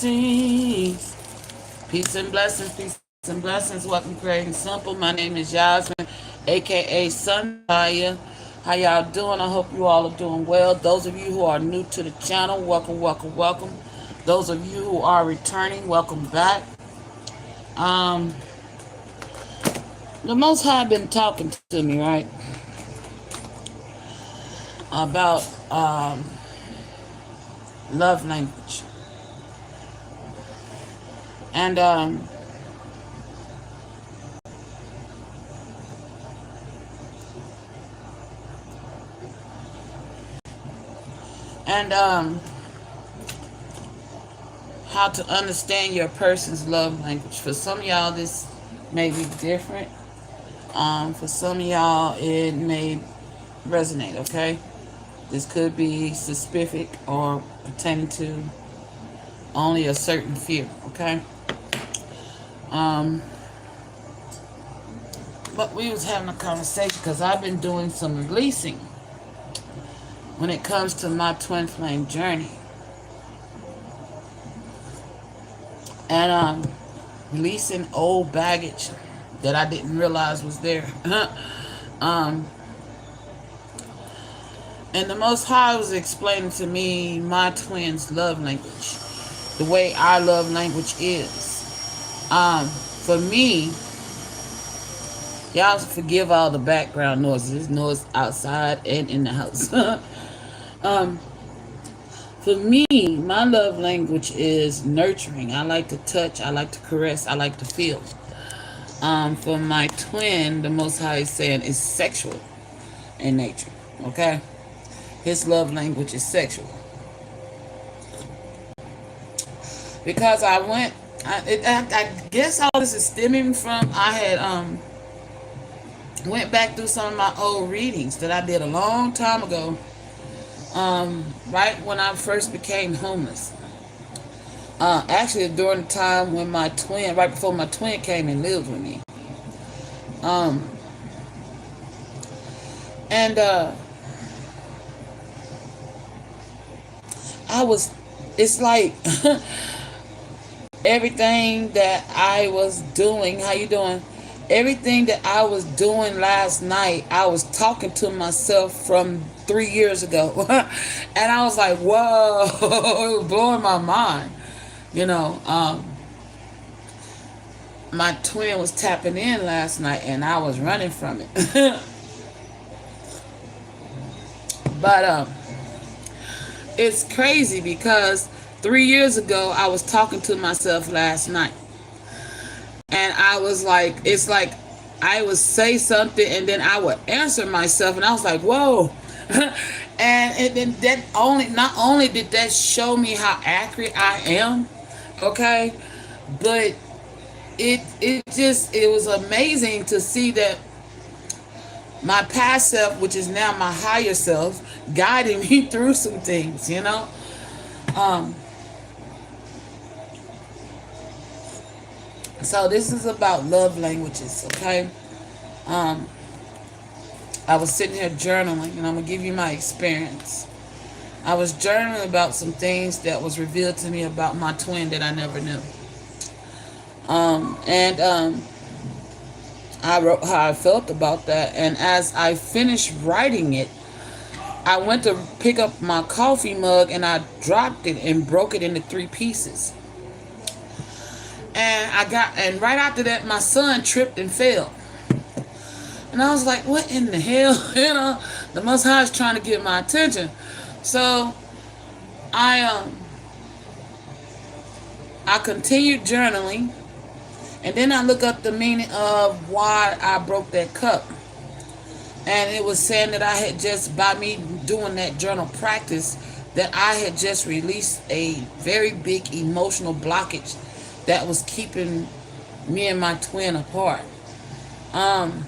blessings. Peace and blessings. Peace and blessings. Welcome, Creating Simple. My name is Yasmin, aka Sunfire. How y'all doing? I hope you all are doing well. Those of you who are new to the channel, welcome, welcome, welcome. Those of you who are returning, welcome back. Um, the Most High been talking to me, right, about love language, and and how to understand your person's love language. For some of y'all, this may be different. For some of y'all, it may resonate. Okay, this could be specific or pertaining to only a certain few. Okay. Um, but we was having a conversation because I've been doing some releasing when it comes to my twin flame journey, and releasing old baggage that I didn't realize was there. um, and the Most High was explaining to me my twin's love language, the way our love language is. For me, y'all forgive all the background noises, noise outside and in the house. um, for me, my love language is nurturing. I like to touch, I like to caress, I like to feel. For my twin, the Most High is saying is sexual in nature. Okay, his love language is sexual because I went. I guess all this is stemming from I had went back through some of my old readings that I did a long time ago. Right when I first became homeless. Actually, during the time when my twin, right before my twin came and lived with me. Um, and I was, it's like everything that I was doing, how you doing? Everything that I was doing last night, I was talking to myself from 3 years ago. And I was like, whoa, it was blowing my mind. You know, my twin was tapping in last night and I was running from it. But it's crazy because 3 years ago I was talking to myself last night. And I was like, it's like I would say something and then I would answer myself and I was like, whoa. And then that only, not only did that show me how accurate I am, okay, but it was amazing to see that my past self, which is now my higher self, guiding me through some things, you know. Um, so this is about love languages, okay? Um, I was sitting here journaling, and I'm gonna give you my experience. I was journaling about some things that was revealed to me about my twin that I never knew. And I wrote how I felt about that. And as I finished writing it, I went to pick up my coffee mug and I dropped it and broke it into three pieces. And right after that, my son tripped and fell. And I was like, what in the hell? You know, the Most High is trying to get my attention. So I I continued journaling, and then I look up the meaning of why I broke that cup. And it was saying that I had just, by me doing that journal practice, that I had just released a very big emotional blockage that was keeping me and my twin apart. Um,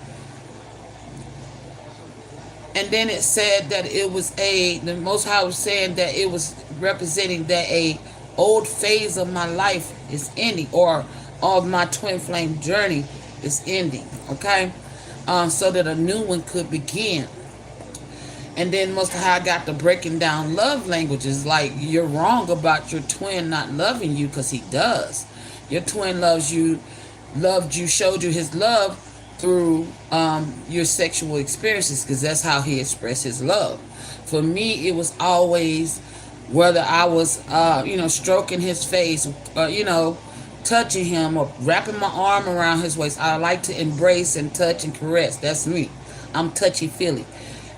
and then it said that it was the Most High was saying that it was representing that a old phase of my life is ending, or of my twin flame journey is ending, okay? So that a new one could begin. And then most of how I got to breaking down love languages. Like, you're wrong about your twin not loving you, because he does. Your twin loves you, loved you, showed you his love through your sexual experiences, because that's how he expressed his love. For me, it was always whether I was, stroking his face, touching him, or wrapping my arm around his waist. I like to embrace and touch and caress. That's me. I'm touchy feely,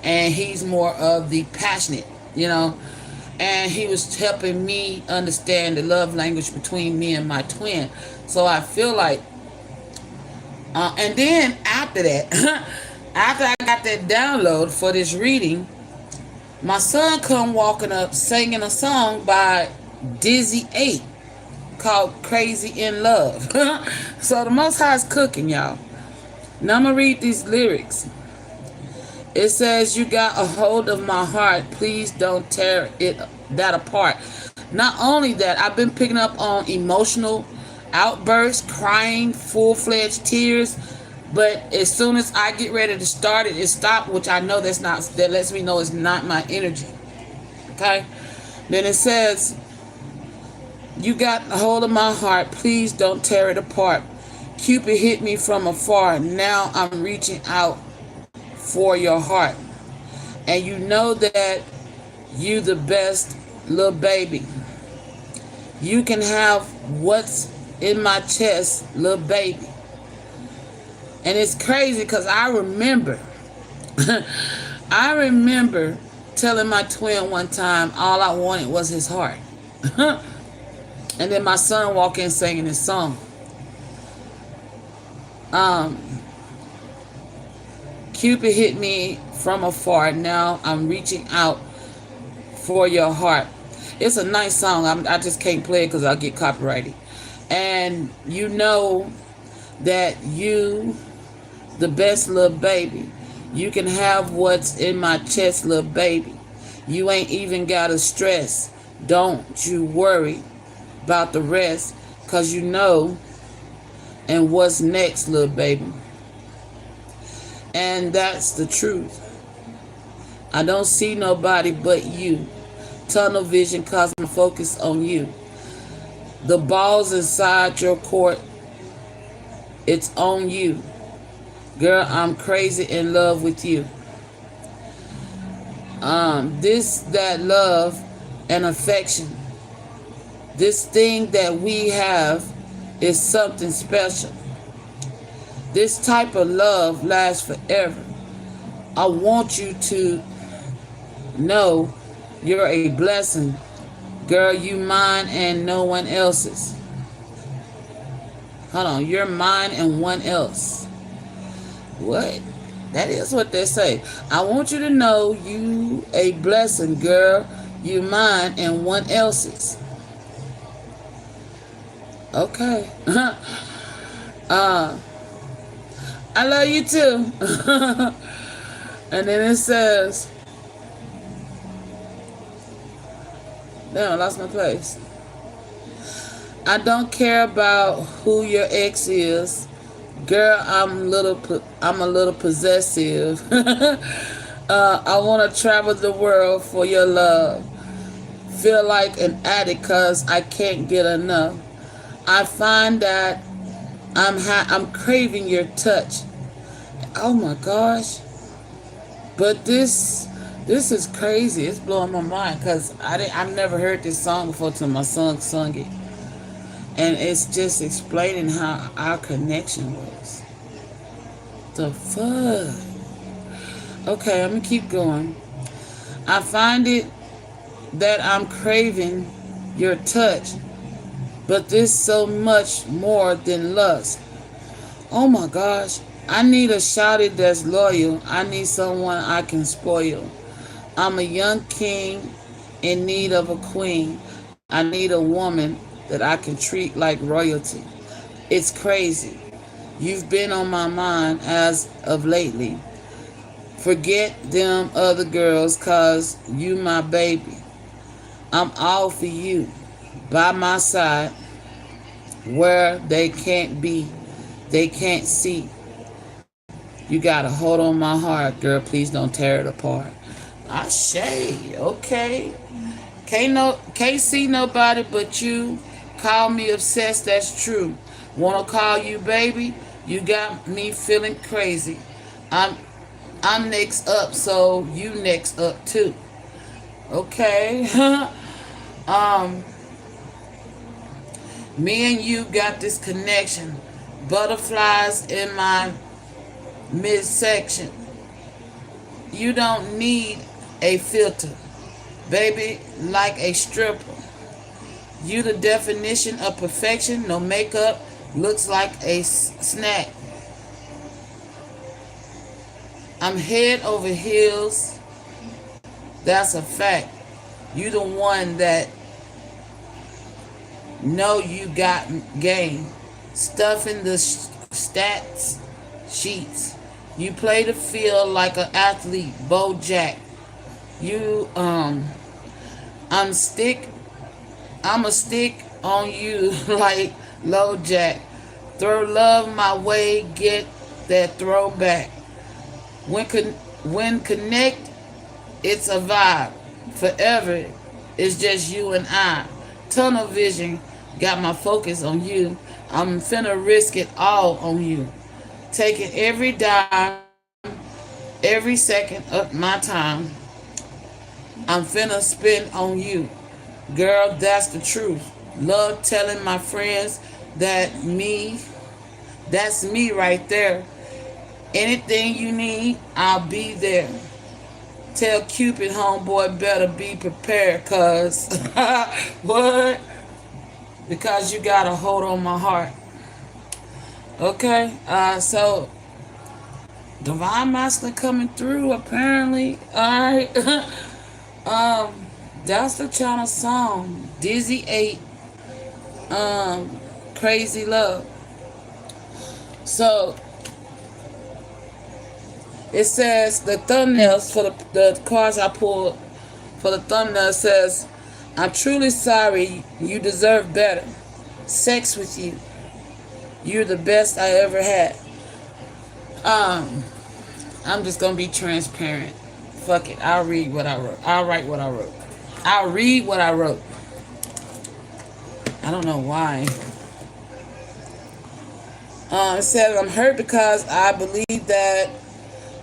and he's more of the passionate, and he was helping me understand the love language between me and my twin. So I feel like, and then after that, after I got that download for this reading, my son come walking up singing a song by Dizzy 8 called Crazy in Love. So the Most High is cooking, y'all. Now I'm going to read these lyrics. It says, "You got a hold of my heart. Please don't tear that apart." Not only that, I've been picking up on emotional outbursts, crying, full-fledged tears. But as soon as I get ready to start it, it stopped, which I know that lets me know it's not my energy. Okay? Then it says, "You got a hold of my heart. Please don't tear it apart. Cupid hit me from afar. Now I'm reaching out for your heart. And you know that you the best little baby. You can have what's in my chest, little baby." And it's crazy because I remember, I remember telling my twin one time all I wanted was his heart. And then my son walked in singing this song. Um, Cupid hit me from afar. Now I'm reaching out for your heart. It's a nice song. I just can't play it because I'll get copyrighted. And you know that you, the best little baby. You can have what's in my chest, little baby. You ain't even gotta stress. Don't you worry about the rest, cause you know and what's next, little baby. And that's the truth. I don't see nobody but you. Tunnel vision cause my focus on you. The ball's inside your court. It's on you. Girl, I'm crazy in love with you. That love and affection. This thing that we have is something special. This type of love lasts forever. I want you to know you're a blessing. Girl, you mine and no one else's. Hold on, you're mine and one else. What? That is what they say. I want you to know you a blessing, girl. You mine and one else's. Okay. I love you too. And then it says, damn, I lost my place. I don't care about who your ex is. Girl, I'm a little possessive. I want to travel the world for your love. Feel like an addict cause I can't get enough. I find that I'm craving your touch. Oh my gosh. But this is crazy. It's blowing my mind because I've never heard this song before till my son sung it. And it's just explaining how our connection was. The fuck? Okay, I'm gonna keep going. I find it that I'm craving your touch, but this so much more than lust. Oh my gosh. I need a shawty that's loyal. I need someone I can spoil. I'm a young king in need of a queen. I need a woman that I can treat like royalty. It's crazy. You've been on my mind as of lately. Forget them other girls cause you my baby. I'm all for you. By my side where they can't be. They can't see. You got a hold on my heart, girl. Please don't tear it apart. I shade. Okay. Can't see nobody but you. Call me obsessed, that's true. Wanna call you baby? You got me feeling crazy. I'm I'm next up, so you next up too. Okay. um, Me and you got this connection. Butterflies in my midsection. You don't need a filter, baby, like a stripper. You the definition of perfection. No makeup, looks like a snack. I'm head over heels. That's a fact. You the one that know you got game. Stuffing the stats sheets. You play the field like an athlete, Bo Jack. You I'm stick I'm a stick on you like low jack. Throw love my way, get that throwback. When when connect, it's a vibe. Forever, it's just you and I. Tunnel vision, got my focus on you. I'm finna risk it all on you. Taking every dime, every second of my time. I'm finna spend on you. Girl, that's the truth. Love telling my friends that that's me right there. Anything you need, I'll be there. Tell Cupid, homeboy, better be prepared, cuz. What? Because you got a hold on my heart. Okay? So, Divine Master coming through, apparently. Alright. um, that's the channel song. Dizzy 8, Crazy Love. So, it says the thumbnails for the cards I pulled for the thumbnail says, I'm truly sorry, you deserve better. Sex with you. You're the best I ever had. Um, I'm just gonna be transparent. Fuck it. I'll read what I wrote. I'll write what I wrote. I'll read what I wrote. I don't know why. It says I'm hurt because I believe that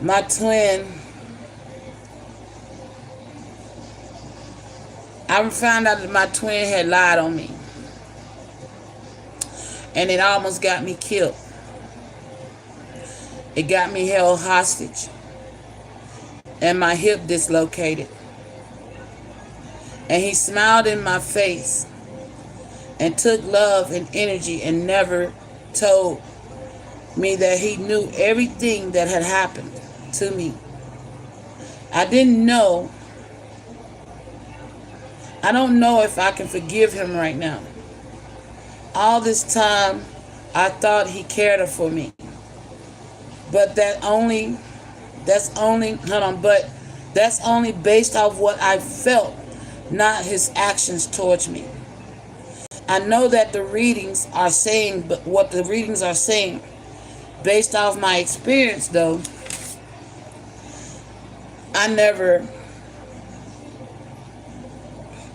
my twin. I found out that my twin had lied on me, and it almost got me killed. It got me held hostage, and my hip dislocated. And he smiled in my face and took love and energy and never told me that he knew everything that had happened to me. I didn't know. I don't know if I can forgive him right now. All this time, I thought he cared for me. But that's only based off what I felt, not his actions towards me. I know that the readings are saying, but what the readings are saying, based off my experience though, I never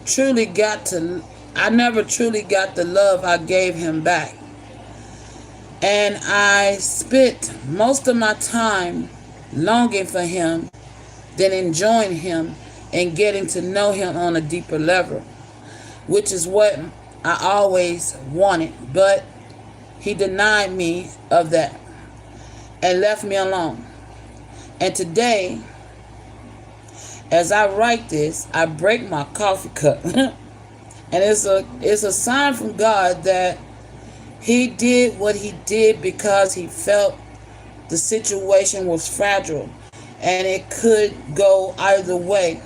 truly got to, I never truly got the love I gave him back. And I spent most of my time longing for him than enjoying him and getting to know him on a deeper level, which is what I always wanted. But he denied me of that and left me alone. And today, as I write this, I break my coffee cup. And it's a sign from God that he did what he did because he felt the situation was fragile and it could go either way.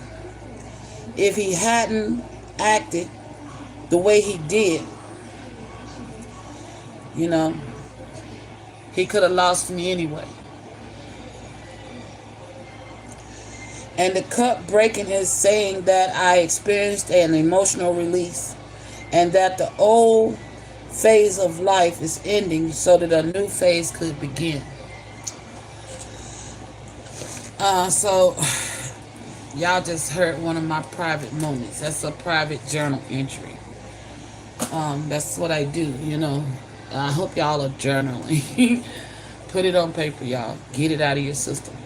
If he hadn't acted the way he did, you know, he could have lost me anyway. And the cup breaking is saying that I experienced an emotional release and that the old phase of life is ending so that a new phase could begin. So Y'all just heard one of my private moments. That's a private journal entry. That's what I do, you know. I hope y'all are journaling. Put it on paper, y'all. Get it out of your system.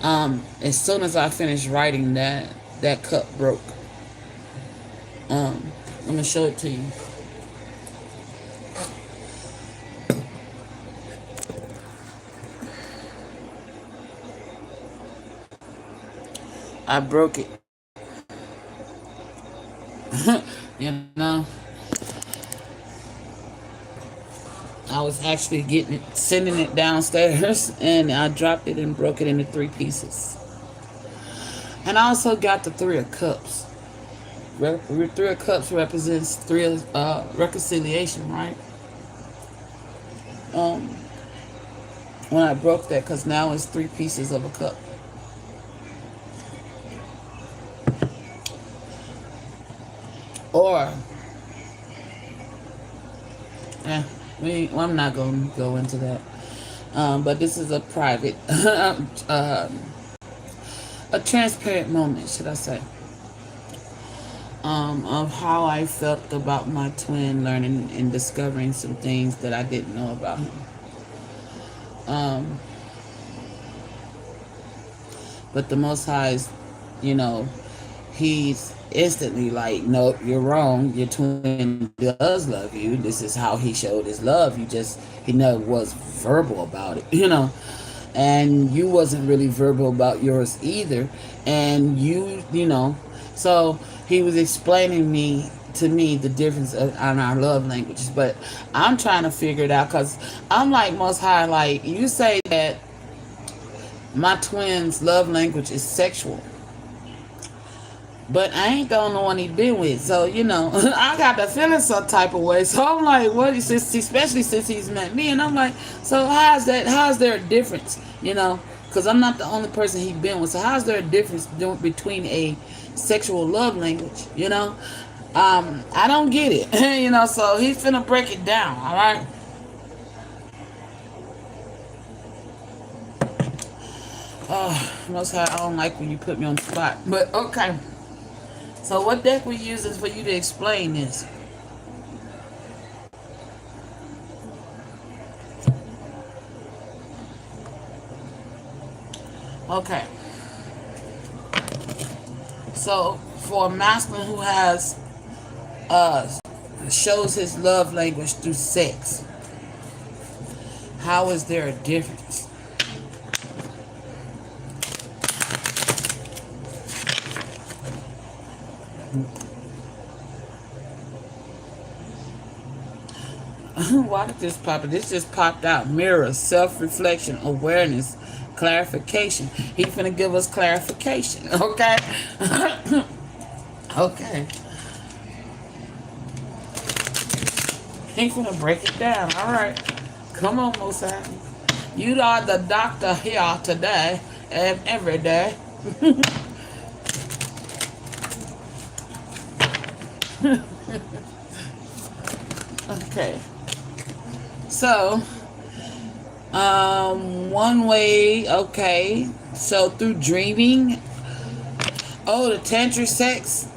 As soon as I finished writing that, that cup broke. I'm gonna show it to you. I broke it. You know, I was actually getting it, sending it downstairs, and I dropped it and broke it into three pieces. And I also got the Three of Cups. Three of Cups represents three of reconciliation, right? Um, when I broke that, because now it's three pieces of a cup. Or, eh, I'm not going to go into that. But this is a private, a transparent moment, should I say, of how I felt about my twin, learning and discovering some things that I didn't know about him. Um, but the Most High is, you know, he's instantly like, nope, you're wrong. Your twin does love you. This is how he showed his love. He never was verbal about it, you know. And you wasn't really verbal about yours either. And you know, so he was explaining me to me the difference on our love languages. But I'm trying to figure it out because I'm like, Most High, like you say that my twin's love language is sexual. But I ain't the only one he been with, so you know I got the feeling some type of way. So I'm like, what? Especially since he's met me, and I'm like, so how's that? How's there a difference? You know, because I'm not the only person he been with. So how's there a difference between a sexual love language? You know, I don't get it. You know, so he's finna break it down. All right. Most high, I don't like when you put me on the spot, but okay. So what deck we use is for you to explain this. Okay. So for a masculine who has uh shows his love language through sex, how is there a difference? Why did this pop up? This just popped out. Mirror, self-reflection, awareness, clarification. He finna give us clarification. Okay. Okay. He finna break it down. All right. Come on, Mosai. You are the doctor here today and every day. Okay. So, one way, okay. So through dreaming, oh, the tantric sex.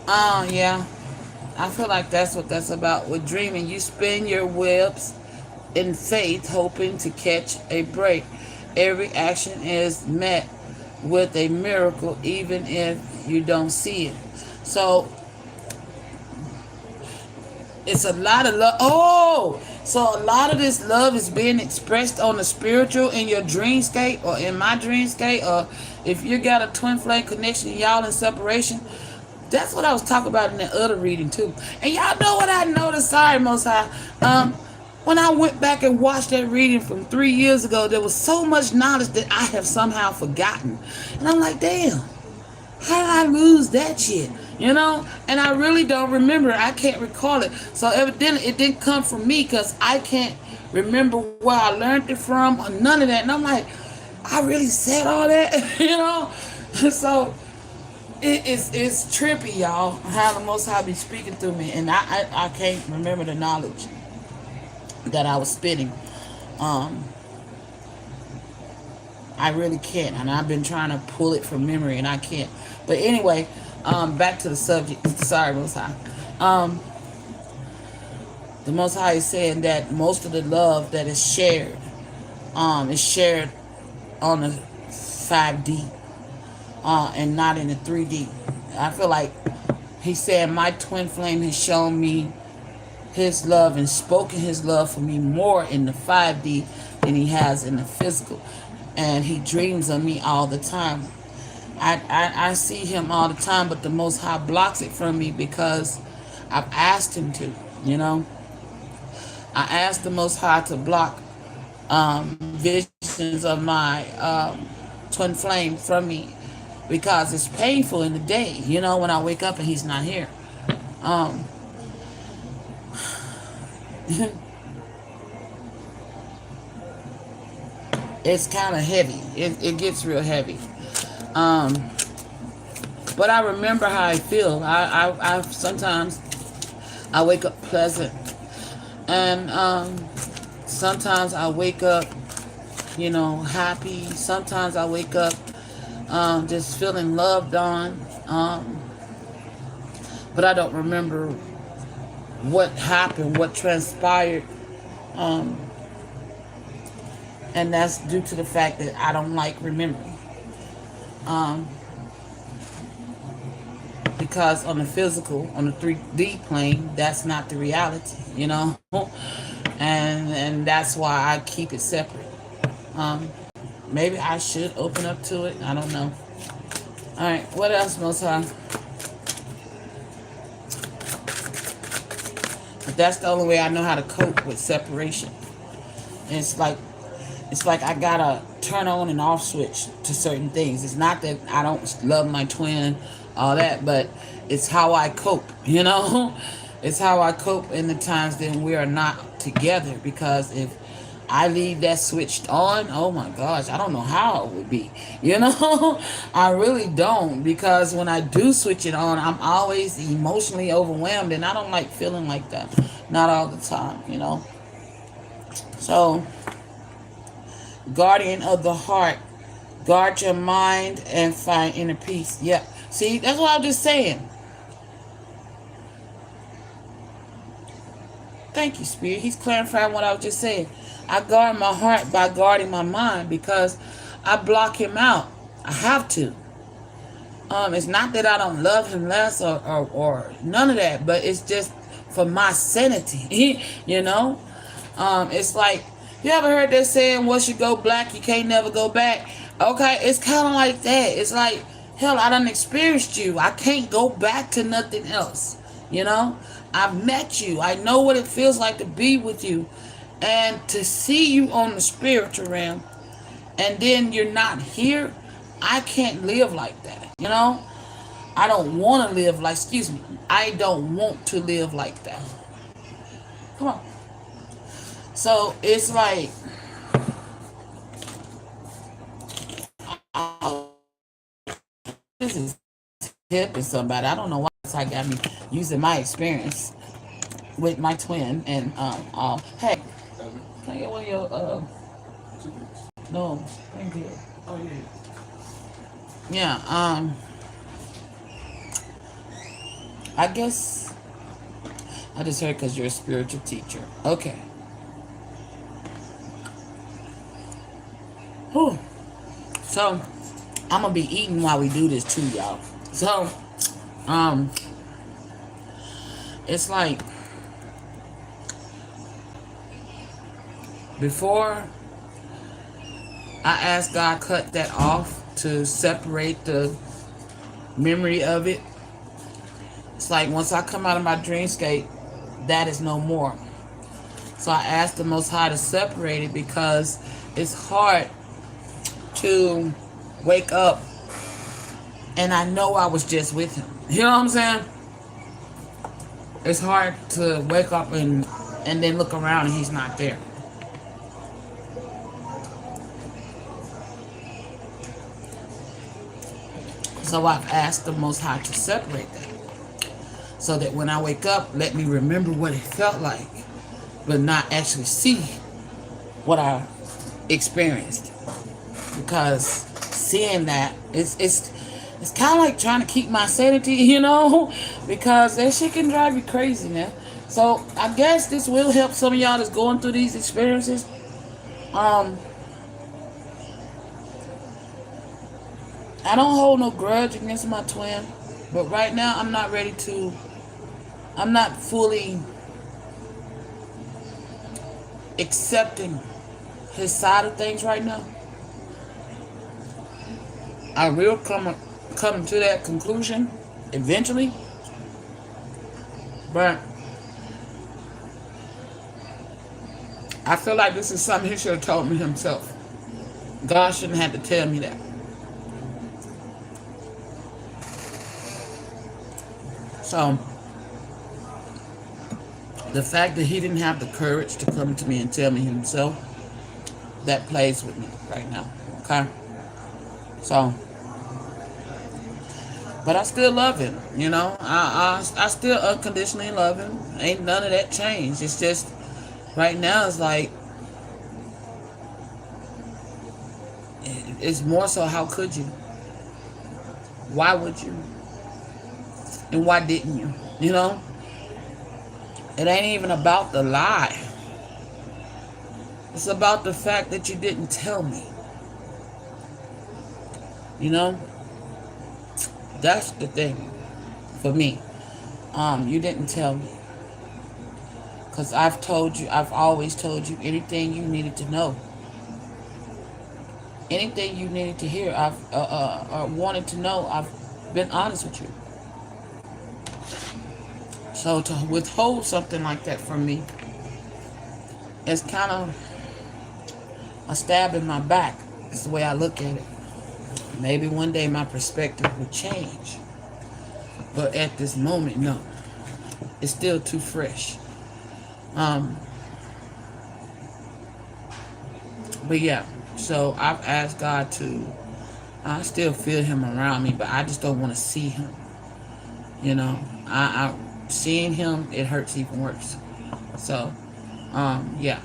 Oh, yeah. I feel like that's what that's about. With dreaming, you spin your webs in faith, hoping to catch a break. Every action is met with a miracle, even if you don't see it. So it's a lot of love. Oh, so a lot of this love is being expressed on the spiritual in your dreamscape or in my dreamscape, or if you got a twin flame connection, y'all in separation. That's what I was talking about in the other reading too. And y'all know what I noticed. Sorry, Most High. When I went back and watched that reading from 3 years ago, there was so much knowledge that I have somehow forgotten. And I'm like, damn. How did I lose that shit? You know? And I really don't remember. I can't recall it. So evidently it didn't come from me because I can't remember where I learned it from or none of that. And I'm like, I really said all that? You know? So it's trippy, y'all, how the Most High be speaking through me. And I can't remember the knowledge that I was spitting. Um, I really can't, and I've been trying to pull it from memory, and I can't. But anyway, back to the subject. Sorry, Most High. Um, the Most High is saying that most of the love that is shared on the 5D, and not in the 3D. I feel like he said my twin flame has shown me his love and spoken his love for me more in the 5D than he has in the physical. And he dreams of me all the time. I see him all the time, but the Most High blocks it from me because I've asked him to, you know. I asked the Most High to block visions of my twin flame from me because it's painful in the day, you know, when I wake up and he's not here. Um, it's kind of heavy. It gets real heavy. Um, but I remember how I feel. I sometimes I wake up pleasant, and sometimes I wake up, you know, happy. Sometimes I wake up just feeling loved on. But I don't remember what happened, what transpired. Um, and that's due to the fact that I don't like remembering. Um, because on the physical, on the 3D plane, that's not the reality, you know? And that's why I keep it separate. Um, maybe I should open up to it. I don't know. All right, what else, Most High? But that's the only way I know how to cope with separation. And it's like I gotta turn on and off switch to certain things. It's not that I don't love my twin, all that, but it's how I cope, you know? It's how I cope in the times that we are not together, because if I leave that switched on, oh my gosh, I don't know how it would be, you know? I really don't, because when I do switch it on, I'm always emotionally overwhelmed, and I don't like feeling like that. Not all the time, you know? So, guardian of the heart, guard your mind and find inner peace. Yep. See, that's what I was just saying. Thank you, Spirit. He's clarifying what I was just saying. I guard my heart by guarding my mind because I block him out. I have to. It's not that I don't love him less or none of that, but it's just for my sanity, you know? It's like, you ever heard that saying, once you go black, you can't never go back? Okay, it's kind of like that. It's like, hell, I done experienced you. I can't go back to nothing else, you know? I've met you. I know what it feels like to be with you. And to see you on the spiritual realm, and then you're not here, I can't live like that, you know? I don't want to live like, excuse me, I don't want to live like that. Come on. So it's like, oh, this is helping somebody. I don't know why I got me using my experience with my twin. And hey, can I get one of your no, thank you. Oh yeah. I guess I just heard because you're a spiritual teacher. Okay. Whew. So I'm gonna be eating while we do this too, y'all. So it's like, before I asked God cut that off to separate the memory of it, it's like once I come out of my dreamscape, that is no more. So I asked the Most High to separate it because it's hard to wake up and I know I was just with him. You know what I'm saying? It's hard to wake up and then look around and he's not there. So I've asked the Most High to separate that, so that when I wake up, let me remember what it felt like, but not actually see what I experienced. because seeing that it's kind of like trying to keep my sanity, you know, because that shit can drive you crazy, man. So I guess this will help some of y'all that's going through these experiences. Um, I don't hold no grudge against my twin, but right now I'm not ready to. I'm not fully accepting his side of things right now. I will come to that conclusion eventually, but I feel like this is something he should have told me himself. God shouldn't have to tell me that. So the fact that he didn't have the courage to come to me and tell me himself, that plays with me right now. Okay? So, but I still love him, you know. I still unconditionally love him. Ain't none of that changed. It's just right now it's like it's more so how could you? Why would you? And why didn't you? You know? It ain't even about the lie. It's about the fact that you didn't tell me. You know? That's the thing for me. You didn't tell me. Because I've always told you anything you needed to know. Anything you needed to hear, I've wanted to know, I've been honest with you. So to withhold something like that from me is kind of a stab in my back. It's the way I look at it. Maybe one day my perspective will change. But at this moment, no. It's still too fresh. But yeah, so I've asked God to, I still feel him around me, but I just don't want to see him. You know, I seeing him, it hurts even worse. So, yeah.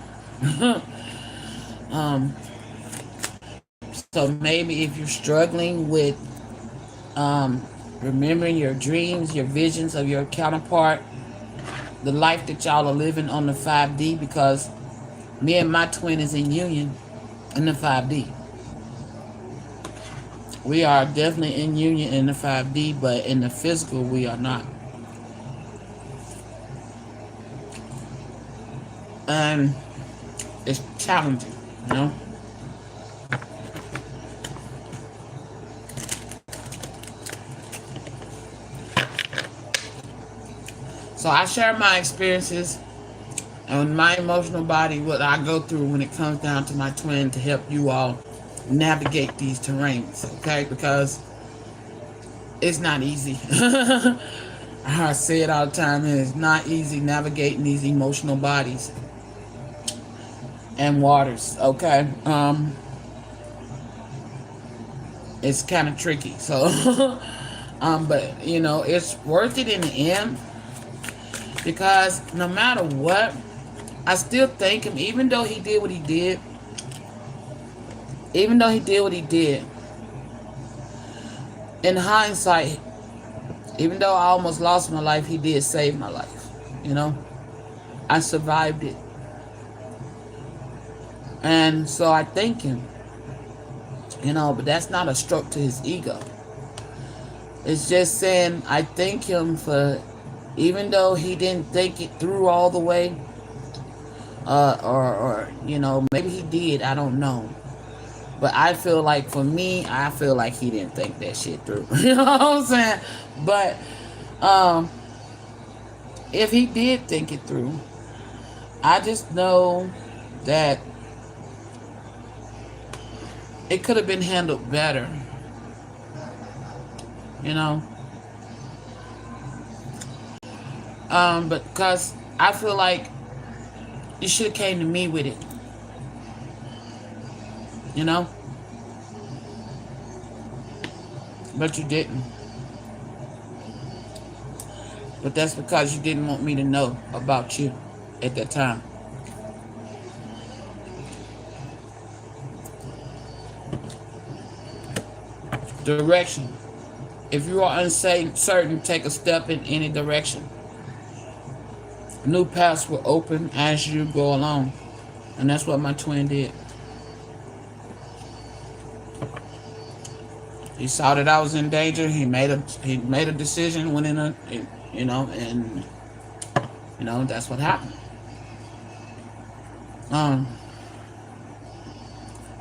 So maybe if you're struggling with remembering your dreams, your visions of your counterpart, the life that y'all are living on the 5D, because me and my twin is in union in the 5D. We are definitely in union in the 5D, but in the physical, we are not. And it's challenging, you know? So I share my experiences and my emotional body, what I go through when it comes down to my twin, to help you all navigate these terrains, okay? Because it's not easy. I say it all the time, it's not easy navigating these emotional bodies and waters, okay? It's kind of tricky, so but you know, it's worth it in the end, because no matter what, I still thank him. Even though he did what he did, in hindsight, even though I almost lost my life, he did save my life. You know, I survived it. And so I thank him. You know, but that's not a stroke to his ego. It's just saying I thank him for, even though he didn't think it through all the way, or you know, maybe he did, I don't know. But I feel like, for me, I feel like he didn't think that shit through. You know what I'm saying? But if he did think it through, I just know that it could have been handled better. You know? But because I feel like you should have came to me with it. You know? But you didn't. But that's because you didn't want me to know about you at that time. Direction. If you are uncertain, take a step in any direction. New paths will open as you go along. And that's what my twin did. He saw that I was in danger. He made a decision, went in a, and that's what happened. Um,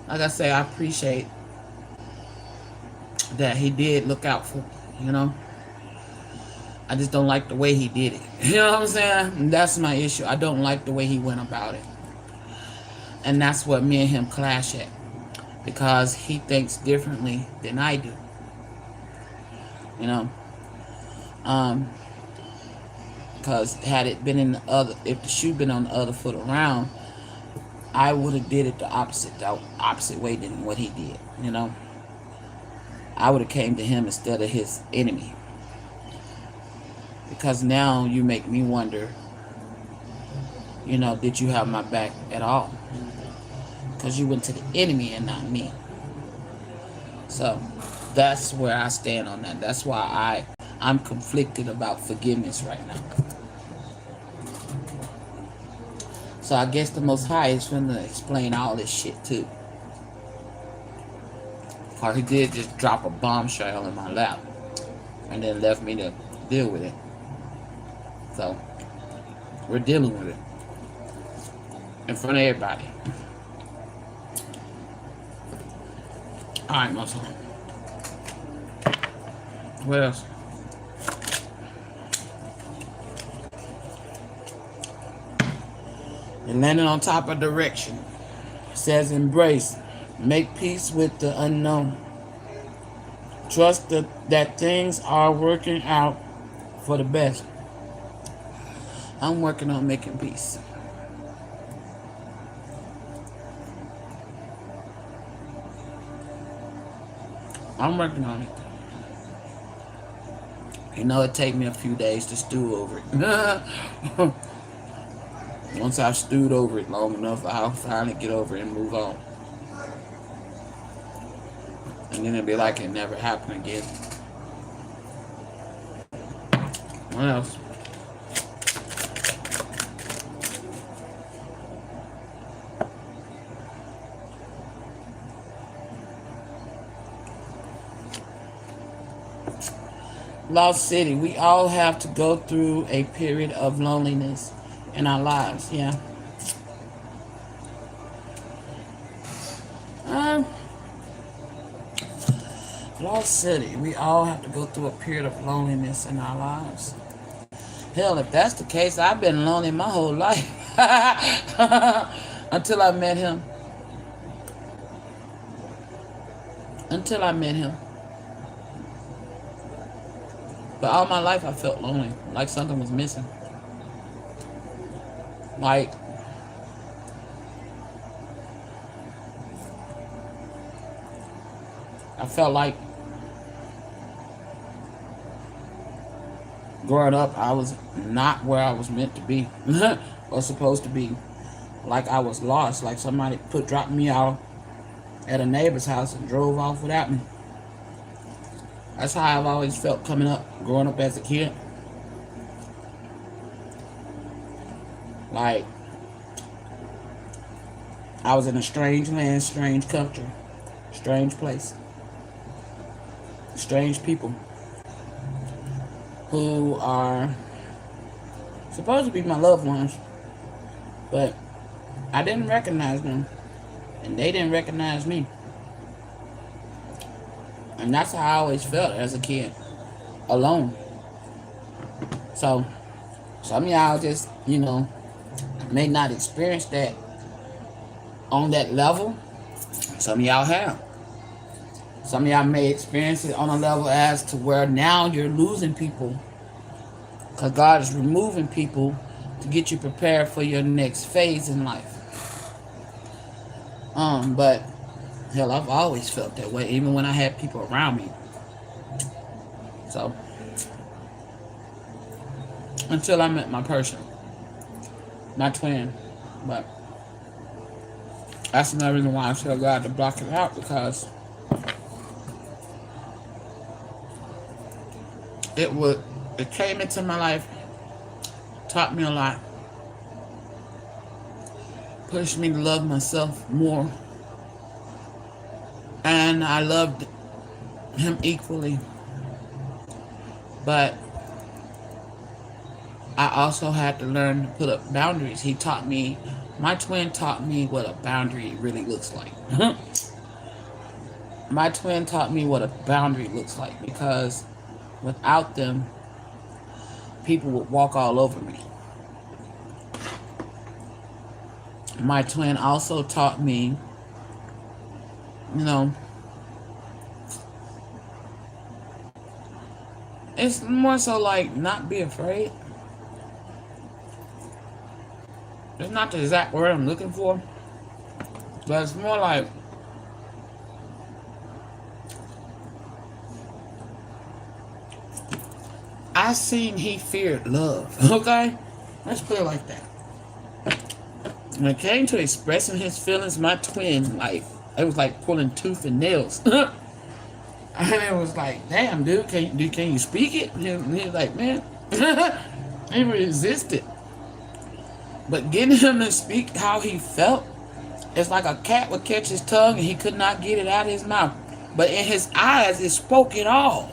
like I say, I appreciate that he did look out for me. I just don't like the way he did it. You know what I'm saying? And that's my issue. I don't like the way he went about it. And that's what me and him clash at. Because he thinks differently than I do. You know? Because had it been if the shoe been on the other foot around, I would have did it the opposite way than what he did. I would have came to him instead of his enemy. Because now you make me wonder, did you have my back at all? Because you went to the enemy and not me. So that's where I stand on that. That's why I'm conflicted about forgiveness right now. So I guess the Most High is going to explain all this shit too. Or he did just drop a bombshell in my lap and then left me to deal with it. So we're dealing with it in front of everybody. Alright, my son. What else? And landing on top of direction. It says embrace. Make peace with the unknown. Trust that things are working out for the best. I'm working on making peace. I'm working on it. It take me a few days to stew over it. Once I've stewed over it long enough, I'll finally get over it and move on. And then it'll be like it never happened again. What else? Lost City. We all have to go through a period of loneliness in our lives. Yeah. Lost City. We all have to go through a period of loneliness in our lives. Hell, if that's the case, I've been lonely my whole life. Until I met him. But all my life I felt lonely. Like something was missing. Like I felt like growing up I was not where I was meant to be. Or supposed to be. Like I was lost. Like somebody dropped me out at a neighbor's house and drove off without me. That's how I've always felt growing up as a kid. Like, I was in a strange land, strange country, strange place, strange people who are supposed to be my loved ones, but I didn't recognize them, and they didn't recognize me. And that's how I always felt as a kid, alone. So, some of y'all just, may not experience that on that level. Some of y'all have. Some of y'all may experience it on a level as to where now you're losing people. Because God is removing people to get you prepared for your next phase in life. But hell, I've always felt that way, even when I had people around me. So, until I met my person, my twin. But that's another reason why I tell God to block it out, because It would it came into my life, taught me a lot, pushed me to love myself more, and I loved him equally. But I also had to learn to put up boundaries. My twin taught me what a boundary really looks like. My twin taught me what a boundary looks like because without them, people would walk all over me. My twin also taught me, you know, it's more so like not be afraid. It's not the exact word I'm looking for, but it's more like I seen he feared love. Okay? Let's put it like that. When it came to expressing his feelings, my twin, like, it was like pulling tooth and nails. And it was like, damn, dude, can you speak it? And he was like, man, he resisted. But getting him to speak how he felt, it's like a cat would catch his tongue and he could not get it out of his mouth. But in his eyes, it spoke it all.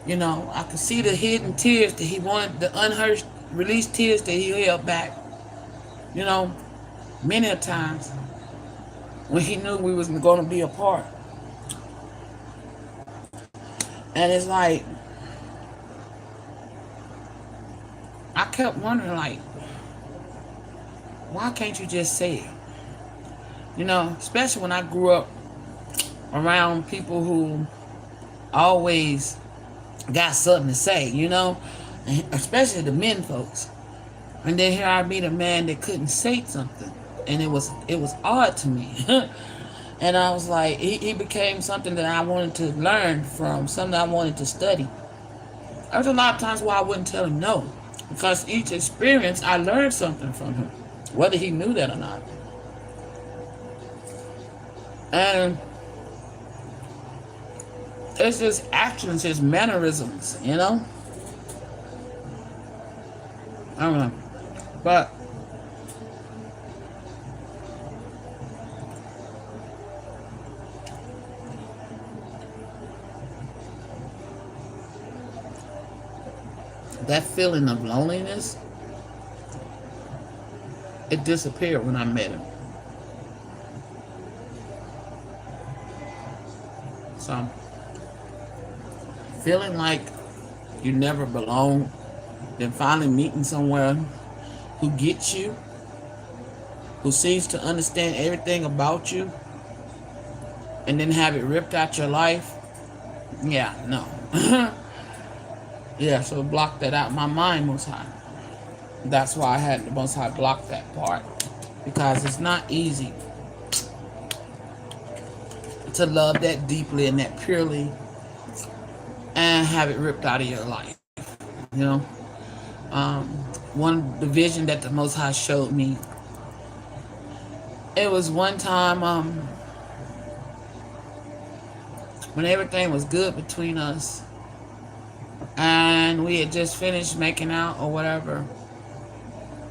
You know, I could see the hidden tears that he wanted, the unhurt, released tears that he held back. You know, many a times when he knew we was going to be apart. And it's like, I kept wondering, like, why can't you just say it? You know, especially when I grew up around people who always got something to say, you know, and especially the men folks. And then here I meet a man that couldn't say something, and it was odd to me. And I was like, he became something that I wanted to learn from, something I wanted to study. There's a lot of times why I wouldn't tell him no, because each experience I learned something from him, whether he knew that or not. And it's his actions, his mannerisms, you know? I don't know. But that feeling of loneliness, it disappeared when I met him. So, feeling like you never belong, then finally meeting someone who gets you, who seems to understand everything about you, and then have it ripped out your life. Yeah, no. Yeah, so block that out my mind, Most High. That's why I had the Most High block that part, because it's not easy to love that deeply and that purely and have it ripped out of your life. You know, one the vision that the Most High showed me. It was one time when everything was good between us, and we had just finished making out or whatever.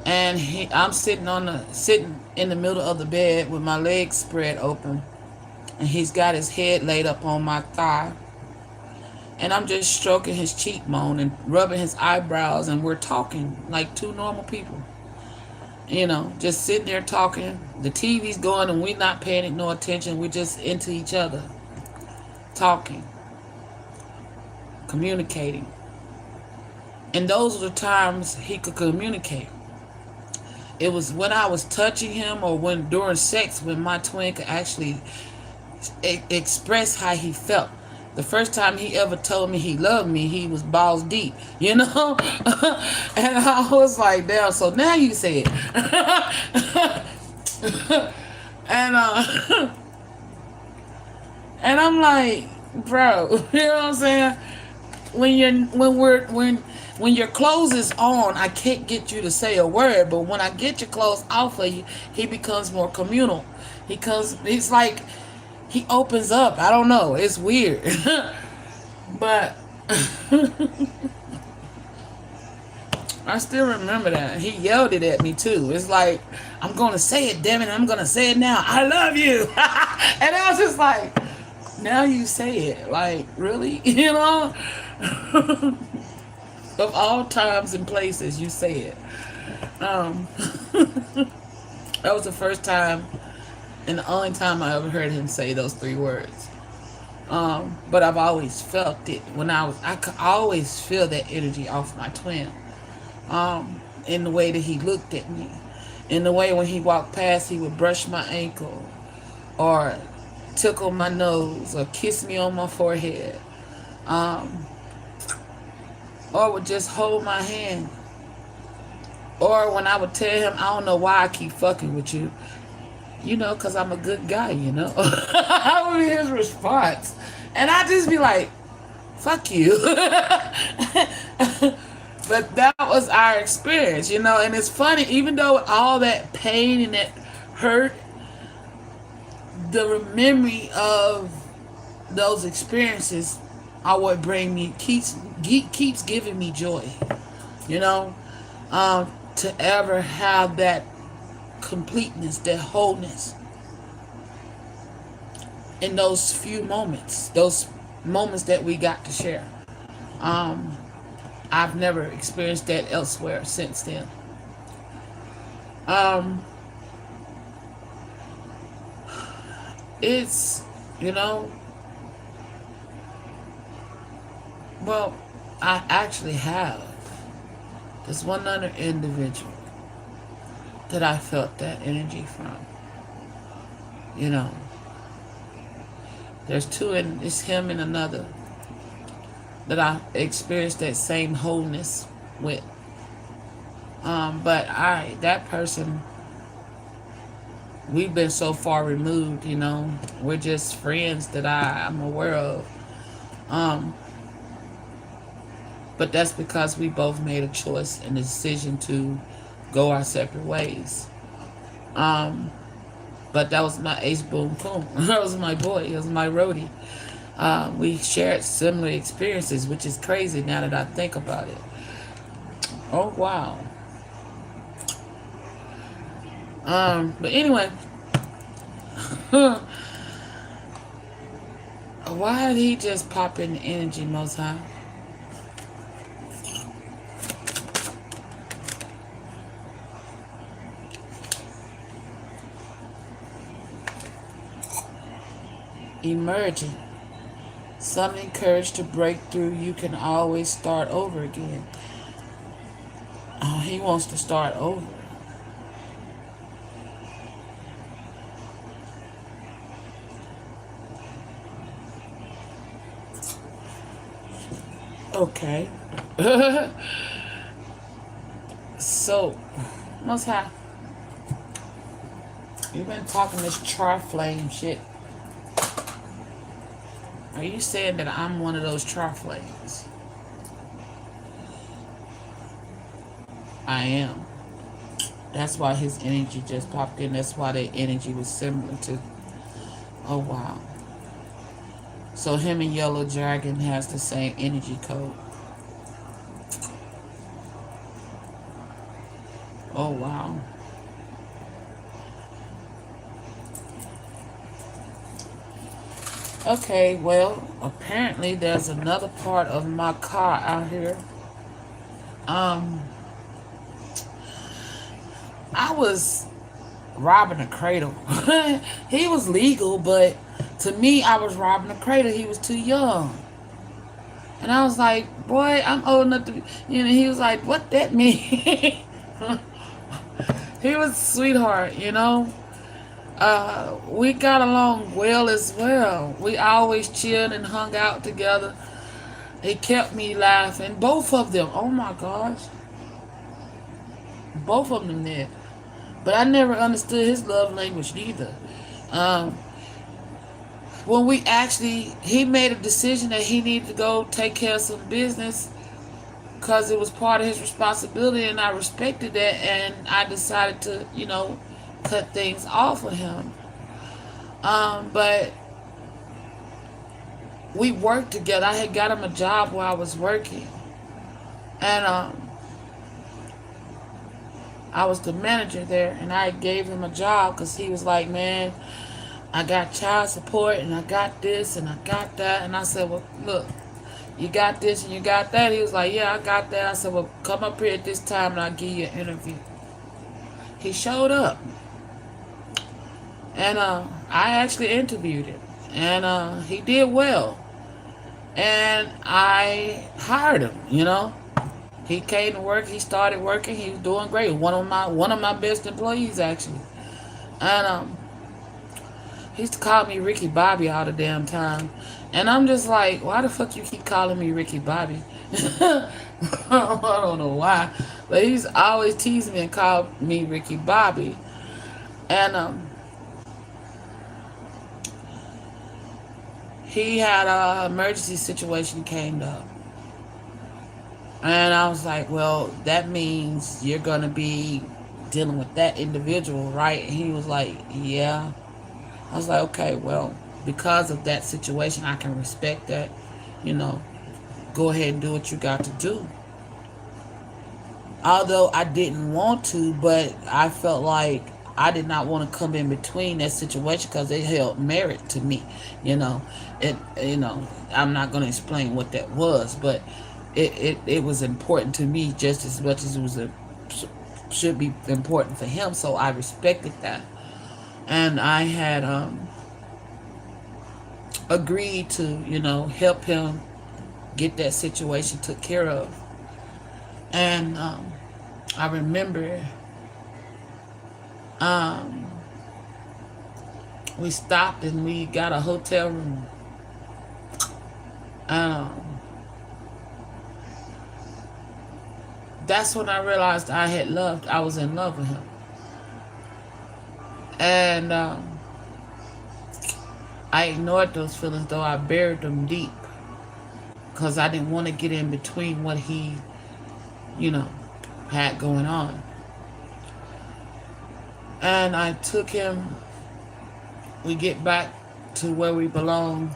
And I'm sitting in the middle of the bed with my legs spread open, and he's got his head laid up on my thigh. And I'm just stroking his cheekbone and rubbing his eyebrows, and we're talking like two normal people. You know, just sitting there talking. The TV's going and we're not paying it no attention. We're just into each other. Talking. Communicating. And those are the times he could communicate. It was when I was touching him or when during sex when my twin could actually express how he felt. The first time he ever told me he loved me, he was balls deep, you know? And I was like, damn, so now you say it. And and I'm like, bro, you know what I'm saying? When your clothes is on, I can't get you to say a word, but when I get your clothes off of you, he becomes more communal. He's like he opens up. I don't know. It's weird. But I still remember that. He yelled it at me too. It's like, I'm gonna say it, damn it, I'm gonna say it now. I love you. And I was just like, now you say it. Like, really? You know? Of all times and places, you say it. Um, that was the first time and the only time I ever heard him say those three words. But I've always felt it when I could always feel that energy off my twin. In the way that he looked at me, in the way when he walked past, he would brush my ankle, or tickle my nose, or kiss me on my forehead, um, or would just hold my hand, or when I would tell him, I don't know why I keep fucking with you, because I'm a good guy, That would be his response. And I'd just be like, fuck you. But that was our experience, and it's funny, even though all that pain and that hurt, the memory of those experiences are what keeps giving me joy, you know, to ever have that completeness, that wholeness in those few moments, those moments that we got to share. Um, I've never experienced that elsewhere since then. Um, it's, you know, well, I actually have. There's one other individual that I felt that energy from. You know, there's two, and it's him and another that I experienced that same wholeness with. But that person, we've been so far removed, we're just friends that I'm aware of. Um, but that's because we both made a choice and a decision to go our separate ways. Um, but that was my ace boom boom. That was my boy. He was my roadie. We shared similar experiences, which is crazy now that I think about it. Oh wow. But anyway, why did he just pop in the energy, Most High? Emerging. Summoning courage to break through. You can always start over again. Oh, he wants to start over. Okay. So, Most High, you've been talking this tri-flame shit. Are you saying that I'm one of those tri-flames? I am. That's why his energy just popped in. That's why their energy was similar to. Oh wow. So him and Yellow Dragon has the same energy code. Oh wow. Okay, well, apparently there's another part of my car out here. Um, I was robbing a cradle. He was legal, but to me, I was robbing a cradle. He was too young. And I was like, boy, I'm old enough to be, he was like, what that mean? He was a sweetheart, we got along well as well. We always chilled and hung out together. It kept me laughing. Both of them. Oh my gosh. Both of them did. But I never understood his love language neither. Um, when he made a decision that he needed to go take care of some business because it was part of his responsibility, and I respected that, and I decided to, cut things off with him. But we worked together. I had got him a job where I was working, and I was the manager there, and I gave him a job because he was like, man, I got child support, and I got this, and I got that. And I said, well, look, you got this and you got that. He was like, yeah, I got that. I said, well, come up here at this time and I'll give you an interview. He showed up, and I actually interviewed him, and he did well, and I hired him. He came to work. He started working. He was doing great. One of my best employees actually, and he used to call me Ricky Bobby all the damn time. And I'm just like, why the fuck you keep calling me Ricky Bobby? I don't know why. But he's always teased me and called me Ricky Bobby. And he had an emergency situation came up. And I was like, well, that means you're going to be dealing with that individual, right? And he was like, yeah. I was like, okay, well, because of that situation, I can respect that. You know, go ahead and do what you got to do. Although I didn't want to, but I felt like I did not want to come in between that situation because it held merit to me. You know, it. I'm not going to explain what that was, but it was important to me just as much as it was should be important for him. So I respected that, and I had agreed to help him get that situation took care of. And I remember um, we stopped and we got a hotel room. Um, that's when I realized I was in love with him. And I ignored those feelings, though I buried them deep because I didn't want to get in between what he, you know, had going on. And I took him, we get back to where we belong.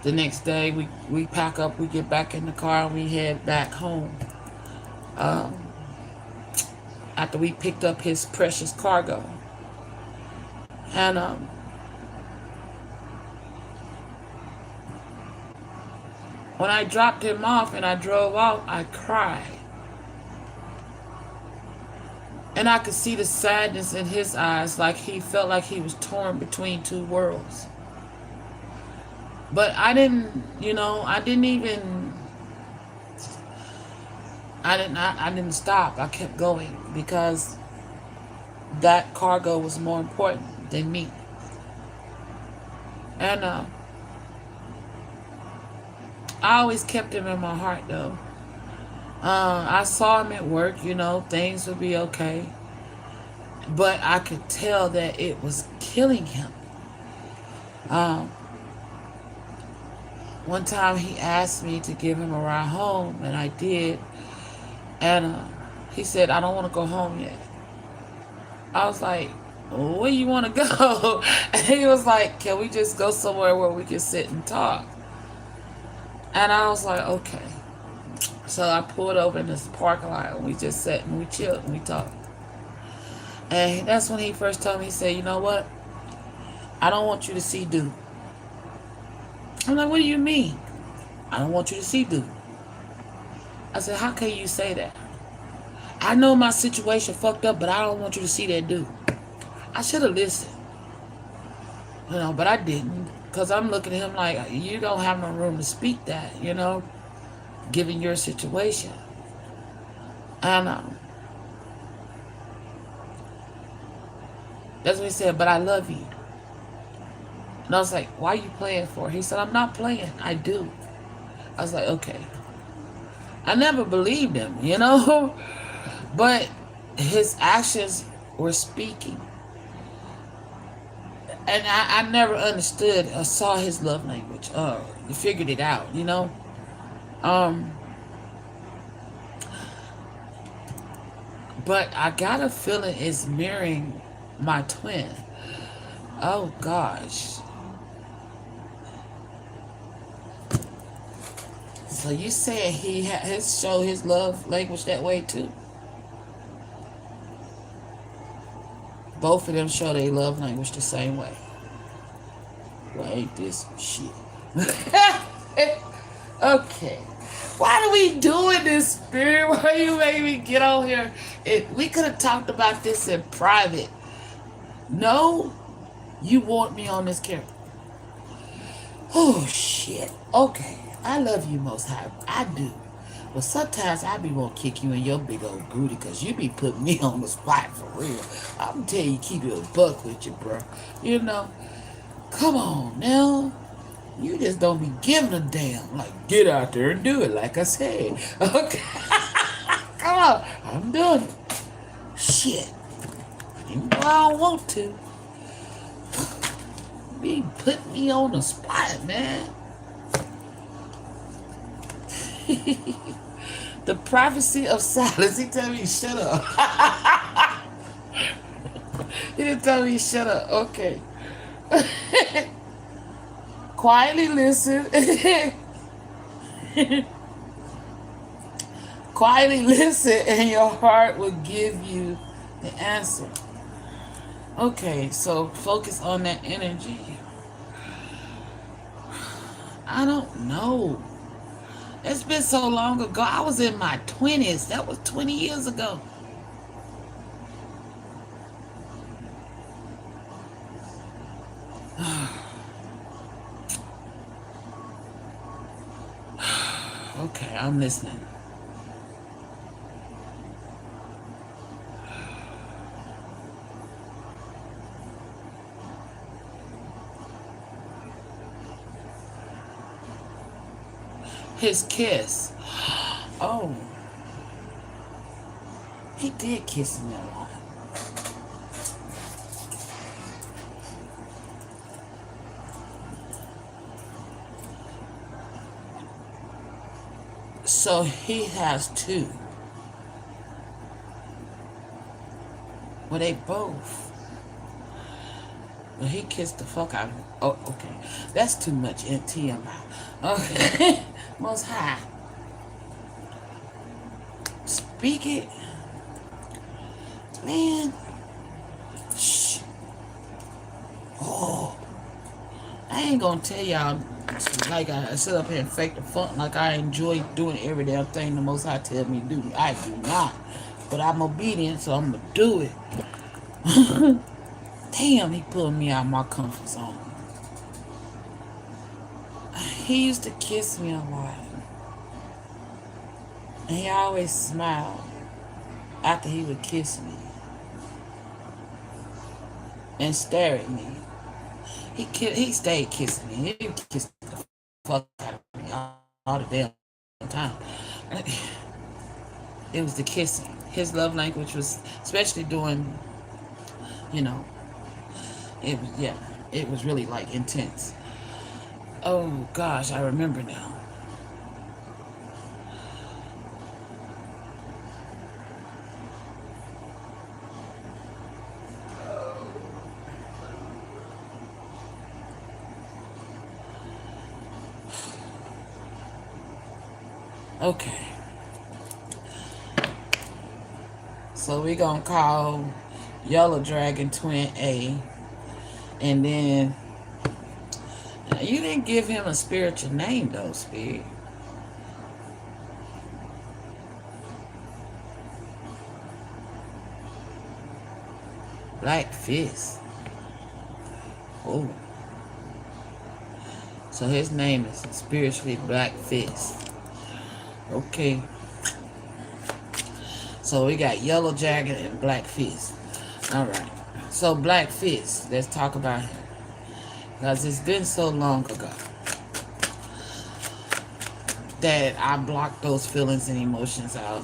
The next day, we pack up, we get back in the car, and we head back home. Um, After we picked up his precious cargo. And when I dropped him off and I drove off, I cried. And I could see the sadness in his eyes, like he felt like he was torn between two worlds. But I didn't even, I didn't stop. I kept going because that cargo was more important than me. And I always kept him in my heart, though. I saw him at work, things would be okay. But I could tell that it was killing him. Um, One time he asked me to give him a ride home, and I did. And he said, I don't want to go home yet. I was like, where you want to go? And he was like, can we just go somewhere where we can sit and talk? And I was like, okay. So I pulled over in this parking lot, and we just sat and we chilled and we talked. And that's when he first told me, he said, you know what? I don't want you to see Duke. I'm like, what do you mean? I don't want you to see Duke. I said, how can you say that? I know my situation fucked up, but I don't want you to see that Duke. I should have listened. But I didn't. Because I'm looking at him like, you don't have no room to speak that, given your situation. And that's what he said, but I love you. And I was like, why are you playing for? He said, I'm not playing. I do. I was like, okay. I never believed him, But his actions were speaking. And I never understood or saw his love language. Figured it out, Um, but I got a feeling it's mirroring my twin. Oh, gosh. So you said his show his love language that way too? Both of them show their love language the same way. Well, ain't this shit? Okay. Why do we doing this, Spirit? Why you make me get on here? We could have talked about this in private. No, you want me on this camera. Oh shit. Okay. I love you most high. I do. But sometimes I be want to kick you in your big old booty because you be putting me on the spot for real. I'm telling you, keep it a buck with you, bro. You know? Come on now. You just don't be giving a damn. Like, get out there and do it, like I said. Okay. Come on. I'm doing it. Shit. You know I don't want to. Be putting me on the spot, man. The prophecy of silence. He tell me shut up. He didn't tell me shut up. Okay. Quietly listen. Quietly listen, and your heart will give you the answer. Okay, so focus on that energy. I don't know. It's been so long ago. I was in my 20s. That was 20 years ago. Okay, I'm listening. His kiss. Oh. He did kiss me a lot. So he has two. Well, they both. Well, he kissed the fuck out of me. Oh, okay. That's too much in TMI. Okay. Most high. Speak it. Man. Shh. Oh. I ain't gonna tell y'all like I sit up here and fake the funk like I enjoy doing every damn thing the Most High tell me to do. I do not. But I'm obedient, so I'm gonna do it. Damn, he pulling me out of my comfort zone. He used to kiss me a lot. And he always smiled after he would kiss me. And stare at me. He stayed kissing me. He kissed the fuck out of me all the damn time. It was the kissing. His love language was, especially doing, you know, it was, yeah, it was really like intense. Oh gosh, I remember now. Okay. So we gonna call Yellow Dragon Twin A. And then you didn't give him a spiritual name though, Spirit. Black Fist. Oh. So his name is spiritually Black Fist. Okay. So we got Yellow Dragon and Black Fist. Alright. So Black Fist, let's talk about him. Because it's been so long ago that I blocked those feelings and emotions out.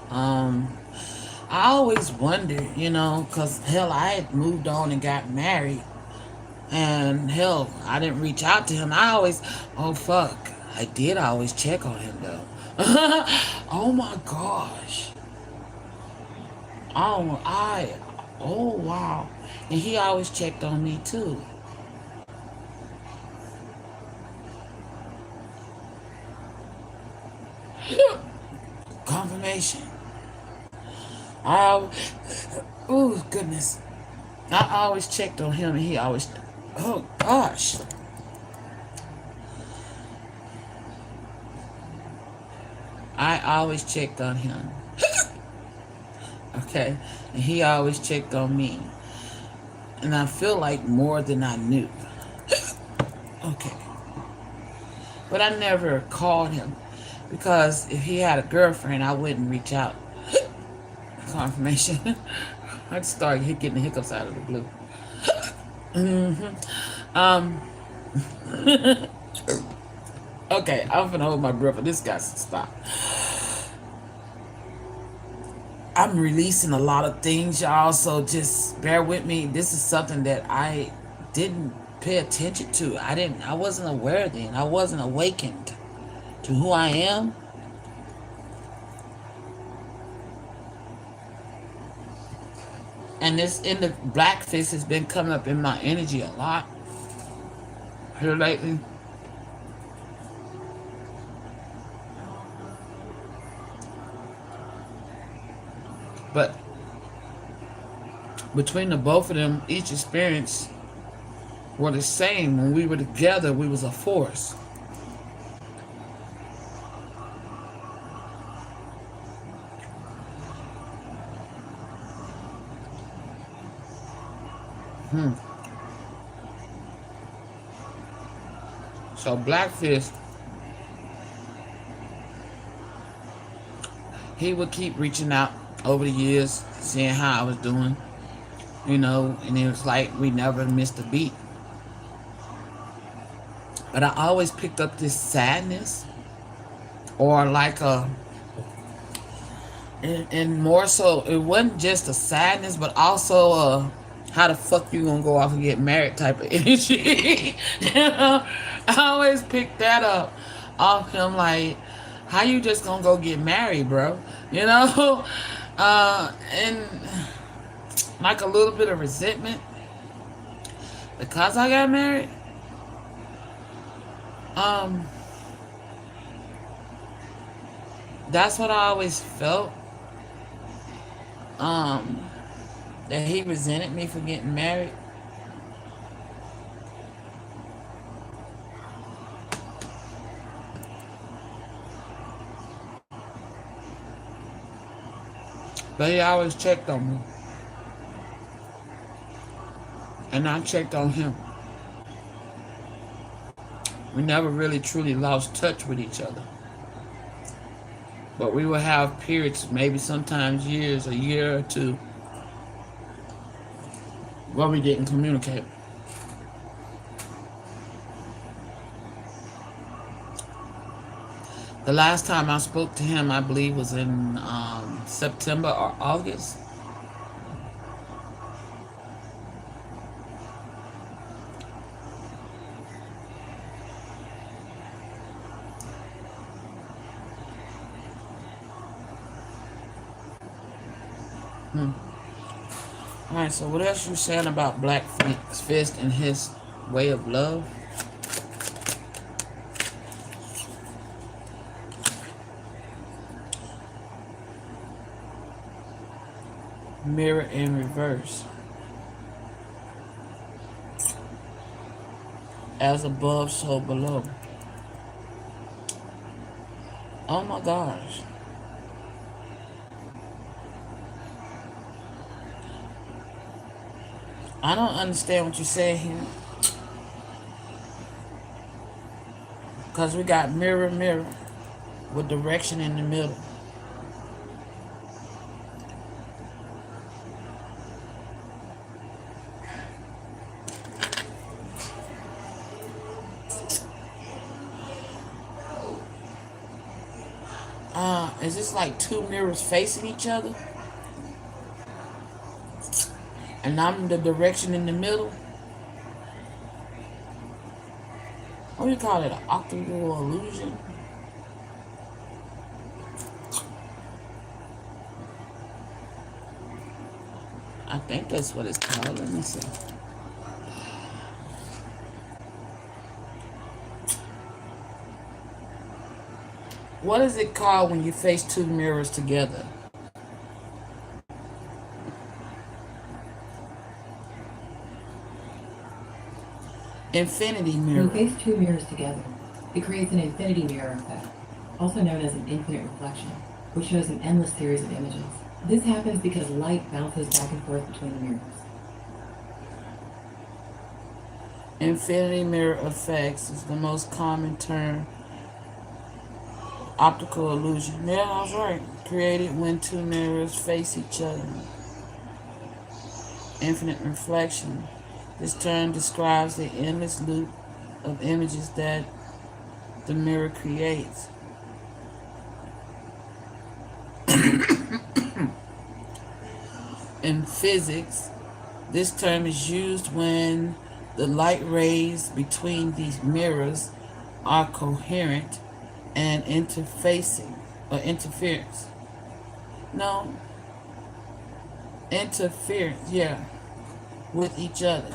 I always wondered, you know, because hell, I had moved on and got married. And hell, I didn't reach out to him. I always, oh fuck, I did always check on him though. Oh my gosh. Oh wow. And he always checked on me too. I, oh goodness, I always checked on him, and he always, oh gosh, I always checked on him. Okay, and he always checked on me, and I feel like more than I knew. Okay, but I never called him because if he had a girlfriend, I wouldn't reach out. Confirmation. I just started getting the hiccups out of the blue. Um. Okay, I'm gonna hold my breath, but this got to stop. I'm releasing a lot of things, y'all, so just bear with me. This is something that I didn't pay attention to. I wasn't aware then. I wasn't awakened to who I am. And this in the black fist has been coming up in my energy a lot here lately. But between the both of them, each experience were the same. When we were together, we was a force. So Blackfist, he would keep reaching out over the years, seeing how I was doing, and it was like we never missed a beat. But I always picked up this sadness, or like and more so, it wasn't just a sadness, but also how the fuck you gonna go off and get married type of energy. I always picked that up off him, like, how you just gonna go get married, bro? And like a little bit of resentment because I got married. Um, that's what I always felt. Um, that he resented me for getting married. But he always checked on me. And I checked on him. We never really truly lost touch with each other. But we would have periods, maybe sometimes years, a year or two, where we didn't communicate. The last time I spoke to him, I believe, was in September or August. All right, so what else you saying about Black Fist and his way of love? Mirror in reverse. As above, so below. Oh my gosh. I don't understand what you're saying here. Because we got mirror, mirror with direction in the middle. Is this like two mirrors facing each other? And I'm the direction in the middle? What do you call it? An optical illusion? I think that's what it's called. Let me see. What is it called when you face two mirrors together? Infinity When you mirror. face two mirrors together, it creates an infinity mirror effect, also known as an infinite reflection, which shows an endless series of images. This happens because light bounces back and forth between the mirrors. Infinity mirror effects is the most common term. Optical illusion. Yeah, I was right. Created when two mirrors face each other. Infinite reflection. This term describes the endless loop of images that the mirror creates. In physics, this term is used when the light rays between these mirrors are coherent and interfacing or interference. No, interference, yeah, with each other.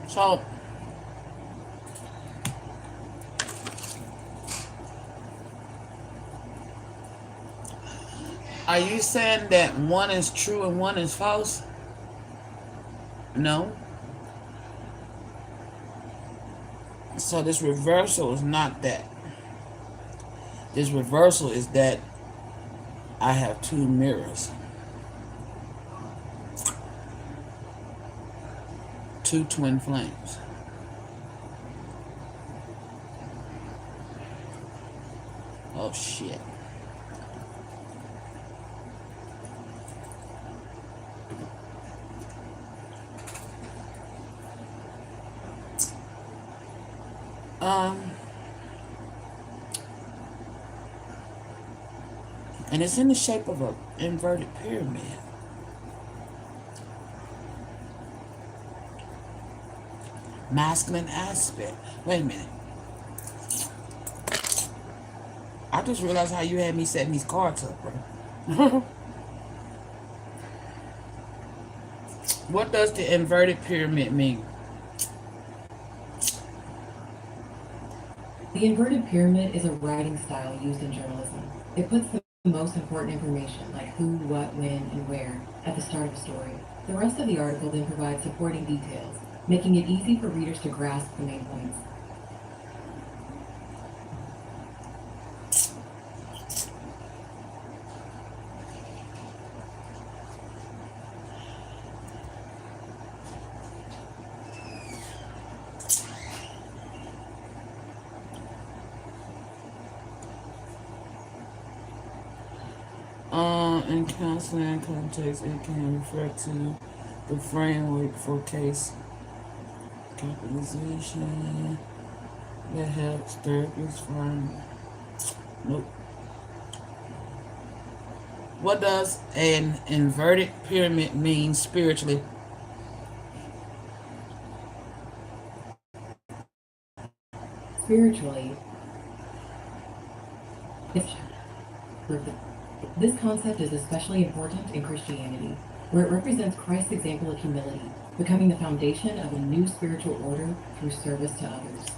So, are you saying that one is true and one is false? No. So this reversal is not that. This reversal is that I have two mirrors, two twin flames. Oh shit. Um, and it's in the shape of an inverted pyramid. Masculine aspect. Wait a minute. I just realized how you had me setting these cards up, bro. What does the inverted pyramid mean? The inverted pyramid is a writing style used in journalism. It puts the most important information, like who, what, when, and where, at the start of a story. The rest of the article then provides supporting details, making it easy for readers to grasp the main points. In consonant context, it can refer to the framework for case capitalization that helps therapists find. Nope. What does an inverted pyramid mean spiritually? Spiritually, it's this concept is especially important in Christianity, where it represents Christ's example of humility, becoming the foundation of a new spiritual order through service to others.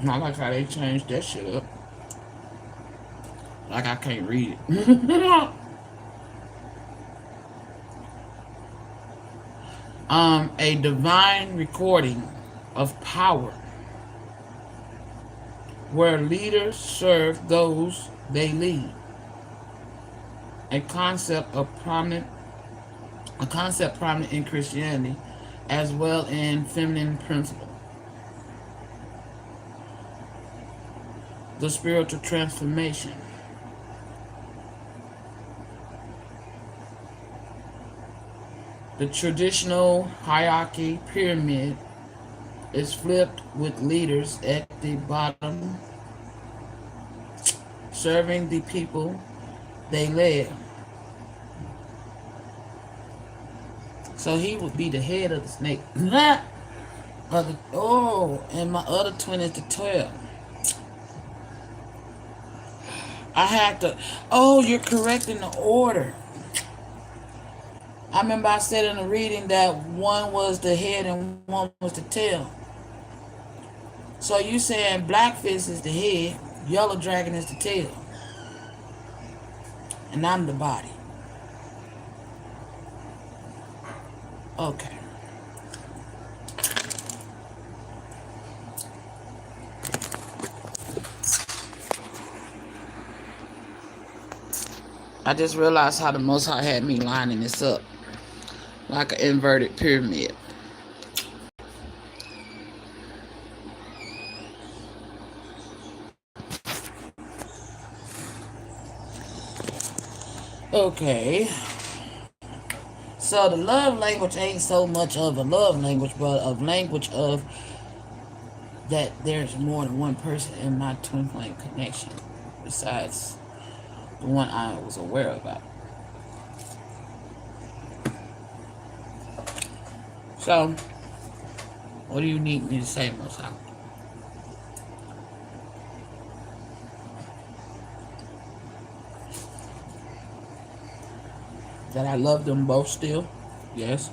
I like how they changed that shit up. Like I can't read it. A divine recording of power where leaders serve those they lead. A concept of prominent a concept prominent in Christianity as well in feminine principle. The spiritual transformation. The traditional hierarchy pyramid is flipped with leaders at the bottom serving the people they led. So he would be the head of the snake. And my other twin is the 12. I had to. Oh, you're correct in the order. I remember I said in the reading that one was the head and one was the tail. So you saying Blackfish is the head, Yellow Dragon is the tail, and I'm the body. Okay. I just realized how the Most High had me lining this up like an inverted pyramid. Okay. So the love language ain't so much of a love language, but a language of that there's more than one person in my twin flame connection besides the one I was aware about. So, what do you need me to say, Most High? That I love them both still? Yes.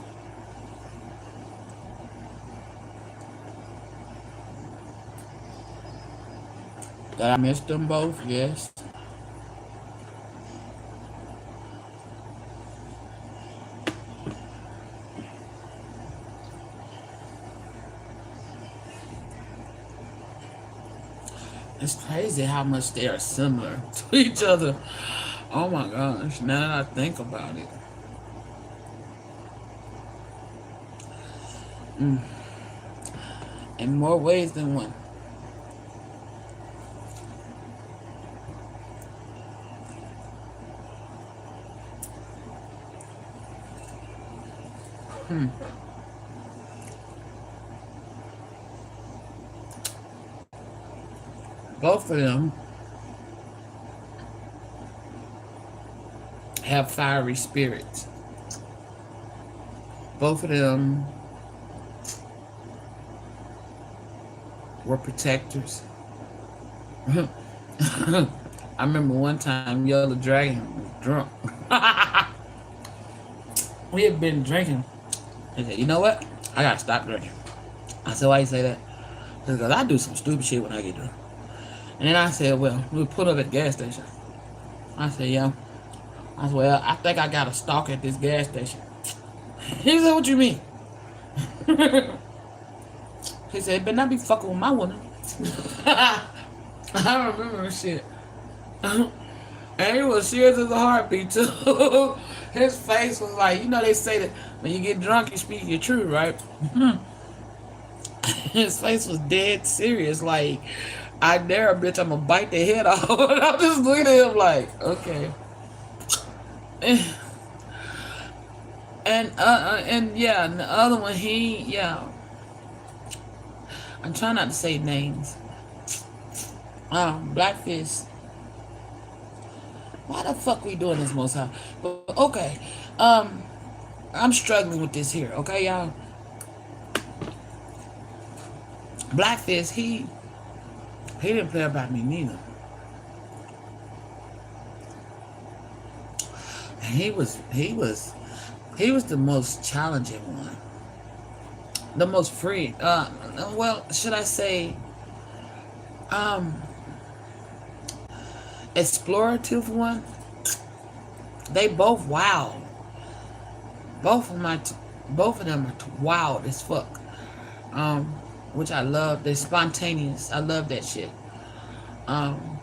That I miss them both? Yes. It's crazy how much they are similar to each other. Oh my gosh, now that I think about it. Mm. In more ways than one. Hmm. Both of them have fiery spirits. Both of them were protectors. I remember one time Yellow Dragon was drunk. We had been drinking. He said, you know what? I gotta stop drinking. I said, why you say that? Because I do some stupid shit when I get drunk. And then I said, well, we put up at the gas station. I said, yeah. I said, well, I think I got a stalker at this gas station. He said, what you mean? He said, better not be fucking with my woman. I remember shit. And he was serious as a heartbeat, too. His face was like, you know, they say that when you get drunk, you speak your truth, right? His face was dead serious. Like, I dare a bitch, I'm gonna bite their head off. And I'm just looking at him like, okay. And yeah, and the other one, yeah. I'm trying not to say names. Blackfish. Why the fuck we doing this, Most High? But okay, I'm struggling with this here. Okay, y'all. Blackfish, he didn't play about me neither. And he was the most challenging one, the most free. Well, should I say, um, explorative one? They both wild. Both of them are wild as fuck. Um, which I love. They're spontaneous. I love that shit. Um,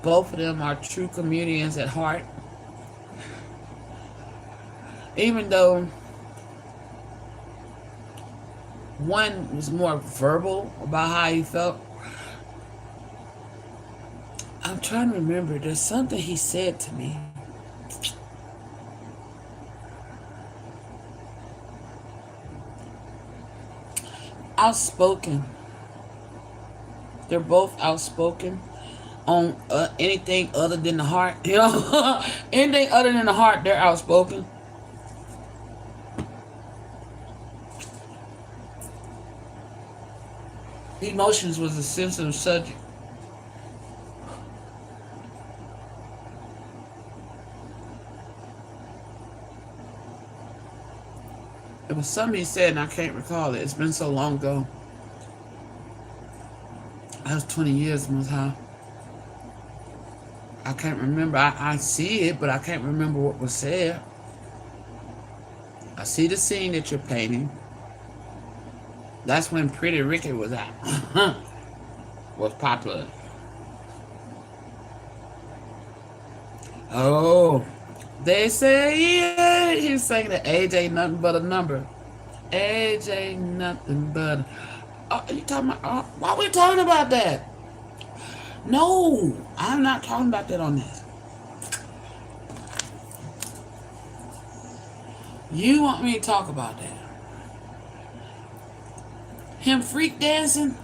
both of them are true comedians at heart. Even though one was more verbal about how he felt. I'm trying to remember. There's something he said to me. Outspoken. They're both outspoken on anything other than the heart. You know, anything other than the heart, they're outspoken. Emotions was a sensitive subject. It was something he said, and I can't recall it. It's been so long ago. That was 20 years, Most High. I can't remember. I see it, but I can't remember what was said. I see the scene that you're painting. That's when Pretty Ricky was out. Was popular. Oh, they say, yeah, he's saying that age ain't nothing but a number. Age ain't nothing but a... Oh, you talking about... why are we talking about that? No, I'm not talking about that on this. You want me to talk about that? Him freak dancing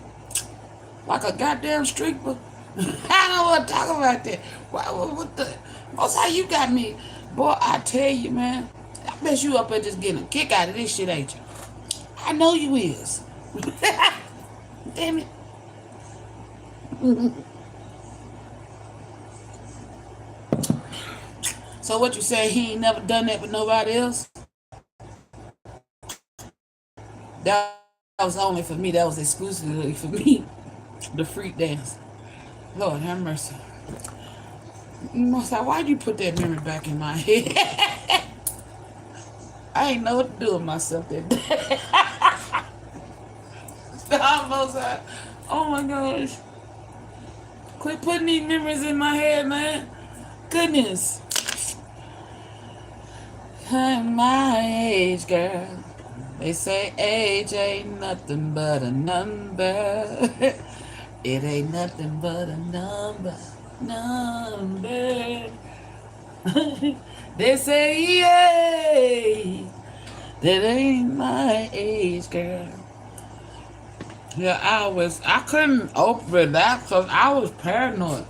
like a goddamn stripper? I don't want to talk about that. What the... Most how you got me? Boy, I tell you, man. I bet you up there just getting a kick out of this shit, ain't you? I know you is. Damn it. So what you say, he ain't never done that with nobody else? That was only for me. That was exclusively for me. The freak dance. Lord have mercy. Why'd you put that memory back in my head? I ain't know what to do with myself that day. Oh my gosh. Quit putting these memories in my head, man. Goodness. I'm my age, girl. They say age ain't nothing but a number. It ain't nothing but a number. They say, yay, that ain't my age, girl. Yeah, I couldn't open that because I was paranoid.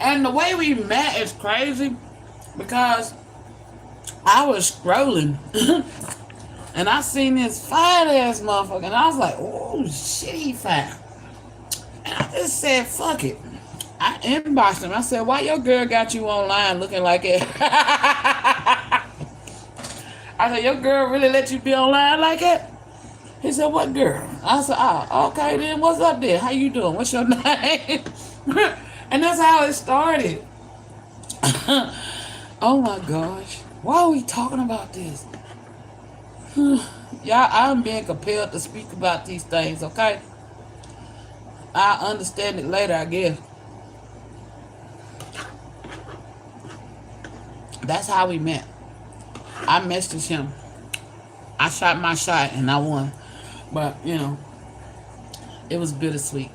And the way we met is crazy because I was scrolling and I seen this fine ass motherfucker and I was like, oh shit, he fine. And I just said, fuck it. I inboxed him. I said, why your girl got you online looking like it? I said, your girl really let you be online like that? He said, what girl? I said, oh, okay then, what's up there? How you doing? What's your name? And that's how it started. Oh my gosh. Why are we talking about this? Y'all, I'm being compelled to speak about these things, okay? I'll understand it later, I guess. That's how we met. I messaged him. I shot my shot and I won. But, you know, it was bittersweet.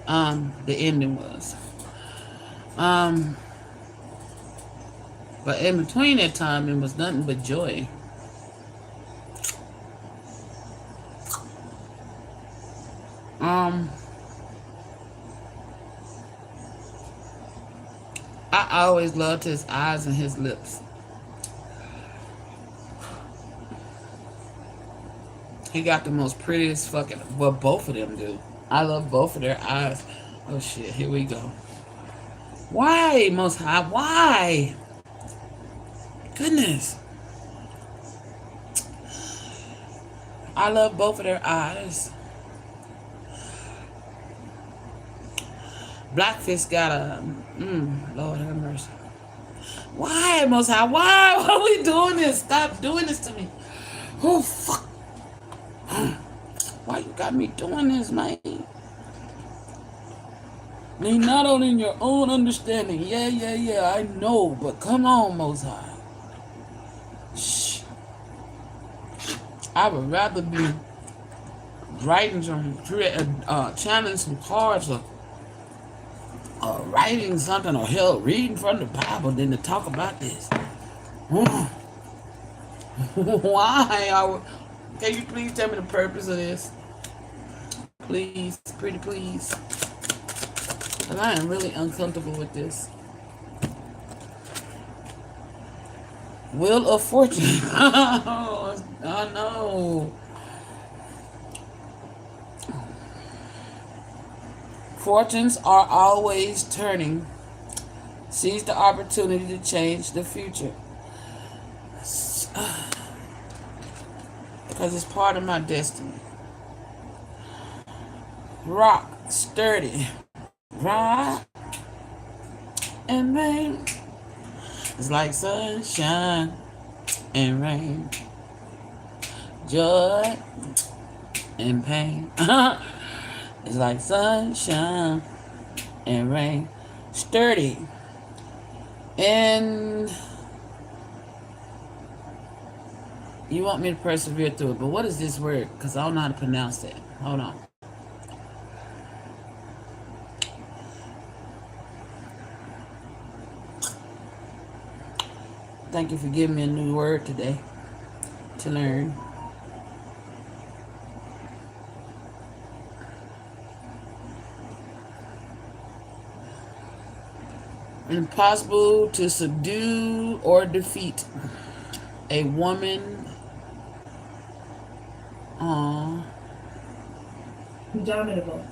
The ending was. But in between that time, it was nothing but joy. I always loved his eyes and his lips. He got the most prettiest fucking... Well, both of them do. I love both of their eyes. Oh, shit. Here we go. Why, Most High? Why? Goodness. I love both of their eyes. Blackfish got a... Lord have mercy. Why, Most High? Why are we doing this? Stop doing this to me. Oh, fuck. Why you got me doing this, man? Lean not only in your own understanding. Yeah, I know. But come on, Most High. Shh. I would rather be writing some, channeling some cards or writing something or hell, reading from the Bible than to talk about this. Why? Can you please tell me the purpose of this? Please, pretty please. And I am really uncomfortable with this. Wheel of Fortune. Oh no. Fortunes are always turning. Seize the opportunity to change the future. because it's part of my destiny. Rock, sturdy, rock and rain. It's like sunshine and rain, joy and pain. It's like sunshine and rain, sturdy. And you want me to persevere through it, but what is this word? Because I don't know how to pronounce that. Hold on. Thank you for giving me a new word today to learn. Impossible to subdue or defeat. A woman. Indomitable.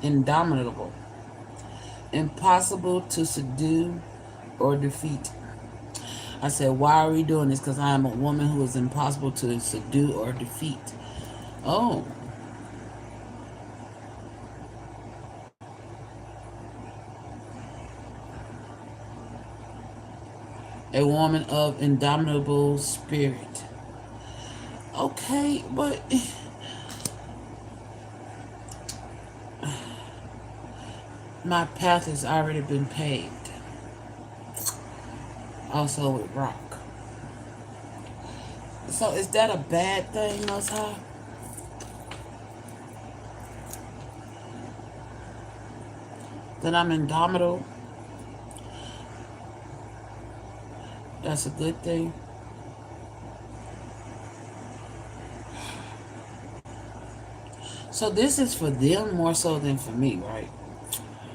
Indomitable. Impossible to subdue or defeat. I said, why are we doing this? Because I am a woman who is impossible to subdue or defeat. Oh. A woman of indomitable spirit. Okay, but my path has already been paved. Also with rock. So is that a bad thing, Most High? That I'm indomitable? That's a good thing. So this is for them more so than for me, right?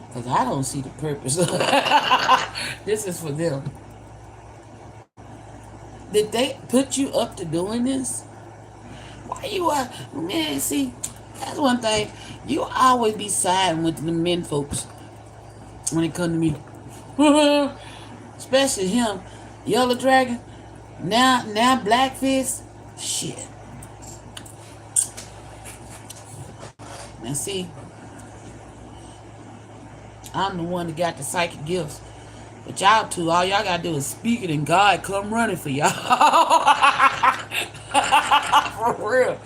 Because I don't see the purpose. This is for them. Did they put you up to doing this? Why you man, see, that's one thing. You always be siding with the men folks when it come to me. Especially him. Yellow Dragon. Now Blackfist. Shit. Now see, I'm the one that got the psychic gifts. But y'all two, all y'all gotta do is speak it and God come running for y'all. For real.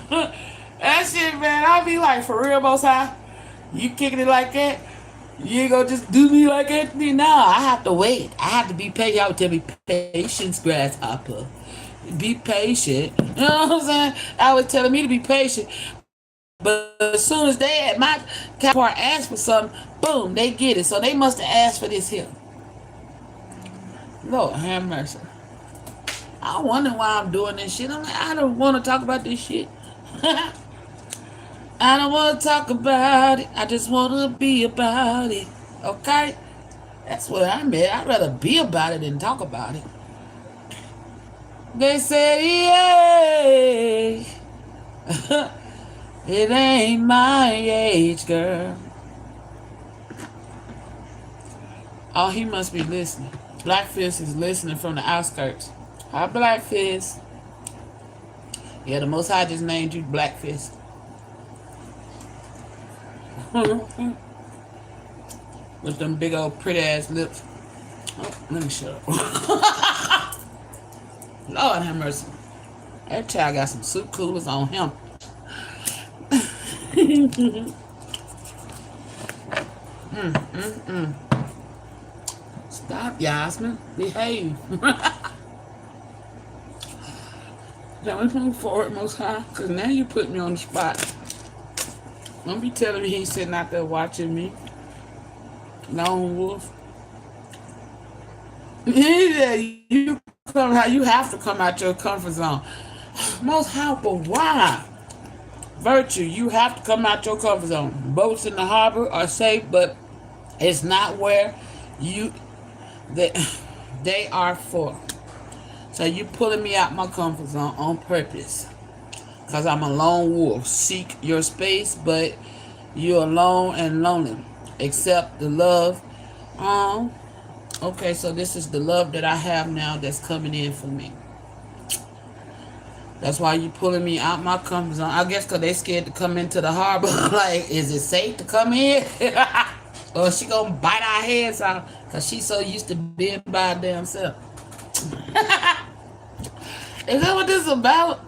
That shit, man, I'll be like, for real, Most High? You kicking it like that? You ain't gonna just do me like that? No, I have to wait. I have to be patient. Y'all would tell me, patience, grasshopper. Be patient. You know what I'm saying? I was telling me to be patient. But as soon as they at my counterpart ask for something, boom, they get it. So they must have asked for this here. Lord have mercy. I wonder why I'm doing this shit. I'm like, I don't want to talk about this shit. I don't want to talk about it. I just want to be about it. Okay? That's what I'm at. I'd rather be about it than talk about it. They said, yay. It ain't my age, girl. Oh, he must be listening. Blackfist is listening from the outskirts. Hi, Blackfist. Yeah, the Most High just named you Blackfist. With them big old pretty ass lips. Oh, let me shut up. Lord have mercy. That child got some soup coolers on him. Stop, Yasmin. Behave. Now let's move forward, Most High, because now you put me on the spot. Don't be telling me he's sitting out there watching me. Lone wolf. Yeah, you have to come out your comfort zone. Most High, but why? Virtue, you have to come out your comfort zone. Boats in the harbor are safe, but it's not where they are for. So you pulling me out my comfort zone on purpose. Because I'm a lone wolf. Seek your space, but you're alone and lonely. Accept the love. Okay, so this is the love that I have now that's coming in for me. That's why you pulling me out my comfort zone. I guess because they scared to come into the harbor. Like, is it safe to come in? Or she gonna bite our heads out because she's so used to being by her damn self. Is that what this is about?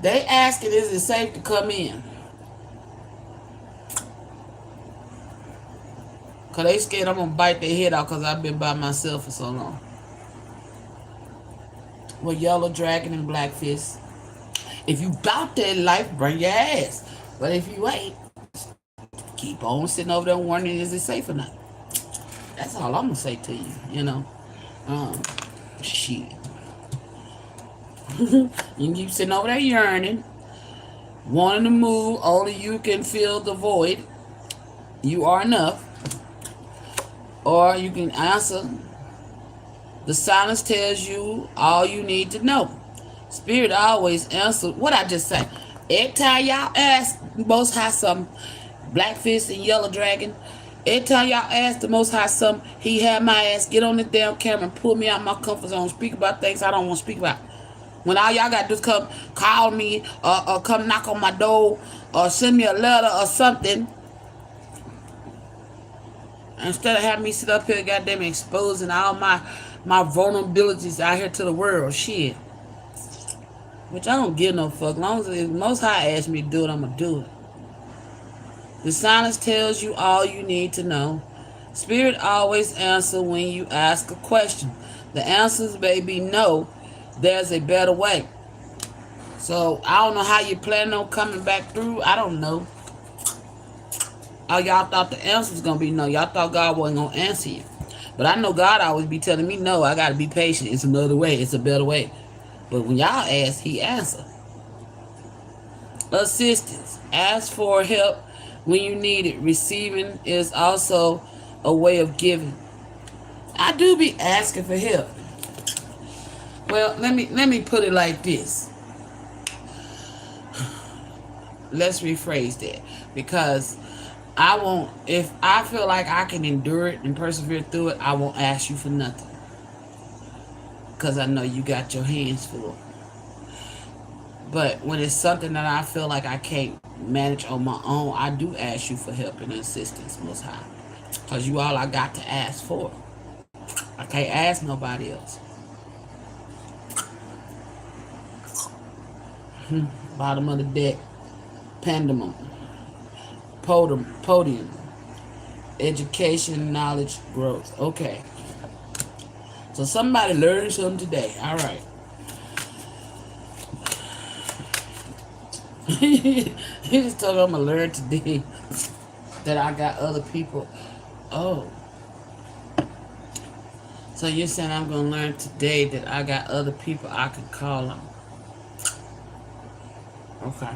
They asking, is it safe to come in? Because they scared I'm going to bite their head out because I've been by myself for so long. Well, Yellow Dragon and Blackfish. If you bout that life, bring your ass. But if you ain't, keep on sitting over there wondering, is it safe or not? That's all I'm going to say to you, you know. Shit. You can keep sitting over there yearning, wanting to move. Only you can fill the void. You are enough. Or you can answer. The silence tells you all you need to know. Spirit always answers. What I just say? Every time y'all ask the Most High something, Blackfish and Yellow Dragon, every time y'all ask the Most High something, he had my ass get on the damn camera and pull me out my comfort zone, speak about things I don't want to speak about. When all y'all got to do is come call me or come knock on my door or send me a letter or something, instead of having me sit up here goddamn exposing all my vulnerabilities out here to the world, shit. Which I don't give no fuck. As long as the Most High asks me to do it, I'm going to do it. The silence tells you all you need to know. Spirit always answers when you ask a question. The answers may be no. There's a better way. So I don't know how you plan on coming back through. I don't know. Oh, y'all thought the answer was going to be no. Y'all thought God wasn't going to answer you. But I know God always be telling me, no, I got to be patient. It's another way. It's a better way. But when y'all ask, he answers. Assistance. Ask for help when you need it. Receiving is also a way of giving. I do be asking for help. Well, let me put it like this. Let's rephrase that. Because I won't, if I feel like I can endure it and persevere through it, I won't ask you for nothing. Because I know you got your hands full. But when it's something that I feel like I can't manage on my own, I do ask you for help and assistance, Most High. Because you all I got to ask for. I can't ask nobody else. Bottom of the deck. Pandemon. Podium. Education, knowledge, growth. Okay. So somebody learned something today. All right. He just told me I'm going to learn today that I got other people. Oh. So you're saying I'm going to learn today that I got other people I can call on. Okay.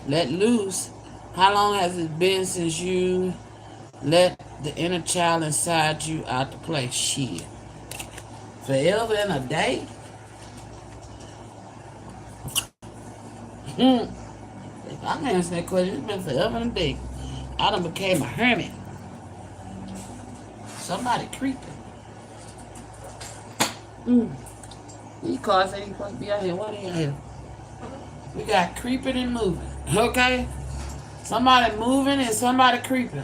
Let loose. How long has it been since you let the inner child inside you out to play? Shit. Forever and a day? If I can answer that question, it's been forever and a day. I done became a hermit. Somebody creeping. These cars ain't supposed to be out here. What are you out here? We got creeping and moving. Okay? Somebody moving and somebody creeping.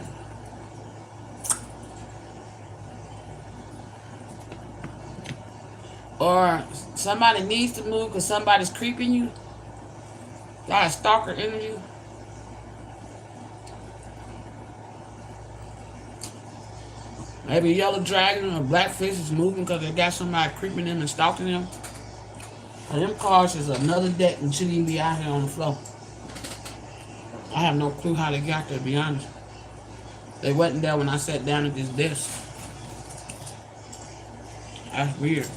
Or somebody needs to move because somebody's creeping you. Got a stalker energy. Maybe a Yellow Dragon or Blackfish is moving because they got somebody creeping them and stalking them. Or them cars is another deck and shouldn't even be out here on the floor. I have no clue how they got there, to be honest. They wasn't there when I sat down at this desk. That's weird.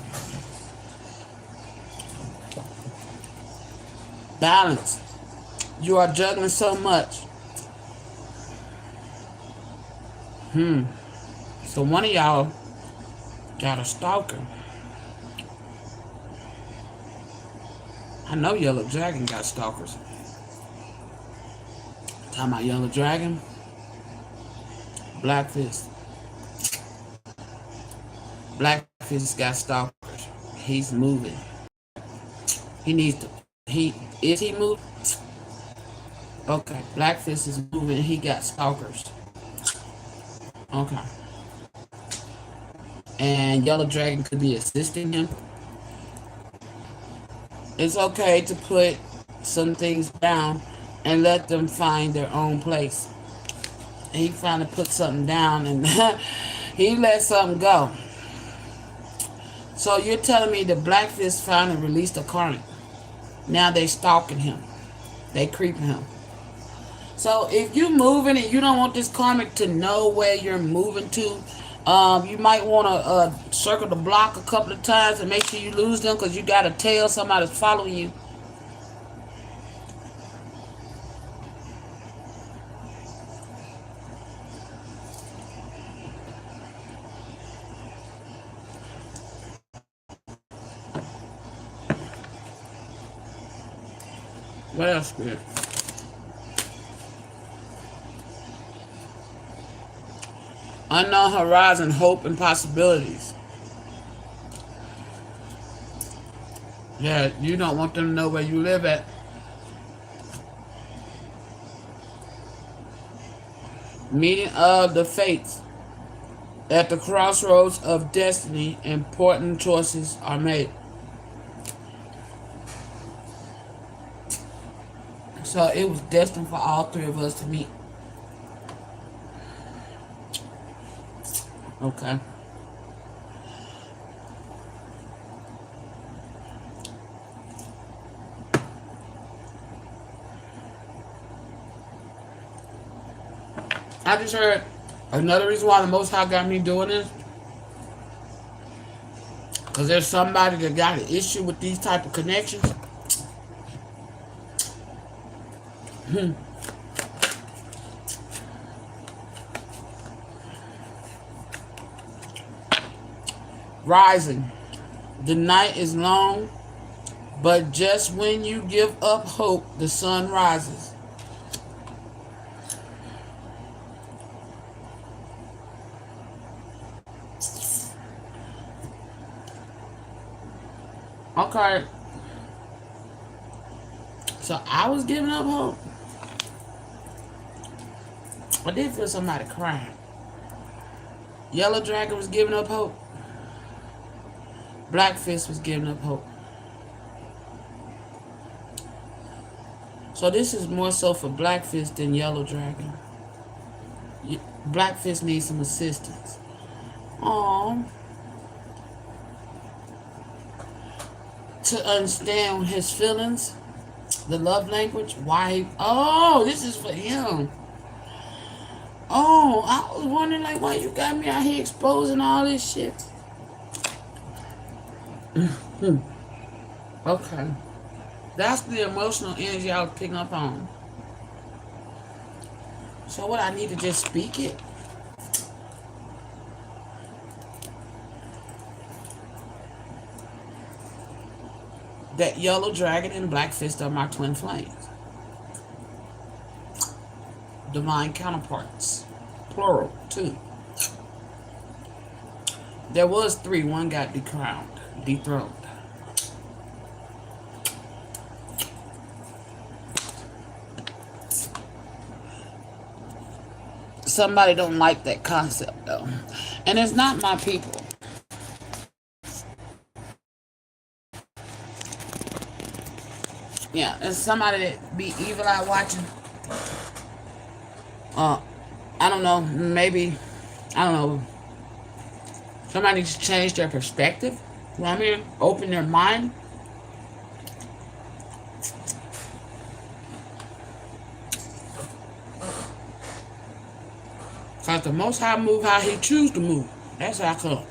Balance. You are juggling so much. So one of y'all got a stalker. I know Yellow Dragon got stalkers. Talking about Yellow Dragon, Black Fist. Black Fist got stalkers. He's moving. He needs to. He moving? Okay. Black Fist is moving. He got stalkers. Okay. And Yellow Dragon could be assisting him. It's okay to put some things down and let them find their own place. He finally put something down and he let something go. So you're telling me the Black Fist finally released a karmic. Now they stalking him. They creeping him. So if you're moving and you don't want this karmic to know where you're moving to, you might want to circle the block a couple of times and make sure you lose them, because you got to tell somebody's following you. What else, Spirit? Unknown horizon, hope, and possibilities. Yeah, you don't want them to know where you live at. Meeting of the fates. At the crossroads of destiny, important choices are made. So it was destined for all three of us to meet. Okay. I just heard another reason why the Most High got me doing this. Because there's somebody that got an issue with these type of connections. Rising. The night is long, but just when you give up hope, the sun rises. Okay. So I was giving up hope. I did feel somebody crying. Yellow Dragon was giving up hope. Black Fist was giving up hope. So this is more so for Black Fist than Yellow Dragon. Black Fist needs some assistance. Aww. To understand his feelings, the love language, why. Oh, this is for him. Oh, I was wondering, like, why you got me out here exposing all this shit. Okay. That's the emotional energy I was picking up on. So what, I need to just speak it? That Yellow Dragon and Black Fist are my twin flames. Divine counterparts. Plural, 2. There was 3. One got dethroned. Somebody don't like that concept, though. And it's not my people. Yeah, it's somebody that be evil out watching. I don't know, maybe, I don't know. Somebody needs to change their perspective. You know what I mean? Open their mind. Because the Most High move how he choose to move. That's how come.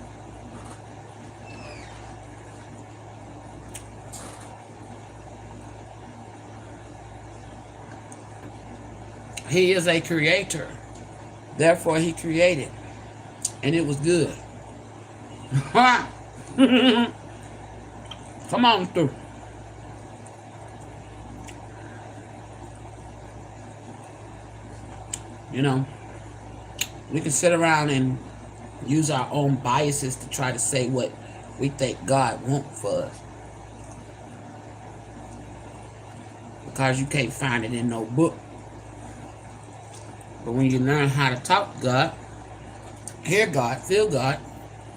He is a creator. Therefore, he created. And it was good. Come on through. You know, we can sit around and use our own biases to try to say what we think God wants for us because you can't find it in no book. But when you learn how to talk to God, hear God, feel God,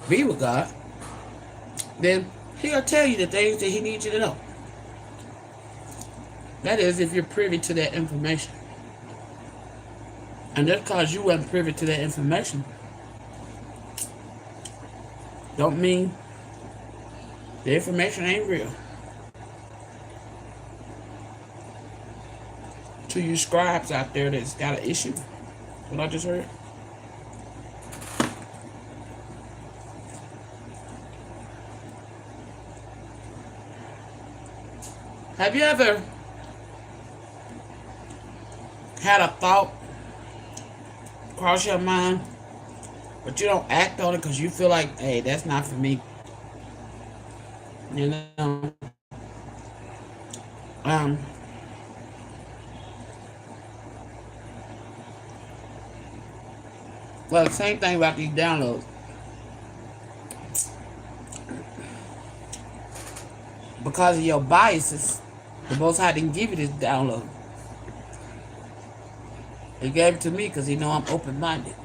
be with God, then He'll tell you the things that He needs you to know. That is, if you're privy to that information. And just because you weren't privy to that information, don't mean the information ain't real. To you scribes out there that's got an issue, what I just heard. Have you ever had a thought cross your mind, but you don't act on it because you feel like, hey, that's not for me? You know, um, well, the same thing about these downloads. Because of your biases, the Most High didn't give you this download. He gave it to me because He know I'm open-minded.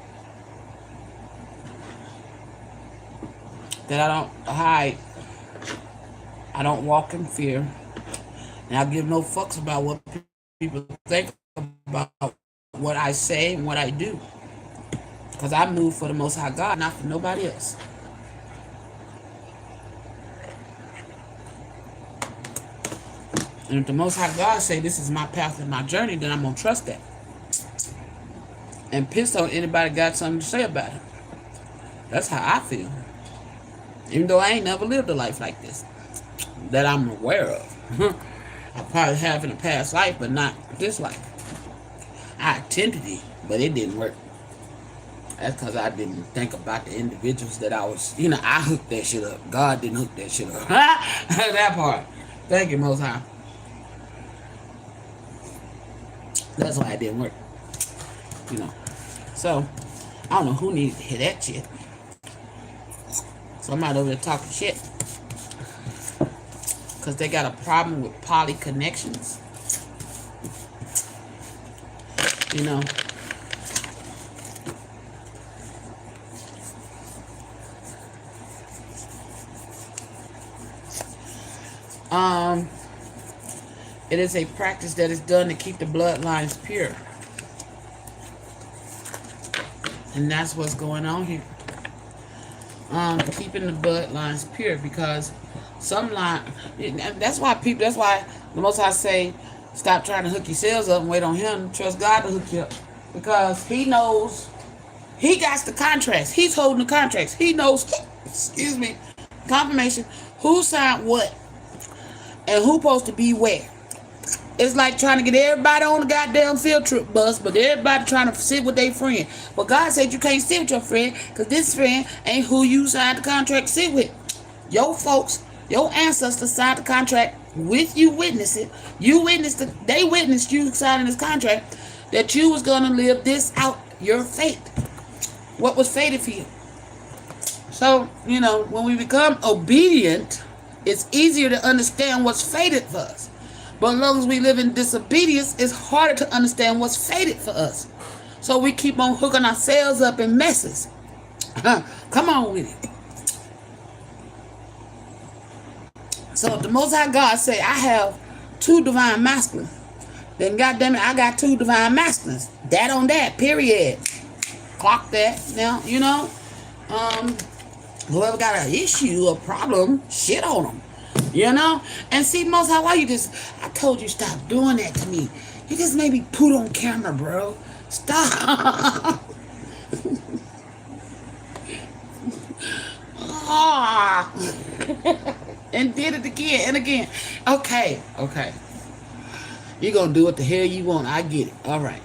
That I don't hide. I don't walk in fear. And I give no fucks about what people think about what I say and what I do. Because I move for the Most High God, not for nobody else. And if the Most High God say this is my path and my journey, then I'm going to trust that. And pissed on anybody got something to say about it. That's how I feel. Even though I ain't never lived a life like this. That I'm aware of. I probably have in a past life, but not this life. I attempted it, but it didn't work. That's because I didn't think about the individuals that I was, I hooked that shit up. God didn't hook that shit up. That part. Thank you, Most High. That's why it didn't work. So, I don't know who needed to hear that shit. Somebody over there talking shit. Because they got a problem with poly connections. It is a practice that is done to keep the bloodlines pure. And that's what's going on here. Keeping the bloodlines pure, because some line, that's why the Most High say, stop trying to hook yourselves up and wait on Him. Trust God to hook you up. Because He knows, He got the contracts. He's holding the contracts. He knows, confirmation, who signed what and who supposed to be where. It's like trying to get everybody on the goddamn field trip bus, but everybody trying to sit with their friend. But God said you can't sit with your friend, because this friend ain't who you signed the contract to sit with. Your folks, your ancestors signed the contract with you, witness it. You witnessed it. They witnessed you signing this contract that you was going to live this out, your fate. What was fated for you. So, when we become obedient, it's easier to understand what's fated for us. But as long as we live in disobedience, it's harder to understand what's fated for us. So we keep on hooking ourselves up in messes. Come on with it. So if the Most High God say, I have 2 divine masculines, then goddamn it, I got 2 divine masculines. That on that, period. Clock that. Now, whoever got an issue, a problem, shit on them. And see, Most High, why I told you stop doing that to me. You just made me put on camera, bro. Stop. And did it again and again. Okay. You're going to do what the hell you want. I get it. All right.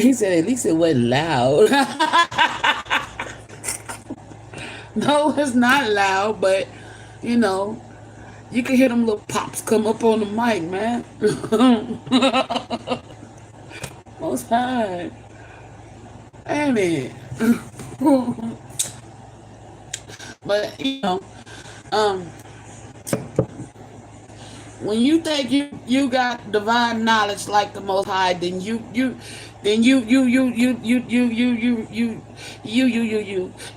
He said at least it wasn't loud. No, it's not loud, but You can hear them little pops come up on the mic, man. Most high. Amen. But um, when you think you got divine knowledge like the Most High, then then you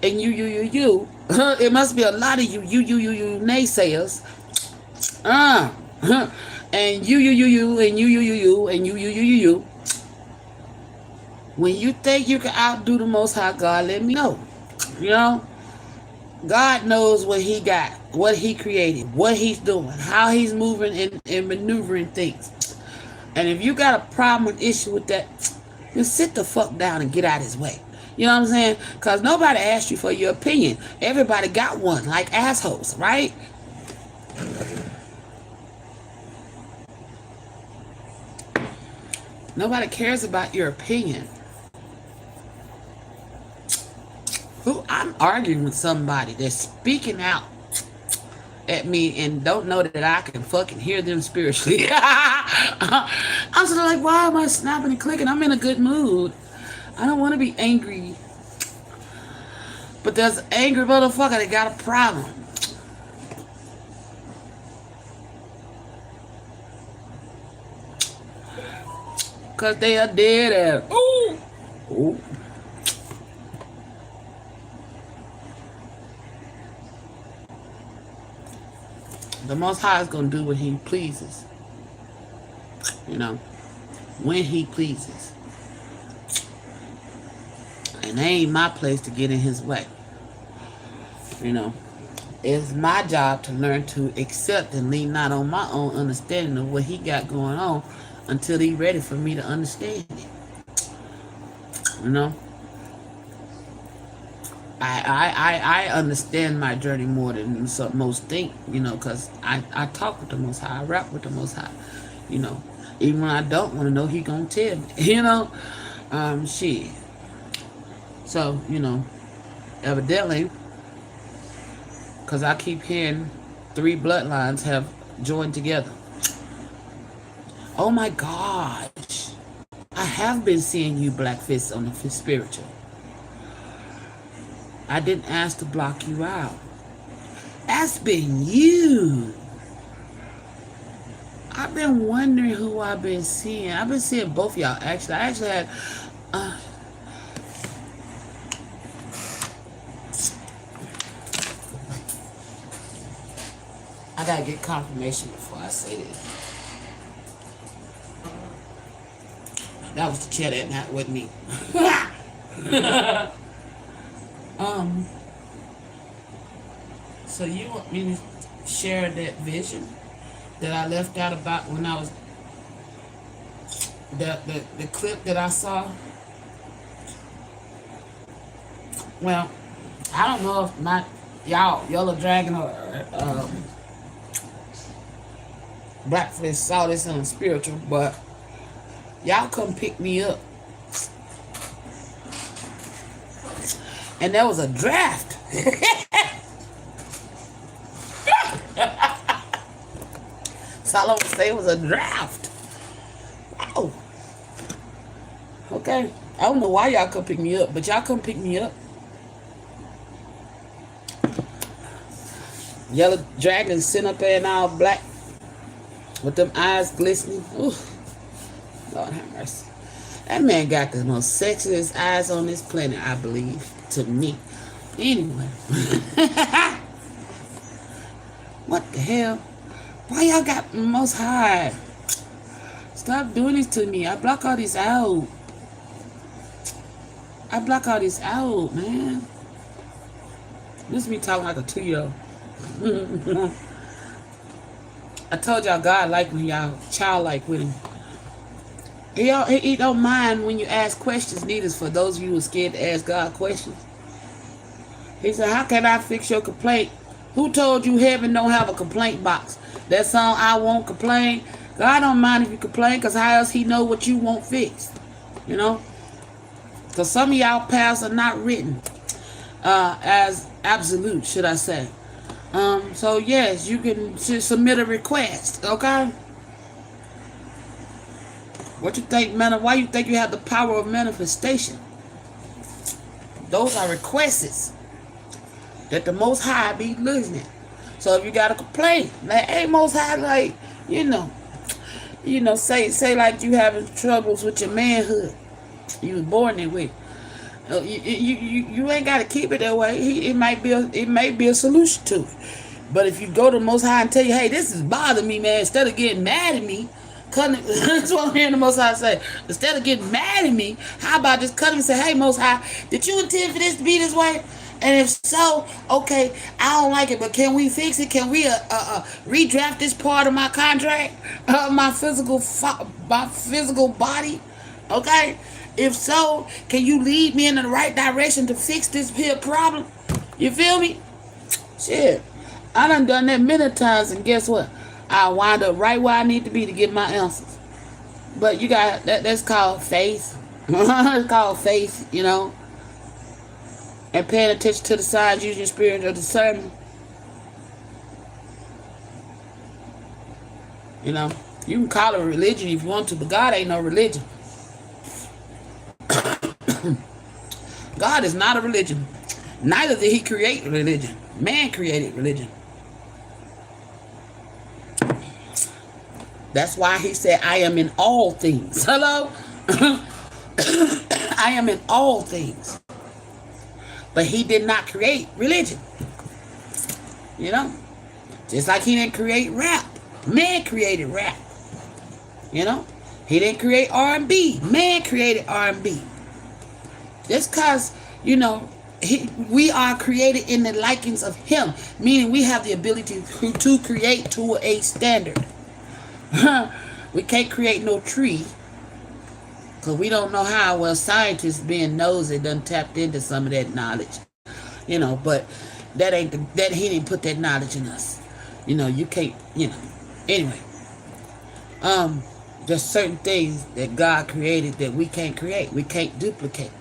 and you. It must be a lot of you naysayers. Uh, and you and you and you. When you think you can outdo the Most High God, let me know. You know, God knows what He got, what He created, what He's doing, how He's moving and maneuvering things. And if you got a problem, an issue with that, then sit the fuck down and get out of His way. You know what I'm saying? Because nobody asked you for your opinion. Everybody got one, like assholes, right? Nobody cares about your opinion. Who I'm arguing with somebody that's speaking out at me and don't know that I can fucking hear them spiritually. I'm sort of like, why am I snapping and clicking? I'm in a good mood. I don't want to be angry. But there's an angry motherfucker that got a problem. Because they are dead at. Ooh. Ooh. The Most High is going to do what He pleases. You know, when He pleases. And it ain't my place to get in His way. You know, it's my job to learn to accept and lean not on my own understanding of what He got going on until He's ready for me to understand it. You know, I understand my journey more than most think, you know, because I talk with the Most High, I rap with the Most High, you know. Even when I don't want to know, He gonna tell me, you know. Shit. So, you know, evidently, because I keep hearing 3 bloodlines have joined together. Oh my gosh. I have been seeing you, Black Fist, on the spiritual. I didn't ask to block you out. That's been you. I've been wondering who I've been seeing. I've been seeing both y'all, actually. I actually had... I gotta get confirmation before I say this. That was the chair that not with me. So you want me to share that vision that I left out about when I was the clip that I saw? Well, I don't know if my y'all Yellow Dragon or Blackfish saw this on spiritual, but y'all come pick me up. And there was a draft. That's all I would say, it was a draft. Wow. Okay. I don't know why y'all come pick me up, but y'all come pick me up. Yellow Dragon sitting up there in all black with them eyes glistening. Ooh. Lord have mercy. That man got the most sexiest eyes on this planet, I believe, to me. Anyway. What the hell? Why y'all got the Most High? Stop doing this to me. I block all this out. I block all this out, man. This is me talking like a 2-year-old. I told y'all God like when y'all childlike with Him. He don't mind when you ask questions, neither for those of you who are scared to ask God questions. He said, how can I fix your complaint? Who told you heaven don't have a complaint box? That song, I Won't Complain. God don't mind if you complain, because how else He know what you want fixed? You know? Because some of y'all paths are not written as absolute, should I say. So yes, you can submit a request. Okay. What you think, man? Why you think you have the power of manifestation? Those are requests that the Most High be listening. So if you got a complaint, like, hey, Most High, like, you know, say like you having troubles with your manhood, you was born that way. You ain't got to keep it that way. It might be a solution to it. But if you go to the Most High and tell you, hey, this is bothering me, man, instead of getting mad at me, that's what I'm hearing the Most High say. Instead of getting mad at me, how about just cut him and say, hey, Most High, did you intend for this to be this way? And if so, okay, I don't like it, but can we fix it? Can we redraft this part of my contract, my physical body? Okay, if so, can you lead me in the right direction to fix this here problem? You feel me? Shit, I done that many times, and guess what? I wind up right where I need to be to get my answers. But you got that. That's called faith. It's called faith, and paying attention to the signs, using your spirit of discernment. You know, you can call it a religion if you want to, but God ain't no religion. God is not a religion. Neither did he create religion. Man created religion. That's why he said, I am in all things. Hello? I am in all things. But he did not create religion. You know? Just like he didn't create rap. Man created rap. You know? He didn't create R&B. Man created R&B. Just because, we are created in the likings of him. Meaning we have the ability to create to a standard. We can't create no tree because we don't know how. Well, scientists being nosy done tapped into some of that knowledge, but that he didn't put that knowledge in us. You can't, anyway. Just certain things that God created that we can't create, we can't duplicate.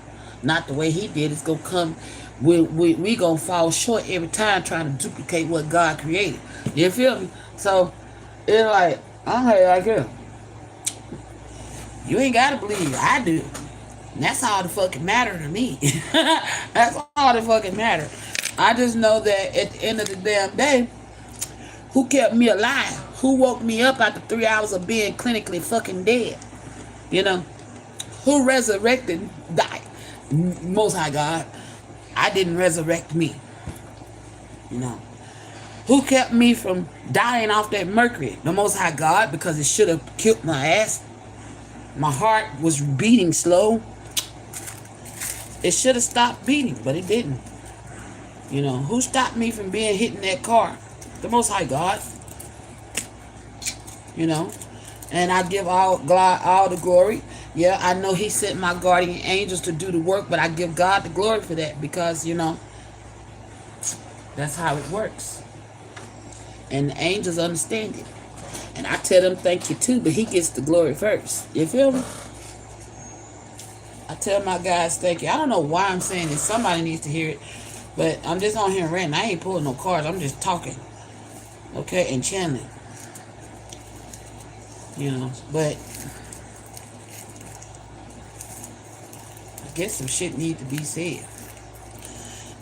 Not the way he did. It's gonna come. We gonna fall short every time trying to duplicate what God created. You feel me? So it's like, I'm like this. You ain't gotta believe. I do. And that's all the fucking matter to me. That's all the fucking matter. I just know that at the end of the damn day, who kept me alive? Who woke me up after 3 hours of being clinically fucking dead? Who resurrected, died? Most High God. I didn't resurrect me. Who kept me from dying off that mercury? The Most High God, because it should have killed my ass. My heart was beating slow. It should have stopped beating, but it didn't. Who stopped me from being hit in that car? The Most High God. And I give all the glory. Yeah, I know he sent my guardian angels to do the work, but I give God the glory for that because, that's how it works. And the angels understand it. And I tell them thank you too, but he gets the glory first. You feel me? I tell my guys thank you. I don't know why I'm saying this. Somebody needs to hear it. But I'm just on here ranting. I ain't pulling no cards. I'm just talking. Okay? And channeling. But I guess some shit need to be said.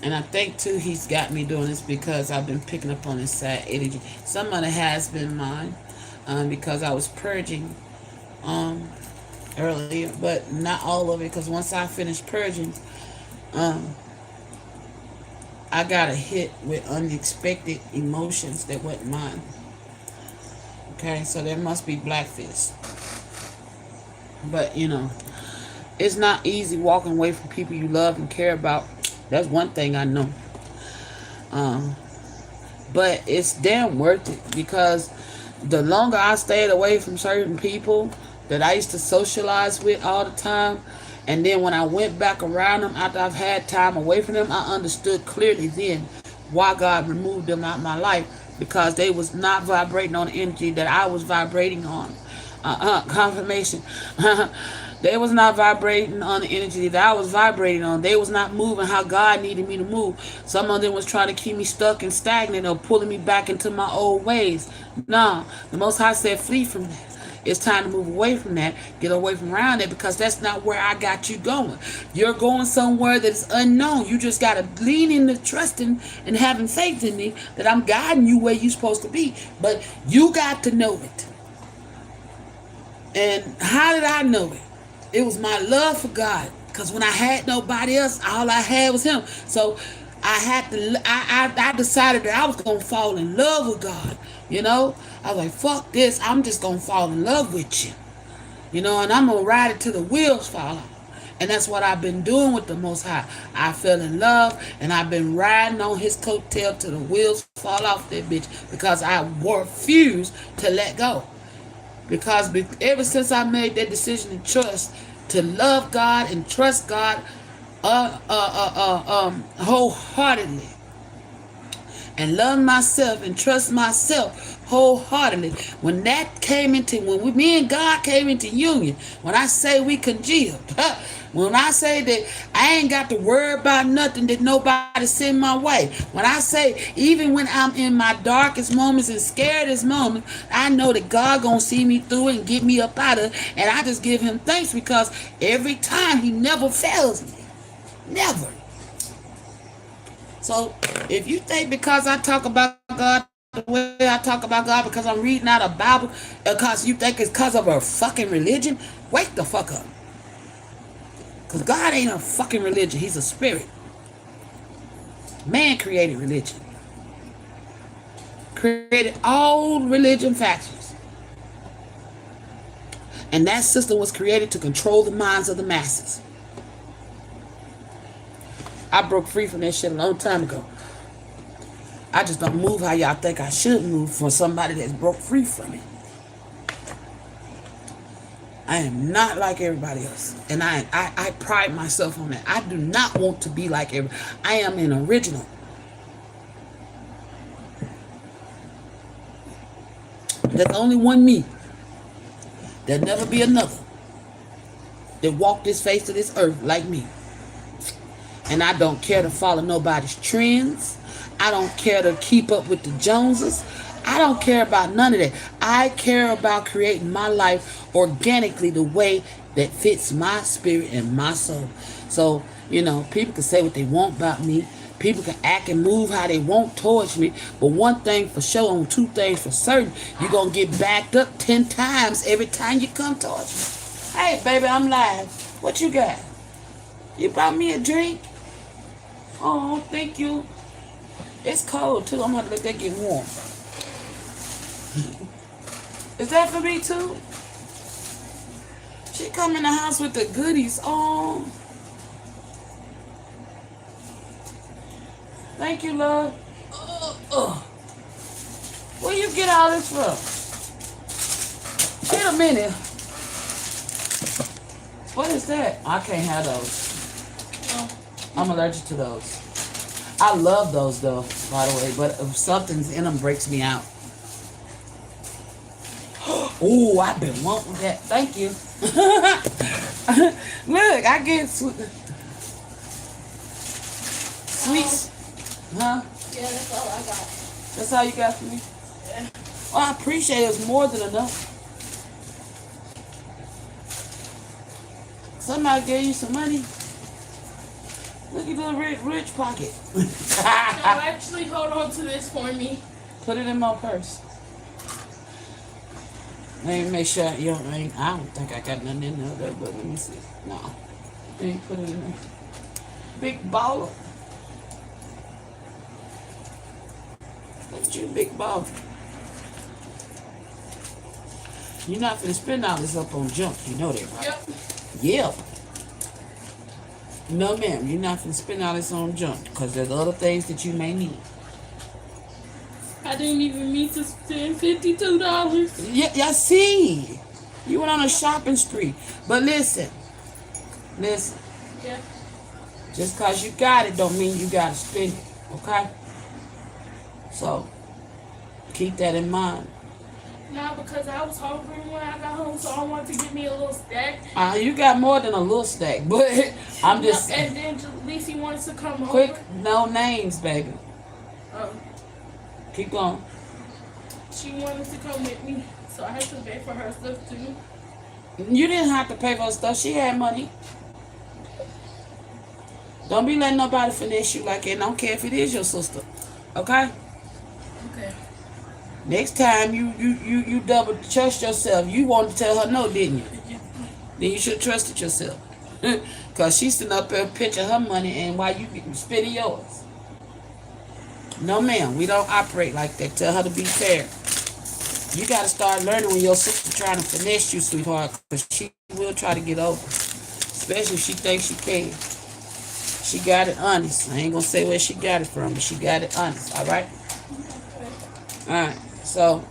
And I think too he's got me doing this because I've been picking up on his sad energy. Some of it has been mine. Because I was purging earlier, but not all of it, because once I finished purging, I got a hit with unexpected emotions that wasn't mine. Okay, so there must be black fist. But it's not easy walking away from people you love and care about. That's one thing I know. But it's damn worth it, because the longer I stayed away from certain people that I used to socialize with all the time, and then when I went back around them after I've had time away from them, I understood clearly then why God removed them out of my life, because they was not vibrating on the energy that I was vibrating on. Confirmation. They was not vibrating on the energy that I was vibrating on. They was not moving how God needed me to move. Some of them was trying to keep me stuck and stagnant or pulling me back into my old ways. No, the Most High said, flee from that. It's time to move away from that, get away from around that, because that's not where I got you going. You're going somewhere that's unknown. You just got to lean into trusting and having faith in me that I'm guiding you where you're supposed to be. But you got to know it. And how did I know it? It was my love for God. Because when I had nobody else, all I had was him. So I had to, I decided that I was going to fall in love with God. You know, I was like, fuck this. I'm just going to fall in love with you. You know, and I'm going to ride it till the wheels fall off. And that's what I've been doing with the Most High. I fell in love, and I've been riding on his coattail till the wheels fall off that bitch, because I refuse to let go. Because ever since I made that decision to trust, to love God and trust God wholeheartedly, and love myself and trust myself wholeheartedly, when me and God came into union, when I say we congealed, when I say that I ain't got to worry about nothing that nobody send my way, when I say even when I'm in my darkest moments and scaredest moments, I know that God gonna see me through it and get me up out of it, and I just give him thanks, because every time he never fails me. Never. So if you think because I talk about God the way I talk about God, because I'm reading out a Bible, because you think it's because of a fucking religion, wake the fuck up. Because God ain't a fucking religion. He's a spirit. Man created religion. Created all religion factions. And that system was created to control the minds of the masses. I broke free from that shit a long time ago. I just don't move how y'all think I should move for somebody that's broke free from it. I am not like everybody else. And I pride myself on that. I do not want to be like everybody. I am an original. There's only one me. There'll never be another that walk this face of this earth like me. And I don't care to follow nobody's trends. I don't care to keep up with the Joneses. I don't care about none of that. I care about creating my life organically the way that fits my spirit and my soul. So, you know, people can say what they want about me. People can act and move how they want towards me. But one thing for sure, and two things for certain, you're going to get backed up 10 times every time you come towards me. Hey, baby, I'm live. What you got? You brought me a drink? Oh, thank you. It's cold, too. I'm going to let that get warm. Is that for me, too? She come in the house with the goodies. Oh. Thank you, love. Where you get all this from? Wait a minute. What is that? I can't have those. I'm allergic to those. I love those, though, by the way. But if something's in them, breaks me out. Oh, I've been wanting that. Thank you. Look, I get sweets. Huh? Yeah, that's all I got. That's all you got for me? Yeah. Well, I appreciate it. It's more than enough. Somebody gave you some money. Look at the rich pocket. No, actually, hold on to this for me. Put it in my purse. Let me make sure I don't think I got nothing in there, but let me see. No. Let me put it in there. Big baller. Look at you, big baller. You're not gonna spend all this up on junk, you know that, right? Yep. Yep. No, ma'am, you're not gonna spend all this on junk, because there's other things that you may need. I didn't even mean to spend $52. Yeah, I see. You went on a shopping spree. But listen. Yeah. Just because you got it don't mean you got to spend it, okay? So, keep that in mind. Nah, because I was hungry when I got home, so I wanted to get me a little snack. You got more than a little stack, but I'm No, just and then Lacey wanted to come quick. over. No names, baby. Um, Keep going. she wanted to come with me, so I had to pay for her stuff too. You didn't have to pay for her stuff. She had money. Don't be letting nobody finesse you like that. Don't care if it is your sister. Okay? Okay. Next time you double trust yourself. You wanted to tell her no, didn't you? Then you should have trusted yourself. Because she's sitting up there pinching her money and while you spending yours. No, ma'am. We don't operate like that. Tell her to be fair. You got to start learning when your sister trying to finesse you, sweetheart. Because she will try to get over. Especially if she thinks she can. She got it honest. I ain't going to say where she got it from, but she got it honest. All right? All right. So,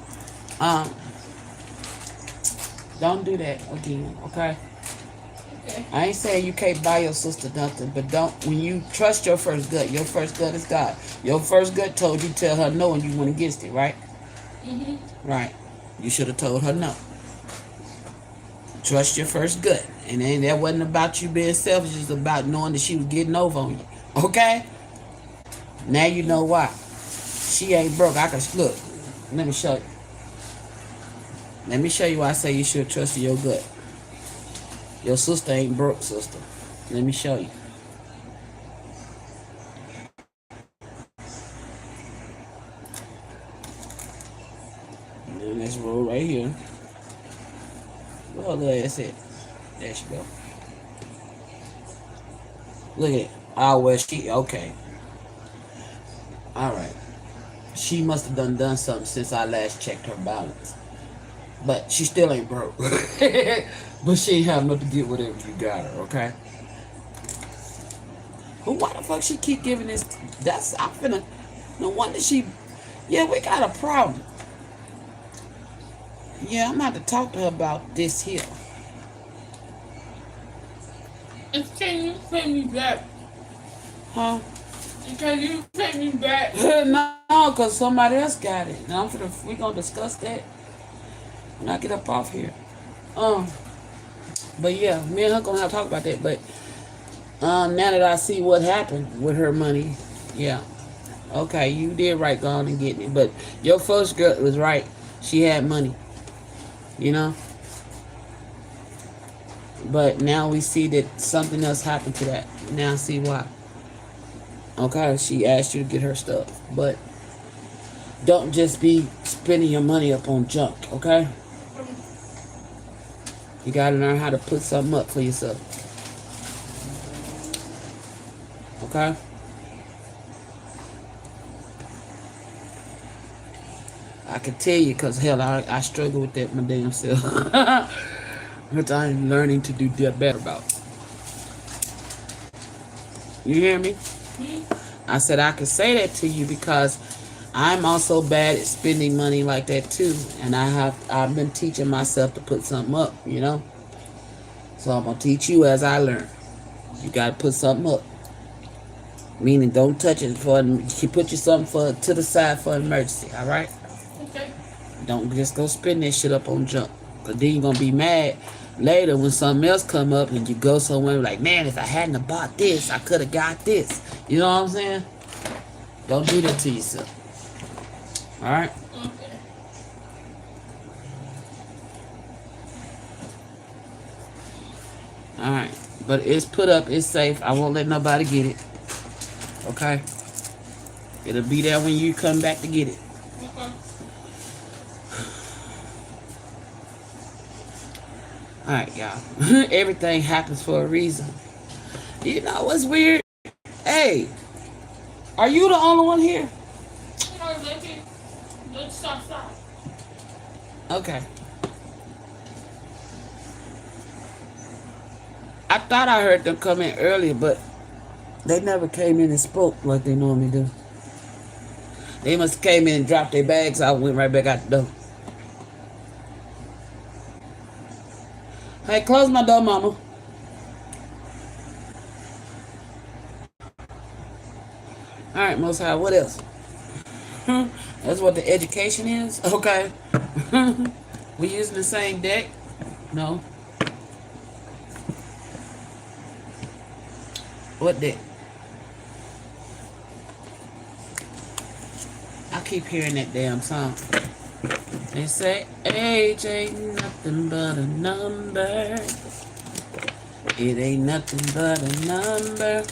don't do that again, okay? Okay. I ain't saying you can't buy your sister nothing, but don't, when you trust your first gut is God. Your first gut told you to tell her no and you went against it, right? Right. You should have told her no. Trust your first gut. And then that wasn't about you being selfish, it's about knowing that she was getting over on you. Okay? Now you know why. She ain't broke. I can look. Let me show you. Let me show you why I say you should trust your gut. Your sister ain't broke, sister. Let me show you. And then let's roll right here. Where her little ass at? There she go. Look at it. Oh, well, she, okay. All right. She must have done something since I last checked her balance. But she still ain't broke. But she ain't have enough to get whatever you got her, okay? Why the fuck she keep giving this? I'm finna, no wonder she, yeah, we got a problem. Yeah, I'm about to talk to her about this here. Can you pay me back? Huh? Can you pay me back? No, because somebody else got it. And we gonna discuss that when I get up off here. But yeah, me and her gonna have to talk about that. But now that I see what happened with her money, yeah. Okay, you did right going and getting it. But your first girl was right. She had money. You know? But now we see that something else happened to that. Now I see why. Okay, she asked you to get her stuff. But don't just be spending your money up on junk, okay? You gotta learn how to put something up for yourself. Okay? I can tell you, because hell, I struggle with that my damn self. Which I'm learning to do better about. You hear me? I said I could say that to you because I'm also bad at spending money like that too. And I've been teaching myself to put something up, you know? So I'm gonna teach you as I learn. You gotta put something up. Meaning don't touch it you put you something to the side for an emergency, alright? Okay. Don't just go spend that shit up on junk. Cause then you're gonna be mad later when something else come up and you go somewhere like, man, if I hadn't have bought this, I could have got this. You know what I'm saying? Don't do that to yourself. Alright? Okay. Alright. But it's put up, it's safe. I won't let nobody get it. Okay? It'll be there when you come back to get it. Okay. Alright, y'all. Everything happens for a reason. You know what's weird? Hey, are you the only one here? No, Lacey, let's stop. Okay. I thought I heard them come in earlier, but they never came in and spoke like they normally do. They must have came in and dropped their bags out and went right back out the door. Hey, close my door, mama. Alright, Most High, what else? That's what the education is? Okay. We using the same deck? No. What deck? I keep hearing that damn song. They say age ain't nothing but a number. It ain't nothing but a number.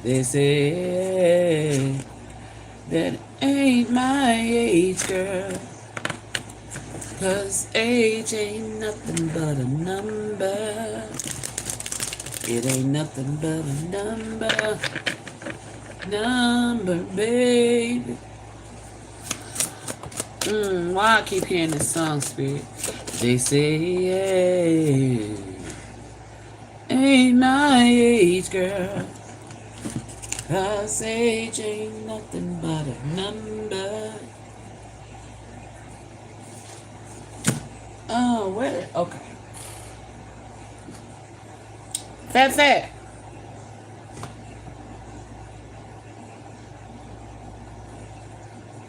They say that ain't my age, girl. 'Cause age ain't nothing but a number. It ain't nothing but a number, baby. Why I keep hearing this song, Spirit? They say, yeah, ain't my age, girl. 'Cause age ain't nothing but a number. Oh, where? Okay. Fat.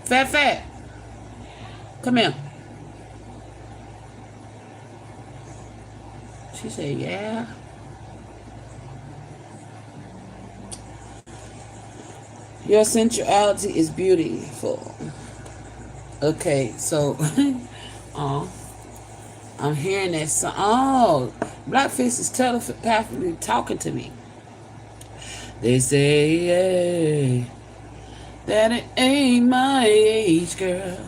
Fat. Come here. She said, yeah. Your sensuality is beautiful. Okay, so I'm hearing that song. Oh, Blackfish is telepathically talking to me. They say, yeah, that it ain't my age, girl.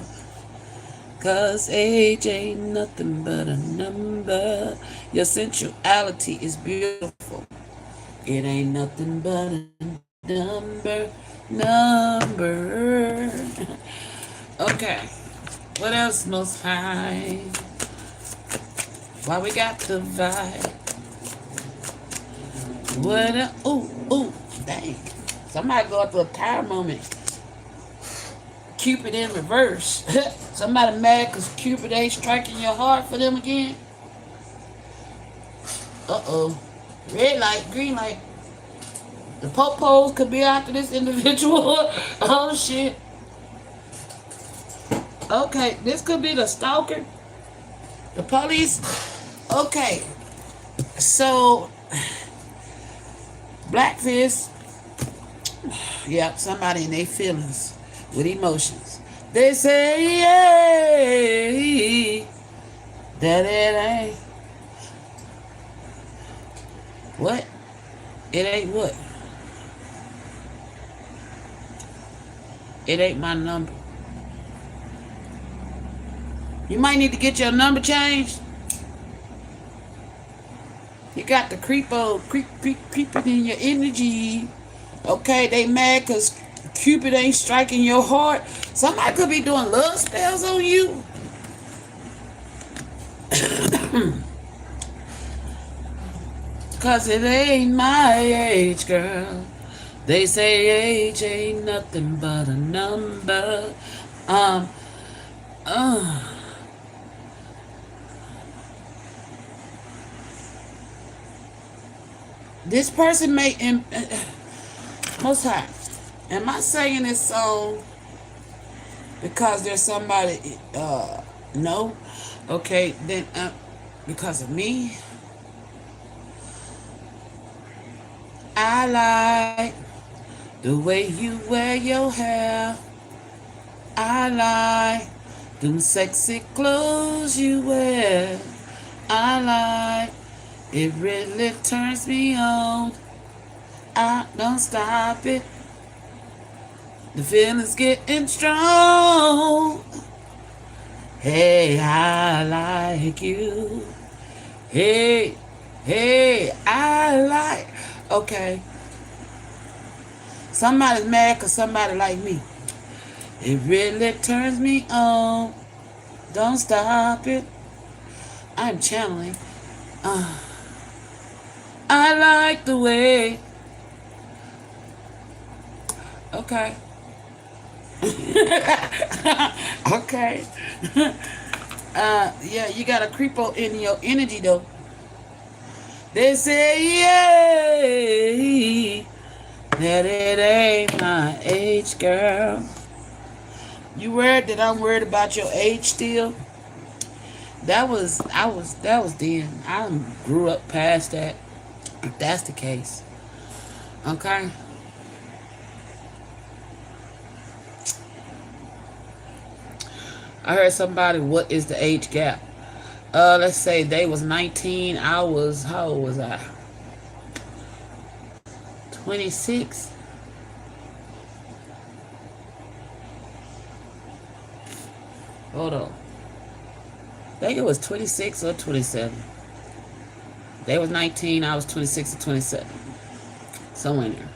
'Cause age ain't nothing but a number. Your sensuality is beautiful. It ain't nothing but a number. Okay. What else, Most High? Why we got the vibe? Ooh, dang. Somebody go through a tire moment. Cupid in reverse. Somebody mad because Cupid ain't striking your heart for them again. Uh-oh. Red light, green light. The popos could be after this individual. Oh, shit. Okay, this could be the stalker. The police. Okay. So, Blackfish. Yep, somebody in their feelings with emotions. They say, yeah, that it ain't. What? It ain't what? It ain't my number. You might need to get your number changed. You got the creeping in your energy. Okay, they mad because Cupid ain't striking your heart. Somebody could be doing love spells on you. Cause it ain't my age, girl. They say age ain't nothing but a number. This person may Most High. Am I singing this song because there's somebody? No. Okay, then because of me. I like the way you wear your hair. I like them sexy clothes you wear. I like it really turns me on. I don't stop it. The feeling's getting strong. Hey, I like you. Hey, I like. Okay. Somebody's mad because somebody like me. It really turns me on. Don't stop it. I'm channeling. I like the way. Okay. Okay. Yeah, you got a creepo in your energy though. They say, yeah, That it ain't my age, girl. You worried that I'm worried about your age still? That was then. I grew up past that. If that's the case. Okay? I heard somebody, what is the age gap? Let's say they was 19. I was, how old was I? 26. Hold on. I think it was 26 or 27. They was 19. I was 26 or 27. Somewhere in there.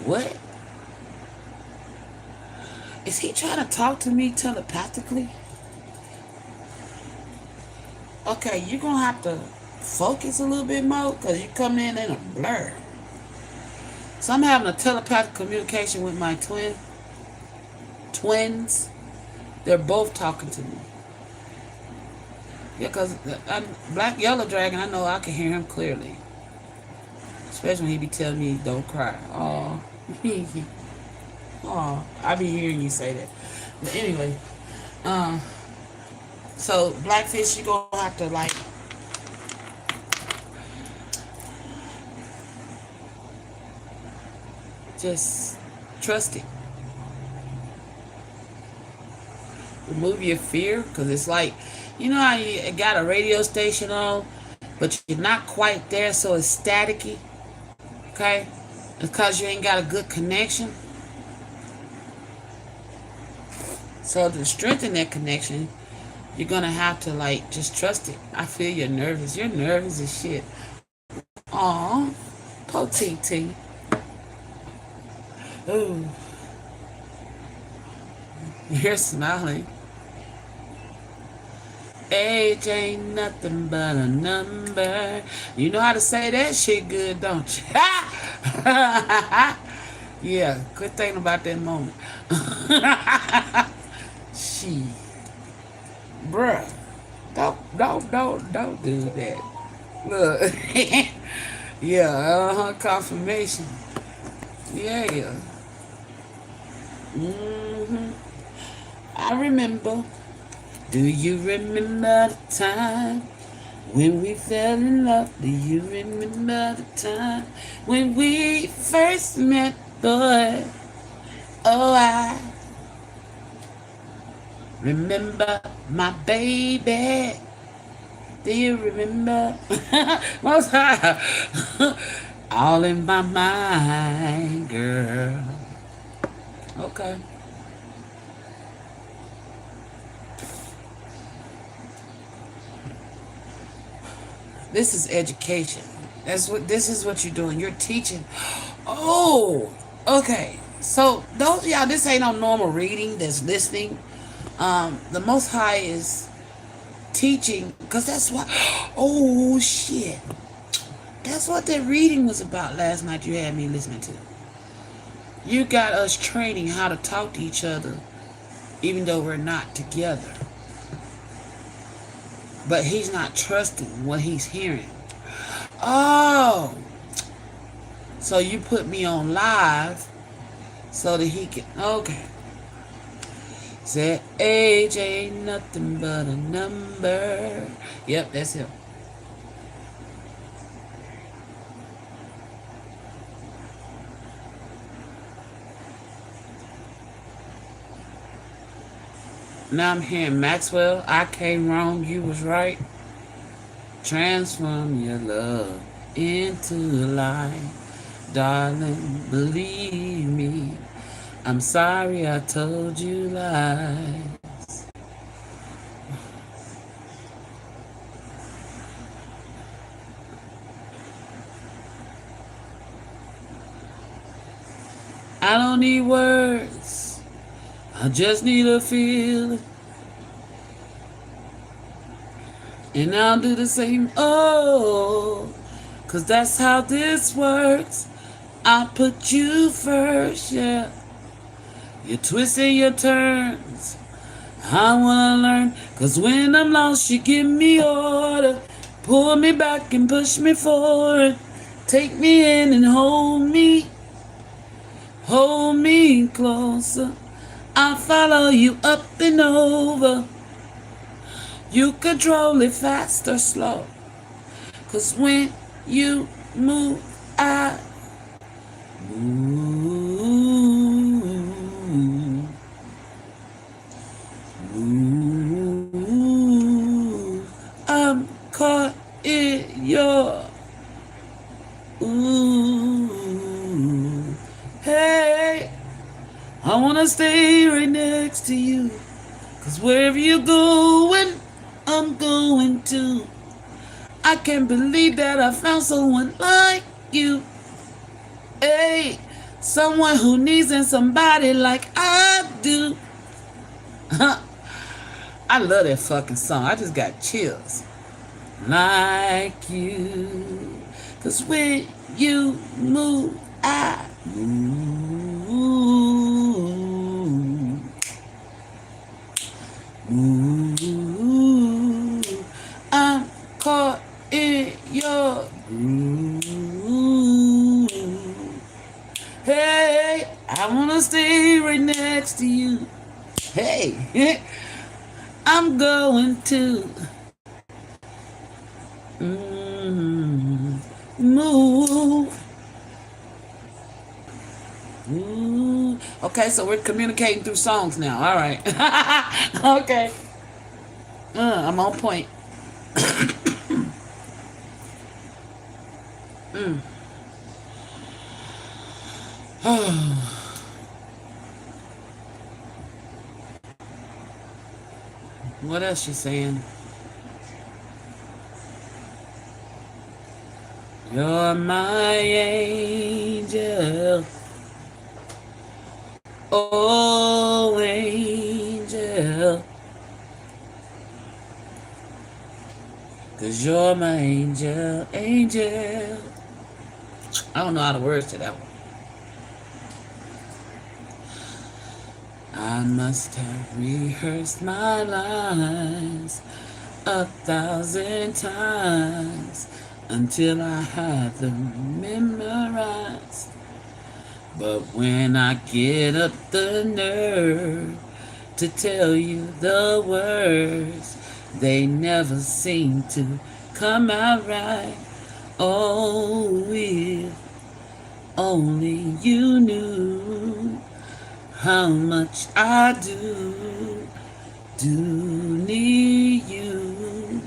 What? Is he trying to talk to me telepathically? Okay, you're going to have to focus a little bit more because you're coming in a blur. So I'm having a telepathic communication with my twins. They're both talking to me. Yeah, because Black Yellow Dragon, I know I can hear him clearly. Especially when he be telling me don't cry. Oh, oh, I be hearing you say that. But anyway, so Blackfish, you gonna have to like just trust it. Remove your fear, because it's like, you know how you got a radio station on, but you're not quite there, so it's staticky. Okay, it's because you ain't got a good connection. So to strengthen that connection, you're gonna have to like just trust it. I feel you're nervous. You're nervous as shit. Aw, po TT. Ooh, you're smiling. Age ain't nothing but a number. You know how to say that shit good, don't you? Yeah, quit thinking about that moment. She, bruh, don't do that. Look, yeah, confirmation. Yeah. I remember. Do you remember the time when we fell in love? Do you remember the time when we first met, boy? Oh, I remember my baby. Do you remember? Most high. All in my mind, girl. Okay. This is education. This is what you're doing. You're teaching. Oh, okay. So those of y'all, this ain't no normal reading that's listening. The Most High is teaching, because that's what, oh shit. That's what that reading was about last night you had me listening to. You got us training how to talk to each other even though we're not together. But he's not trusting what he's hearing. Oh, so you put me on live so that he can, okay. Said age ain't nothing but a number. Yep, that's him. Now I'm hearing Maxwell, I came wrong, you was right. Transform your love into light. Darling, believe me. I'm sorry I told you lies. I don't need words. I just need a feeling. And I'll do the same. Oh, 'cause that's how this works. I put you first, yeah. Your twists and your turns. I wanna learn, 'cause when I'm lost, you give me order. Pull me back and push me forward. Take me in and hold me closer. I follow you up and over. You control it fast or slow. 'Cause when you move, I move. Move. I'm caught in your ooh. Hey, I wanna stay right next to you. 'Cause wherever you're going, I'm going to. I can't believe that I found someone like you. Hey, someone who needs and somebody like I do. I love that fucking song. I just got chills. Like you. 'Cause when you move, I move. Move. I'm caught in your groove. Hey, I wanna stay right next to you. Hey, I'm going to move. Ooh. Okay, so we're communicating through songs now. All right. Okay. I'm on point. What else she saying? You're my angel. Oh, angel. 'Cause you're my angel, angel. I don't know how the words to that one. I must have rehearsed my lines 1,000 times until I have them memorized. But when I get up the nerve to tell you the words, they never seem to come out right. Oh, if only you knew how much I do need you.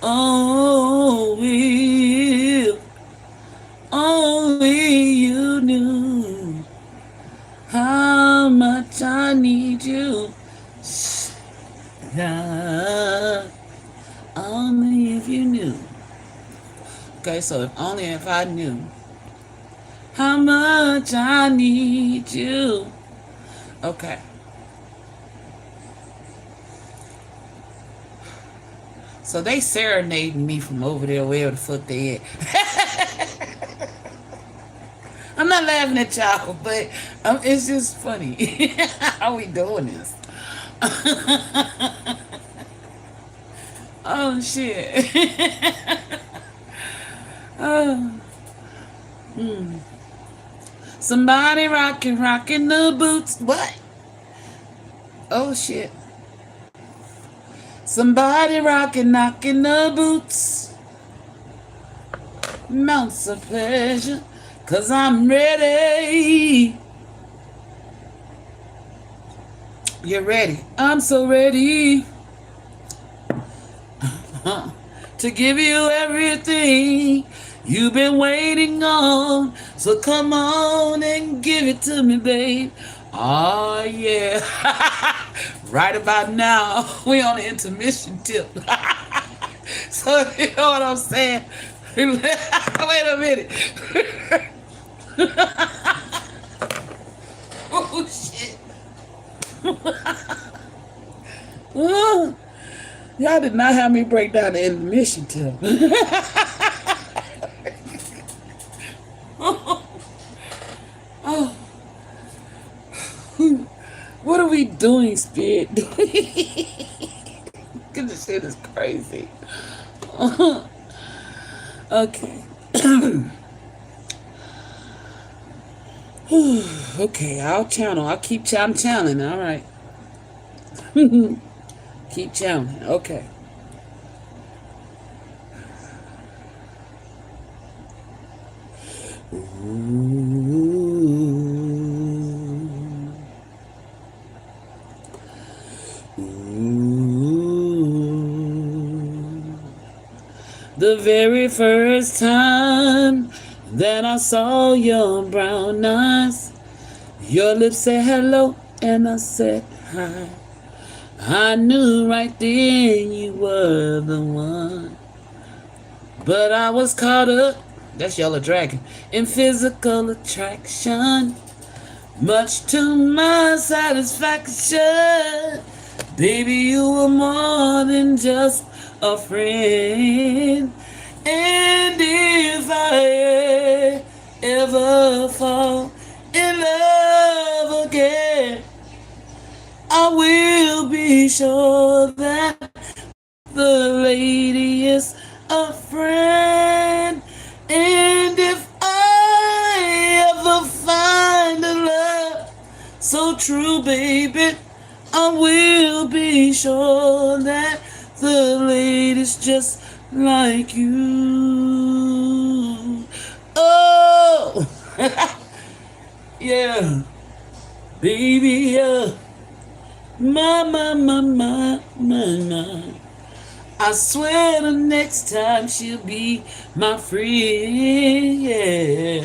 Oh, if only you knew how much I need you. Only if you knew. Okay, so if I knew how much I need you. Okay. So they serenading me from over there, wherever the fuck they at. I'm not laughing at y'all, but it's just funny. How we doing this? Oh, shit. Oh. Somebody rocking the boots. What? Oh, shit. Somebody knocking the boots. Mounts of pleasure, 'cause I'm ready. You're ready. I'm so ready to give you everything you've been waiting on. So come on and give it to me, babe. Oh, yeah. Right about now, we on the intermission tip. So, you know what I'm saying? Wait a minute. Oh, shit. Oh, y'all did not have me break down the intermission tip. Oh. What are we doing, Spirit? Cause this shit is crazy. Okay. Okay, I'll channel. I'll keep channeling. All right. Keep channeling. Okay. The very first time that I saw your brown eyes, your lips said hello and I said hi. I knew right then you were the one. But I was caught up, that's Yellow Dragon, in physical attraction. Much to my satisfaction. Baby, you were more than just a friend. And if I ever fall in love again, I will be sure that the lady is a friend. And if I ever find a love so true, baby, I will be sure that the lady's just like you. Oh, yeah, baby, yeah. My. I swear the next time she'll be my friend, yeah.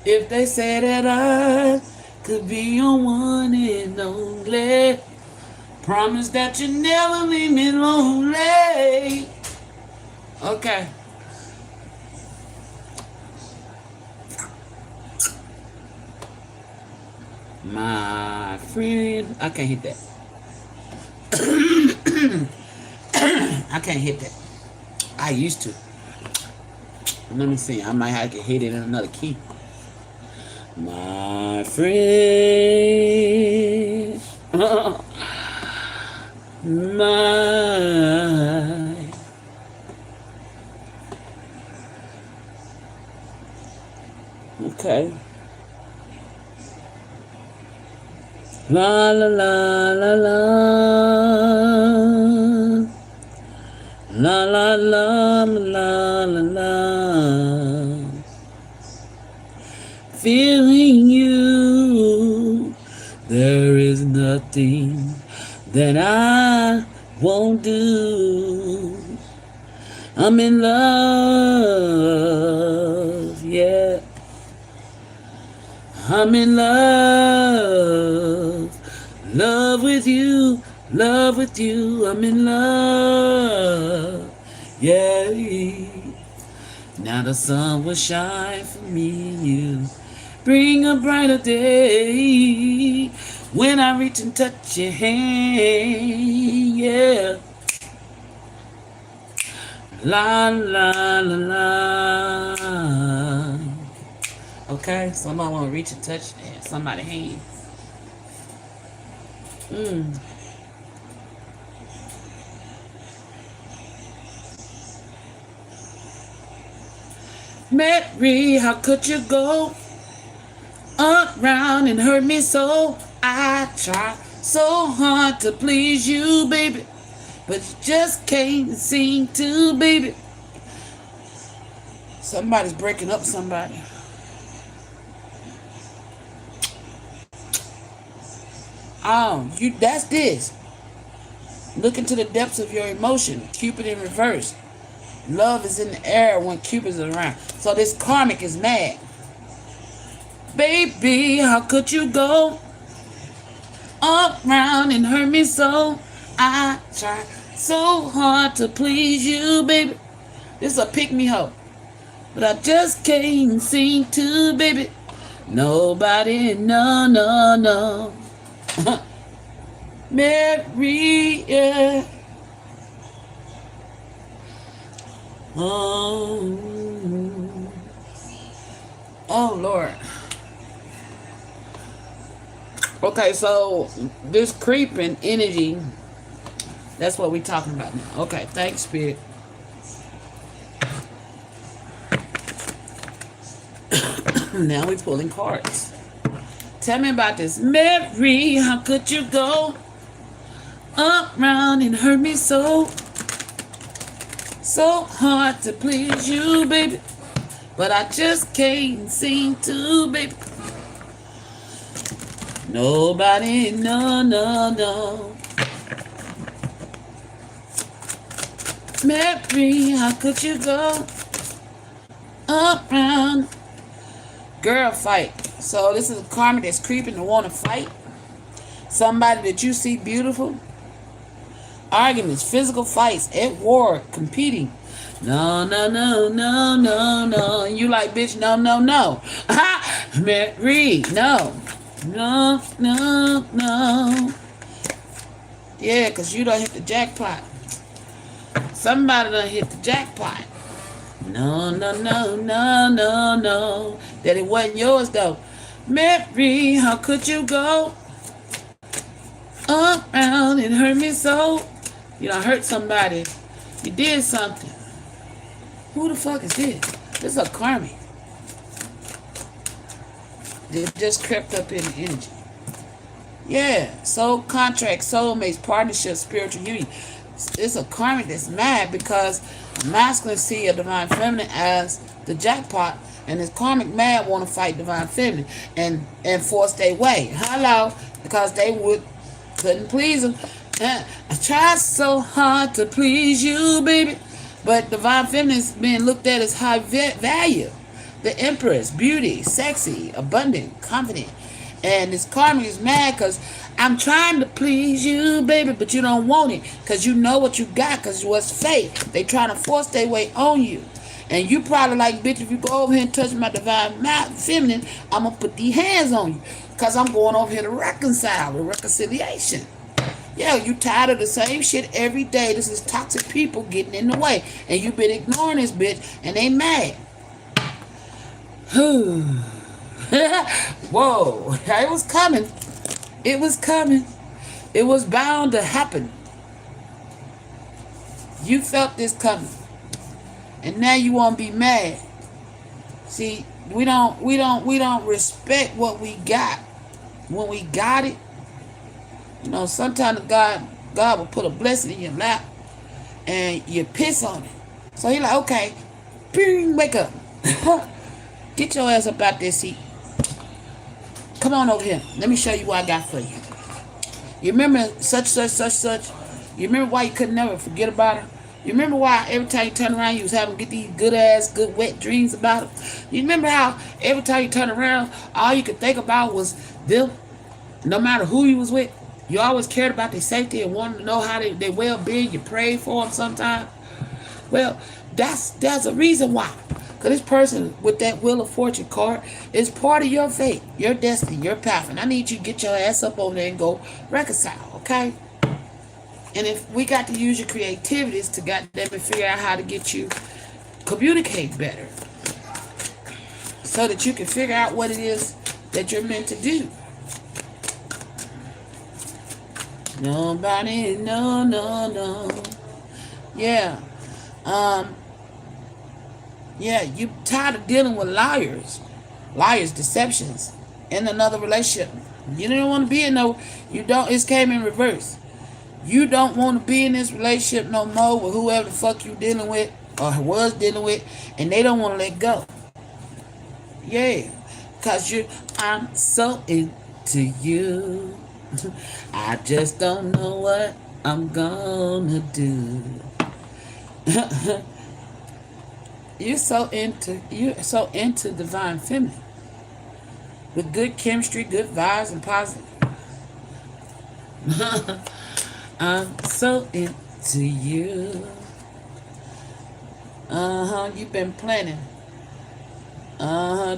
If they say that I could be your one and only, promise that you never leave me lonely. Okay. My friend, I can't hit that. I can't hit that. I used to. Let me see. I might have to hit it in another key. My friend. My. Okay. La la la la la. La la la la la la. Feeling you, there is nothing that I won't do. I'm in love, yeah. I'm in love, love with you, love with you. I'm in love, yeah. Now the sun will shine for me and you, bring a brighter day when I reach and touch your hand, yeah. La la la la. Okay, somebody want to reach and touch somebody's hand. Mary, how could you go around and hurt me so? I try so hard to please you, baby, but you just can't seem to, baby. Somebody's breaking up somebody. Oh, that's this. Look into the depths of your emotion. Cupid in reverse. Love is in the air when Cupid's around. So this karmic is mad. Baby, how could you go around and hurt me so? I try so hard to please you, baby. This is a pick-me-hoe. But I just can't seem to, baby. Nobody, no, no, no. Mary, yeah. Oh Lord. Okay, so this creeping energy, that's what we're talking about now. Okay, thanks, Spirit. Now we're pulling cards. Tell me about this. Mary, how could you go around and hurt me so? So hard to please you, baby. But I just can't seem to, baby. Nobody, no, no, no. Mary, how could you go around? Girl, fight. So this is a karma that's creeping to want to fight. Somebody that you see beautiful. Arguments, physical fights, at war, competing. No, no, no, no, no, no. And you like, bitch, no, no, no. Ha! Mary, no. No, no, no. Yeah, because you done hit the jackpot. Somebody done hit the jackpot. No, no, no, no, no, no. That it wasn't yours, though. Mary, how could you go around and hurt me so? You done hurt somebody. You did something. Who the fuck is this? This is a karmic. It just crept up in the energy. Yeah. Soul contract, soulmates, partnership, spiritual union. It's a karmic that's mad because masculine see a divine feminine as the jackpot, and this karmic mad want to fight divine feminine and force their way. Hello, because they couldn't please them. I tried so hard to please you, baby, but divine feminine is being looked at as high value. The empress, beauty, sexy, abundant, confident, and this karmic is mad because I'm trying to please you, baby, but you don't want it because you know what you got because it was fake. They trying to force their way on you. And you probably like, bitch, if you go over here and touch my divine feminine, I'm going to put these hands on you because I'm going over here to reconcile, with reconciliation. Yeah, you tired of the same shit every day. This is toxic people getting in the way. And you been ignoring this bitch and they mad. Whoa, it was coming. It was coming. It was bound to happen. You felt this coming. And now you want to be mad. See, we don't respect what we got. When we got it, you know, sometimes God will put a blessing in your lap and you piss on it. So he like, okay, bing, wake up. Get your ass up out there seat. Come on over here. Let me show you what I got for you. You remember such. You remember why you could never forget about her? You remember why every time you turn around you was having get these good wet dreams about her? You remember how every time you turn around all you could think about was them? No matter who you was with, you always cared about their safety and wanted to know how they well-being. You prayed for them sometimes. Well, that's a reason why. Because this person with that Wheel of Fortune card is part of your fate, your destiny, your path. And I need you to get your ass up over there and go reconcile, okay? And if we got to use your creativities to goddamn figure out how to get you communicate better so that you can figure out what it is that you're meant to do. Nobody, no, no, no. Yeah. Yeah, you tired of dealing with liars, deceptions in another relationship. You don't want to be in it came in reverse. You don't want to be in this relationship no more with whoever the fuck you dealing with or was dealing with, and they don't want to let go. Yeah, because I'm so into you. I just don't know what I'm gonna do. You're so into divine feminine with good chemistry, good vibes, and positive. I'm so into you. You've been planning.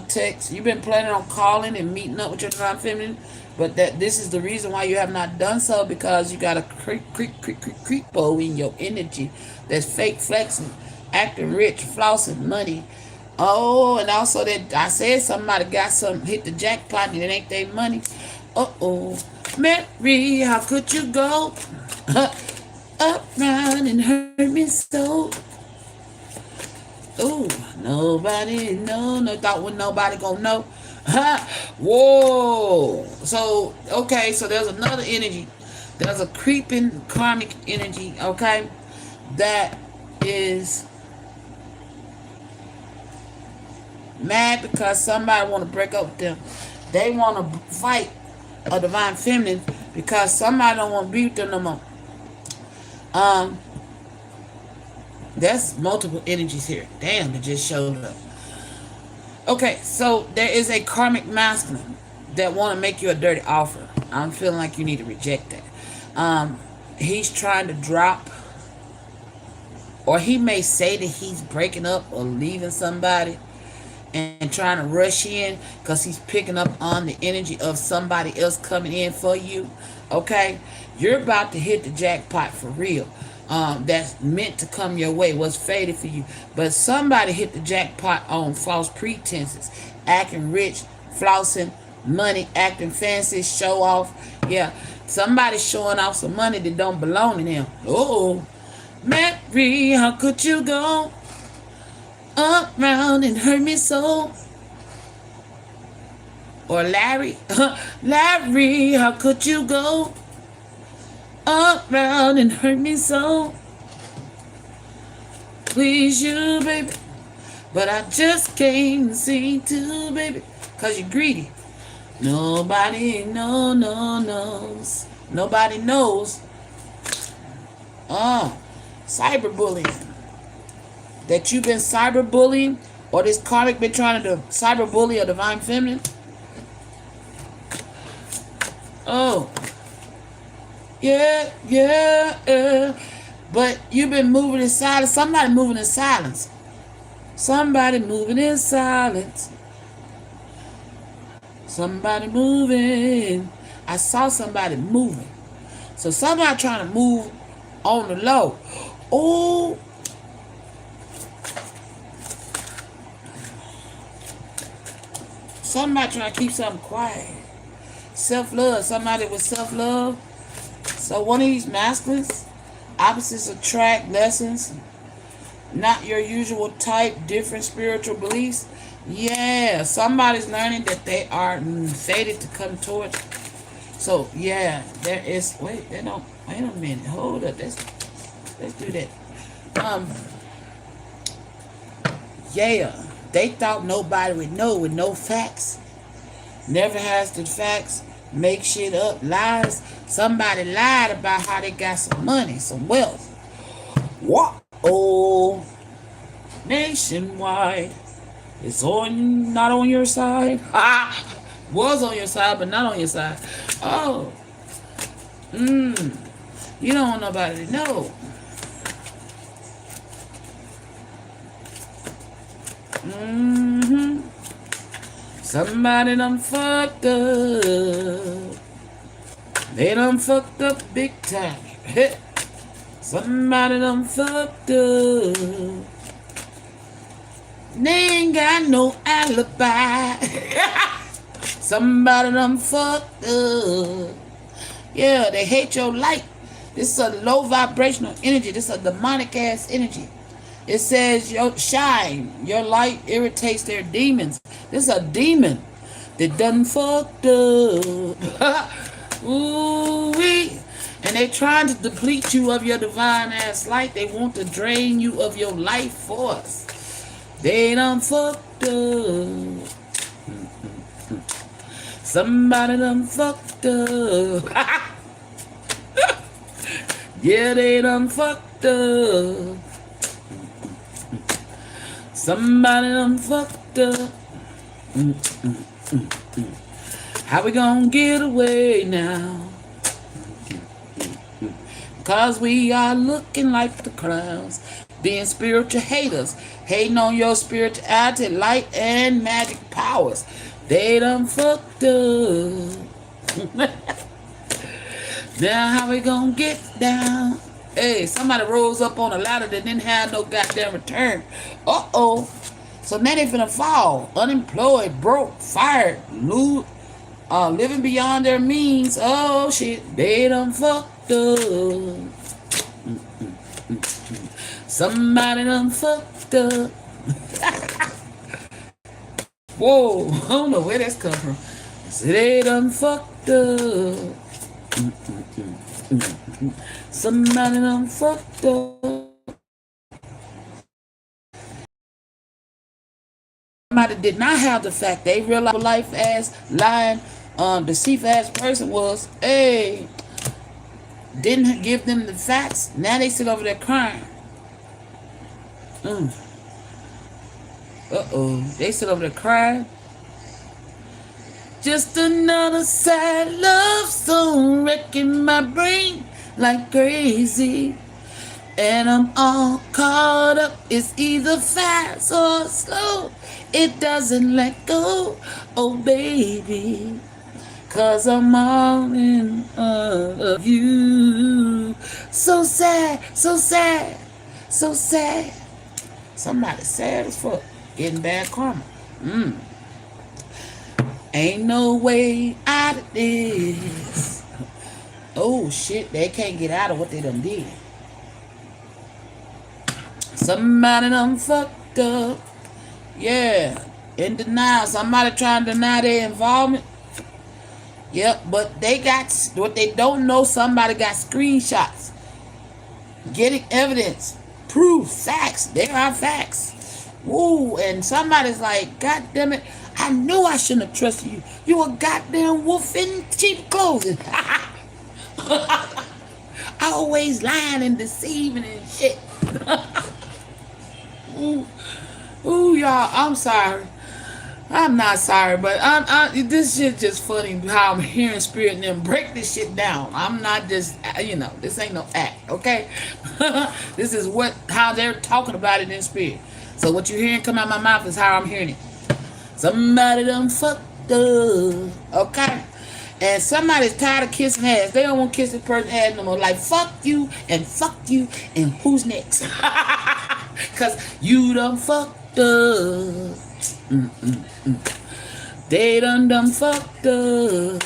Text. You've been planning on calling and meeting up with your divine feminine, but this is the reason why you have not done so, because you got a creepo in your energy that's fake flexing, acting rich, flossing money. Oh, and also that I said somebody got something, hit the jackpot and it ain't their money. Uh-oh. Mary, how could you go up, round and hurt me so? Oh, nobody know. No thought when nobody gonna know. Whoa. So, okay, so there's another energy. There's a creeping karmic energy, okay, that is mad because somebody want to break up with them. They want to fight a divine feminine because somebody don't want to be with them no more. Um, there's multiple energies here. Damn, it just showed up. Okay, so there is a karmic masculine that want to make you a dirty offer. I'm feeling like you need to reject that. He's trying to drop, or he may say that he's breaking up or leaving somebody and trying to rush in because he's picking up on the energy of somebody else coming in for you. Okay, you're about to hit the jackpot for real. That's meant to come your way, was fated for you, but somebody hit the jackpot on false pretenses, acting rich, flossing money, acting fancy, show off. Yeah, somebody's showing off some money that don't belong to them. Oh, Mary, how could you go up, round, and hurt me so? Or Larry, Larry, how could you go up, round, and hurt me so? Please you, baby, but I just can't see to, baby, cause you're greedy. Nobody knows. Nobody knows. Cyberbullying. That you've been cyberbullying, or this karmic been trying to cyberbully a divine feminine. Oh, yeah. But you've been moving in silence. Somebody moving in silence. Somebody moving in silence. Somebody moving. I saw somebody moving. So somebody trying to move on the low. Oh. Somebody trying to keep something quiet. Self-love. Somebody with self-love. So one of these masculines, opposites attract, lessons, not your usual type, different spiritual beliefs. Yeah, somebody's learning that they are fated to come towards. So yeah, there is. Wait, they don't. Wait a minute. Hold up. Let's do that. Yeah, they thought nobody would know with no facts. Never has the facts. Make shit up. Lies. Somebody lied about how they got some money, some wealth. What? Oh, nationwide. It's not on your side. Was on your side, but not on your side. Oh. You don't want nobody to know. Somebody done fucked up. They done fucked up big time. Somebody done fucked up. They ain't got no alibi. Somebody done fucked up. Yeah, they hate your light. This is a low vibrational energy. This is a demonic ass energy. It says your shine, your light irritates their demons. This is a demon that done fucked up. Ooh-wee. And they trying to deplete you of your divine ass light. They want to drain you of your life force. They done fucked up. Somebody done fucked up. Yeah, they done fucked up. Somebody done fucked up. How we gonna get away now? Cause we are looking like the clowns, being spiritual haters, hating on your spirituality, light, and magic powers. They done fucked up. Now how we gonna get down? Hey, somebody rose up on a ladder that didn't have no goddamn return. Uh-oh. So now they finna fall. Unemployed, broke, fired, lose. living beyond their means. Oh shit, they done fucked up. Somebody done fucked up. Whoa, I don't know where that's come from. So they done fucked up. Somebody done fucked up. Somebody did not have the fact. They realized life ass lying, deceitful ass person was, hey, didn't give them the facts. Now they sit over there crying. They sit over there crying. Just another sad love song wrecking my brain like crazy. And I'm all caught up. It's either fast or slow. It doesn't let go. Oh, baby. 'Cause I'm all in love of you. So sad, so sad, so sad. Somebody sad as fuck. Getting bad karma. Ain't no way out of this. Oh, shit. They can't get out of what they done did. Somebody done fucked up. Yeah. In denial. Somebody trying to deny their involvement. Yep. But they got what they don't know. Somebody got screenshots. Getting evidence. Proof. Facts. There are facts. Woo. And somebody's like, God damn it. I knew I shouldn't have trusted you. You a goddamn wolf in cheap clothing. Always lying and deceiving and shit. Ooh, y'all, I'm sorry. I'm not sorry, but this shit just funny how I'm hearing Spirit and them break this shit down. I'm not just, this ain't no act, okay? This is how they're talking about it in Spirit. So what you're hearing come out my mouth is how I'm hearing it. Somebody done fucked up, okay? And somebody's tired of kissing ass. They don't want to kiss this person's ass no more. Like, fuck you, and who's next? Because you done fucked up. They done fucked up.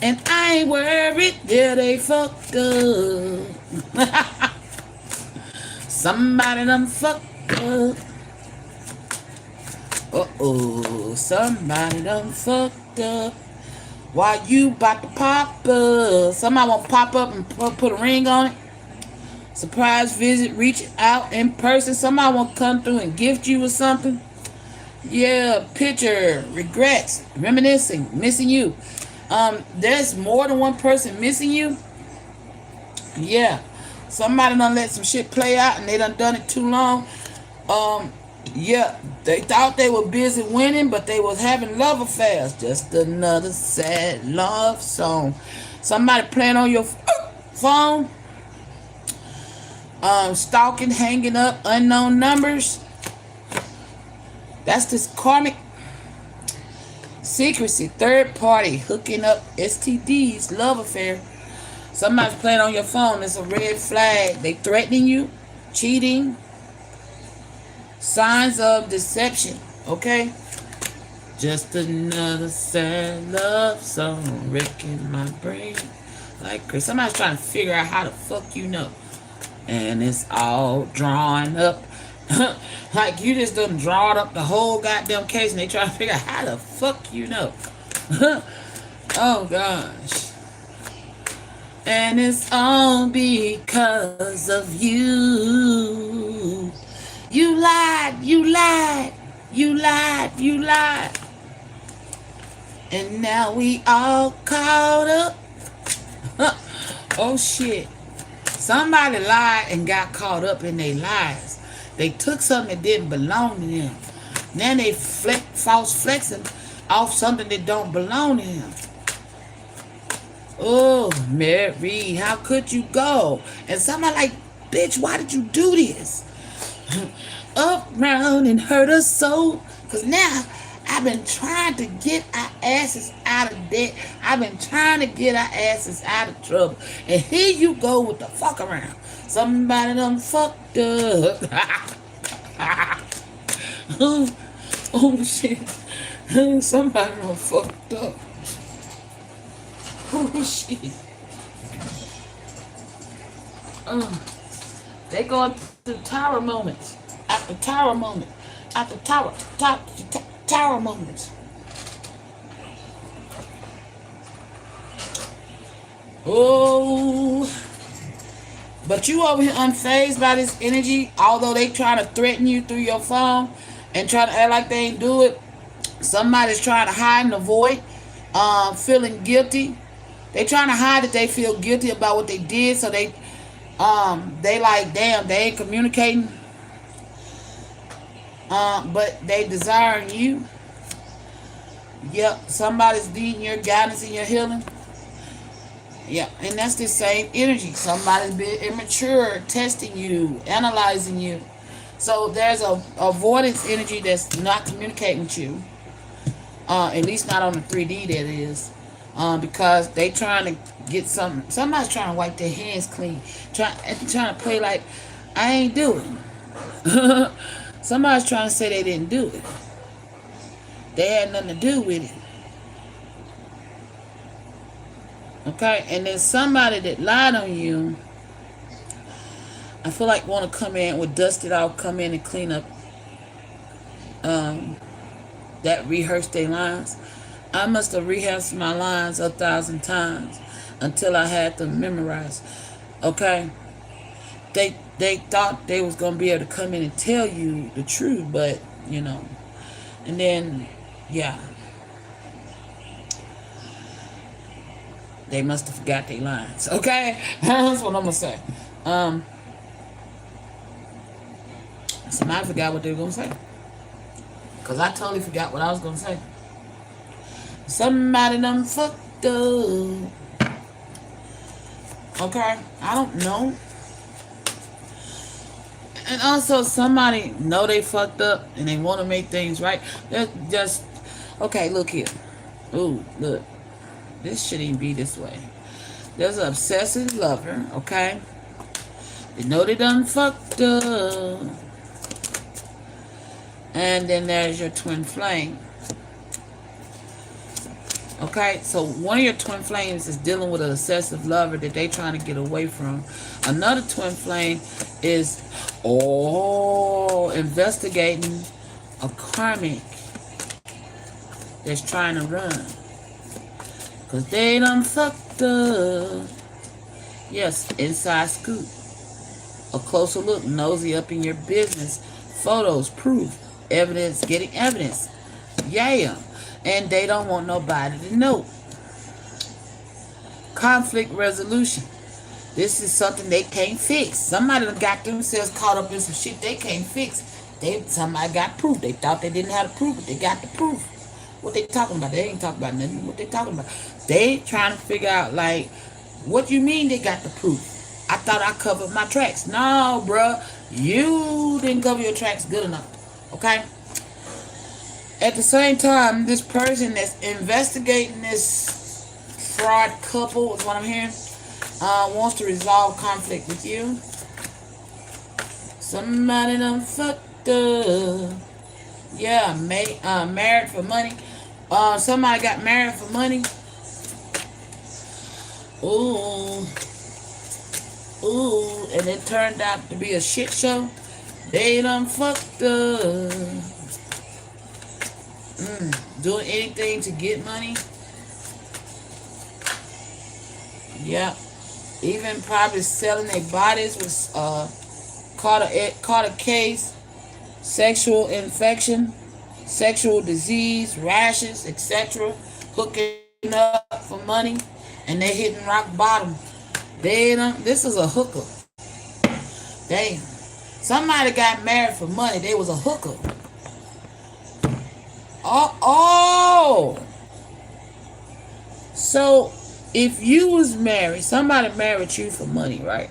And I ain't worried, yeah, they fucked up. Somebody done fucked up. Somebody done fucked up. Why you about to pop up? Somebody want to pop up and put a ring on it. Surprise visit, reach out in person. Somebody want to come through and gift you or something. Yeah, picture, regrets, reminiscing, missing you. There's more than one person missing you. Yeah, somebody done let some shit play out and they done it too long. Yeah, they thought they were busy winning, but they was having love affairs. Just another sad love song. Somebody playing on your phone. Stalking, hanging up, unknown numbers. That's this karmic secrecy. Third party hooking up, STDs, love affair. Somebody's playing on your phone. It's a red flag. They threatening you, cheating. Signs of deception, okay? Just another sad love song wrecking my brain like Chris. Somebody's trying to figure out how the fuck you know. And it's all drawn up. Like you just done drawn up the whole goddamn case and they trying to figure out how the fuck you know. Oh gosh. And it's all because of you. You lied, you lied, you lied, you lied. And now we all caught up. Oh shit. Somebody lied and got caught up in their lies. They took something that didn't belong to them. Now they false flexing off something that don't belong to them. Oh, Mary, how could you go? And somebody like, bitch, why did you do this? Up, round, and hurt us so. Because now I've been trying to get our asses out of debt. I've been trying to get our asses out of trouble. And here you go with the fuck around. Somebody done fucked up. Oh shit. Somebody done fucked up. Oh shit. They going through tower moments after tower moment after tower moments. Oh, but you over here unfazed by this energy, although they trying to threaten you through your phone and trying to act like they ain't do it. Somebody's trying to hide and avoid feeling guilty. They trying to hide that they feel guilty about what they did, so they like, damn, they ain't communicating. But they desiring you. Yep, somebody's needing your guidance and your healing. Yeah, and that's the same energy. Somebody's been immature, testing you, analyzing you. So there's a avoidance energy that's not communicating with you. At least not on the 3D, that is. Because they trying to get something. Somebody's trying to wipe their hands clean. Trying to play like, I ain't doing it. Somebody's trying to say they didn't do it. They had nothing to do with it. Okay, and then somebody that lied on you, I feel like want to come in with dust it off, come in and clean up that rehearsed their lines. I must have rehearsed my lines 1,000 times until I had them memorized. Okay, they thought they was gonna be able to come in and tell you the truth, but and then yeah, they must have forgot their lines. Okay, that's what I'm gonna say. Somebody forgot what they were gonna say, cause I totally forgot what I was gonna say. Somebody done fucked up. Okay, I don't know. And also, somebody know they fucked up and they want to make things right. They're just okay. Look here. Ooh, look. This shouldn't be this way. There's an obsessive lover. Okay, they know they done fucked up. And then there's your twin flame. Okay, so one of your twin flames is dealing with an obsessive lover that they trying to get away from. Another twin flame is investigating a karmic that's trying to run. Because they done fucked up. Yes, inside scoop. A closer look, nosy up in your business. Photos, proof, evidence, getting evidence. Yeah. And they don't want nobody to know. Conflict resolution. This is something they can't fix. Somebody done got themselves caught up in some shit they can't fix. Somebody got proof. They thought they didn't have the proof, but they got the proof. What they talking about? They ain't talking about nothing. What they talking about? They trying to figure out, like, what you mean they got the proof? I thought I covered my tracks. No, bruh. You didn't cover your tracks good enough. Okay? At the same time, this person that's investigating this fraud couple, is what I'm hearing, wants to resolve conflict with you. Somebody done fucked up. Yeah, married for money. Somebody got married for money. Ooh, and it turned out to be a shit show. They done fucked up. Doing anything to get money. Yeah. Even probably selling their bodies was caught a case. Sexual infection, sexual disease, rashes, etc. Hooking up for money, and they hitting rock bottom. This is a hooker. Damn. Somebody got married for money. They was a hooker. Oh. So, if you was married, somebody married you for money, right?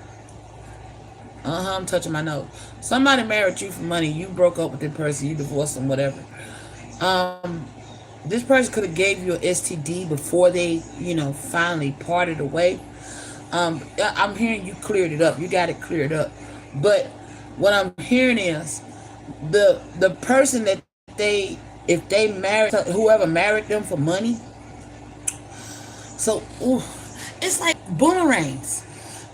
I'm touching my nose. Somebody married you for money. You broke up with that person. You divorced them, whatever. This person could have gave you an STD before they, finally parted away. I'm hearing you cleared it up. You got it cleared up. But what I'm hearing is the person that they if they married whoever married them for money. So ooh, it's like boomerangs.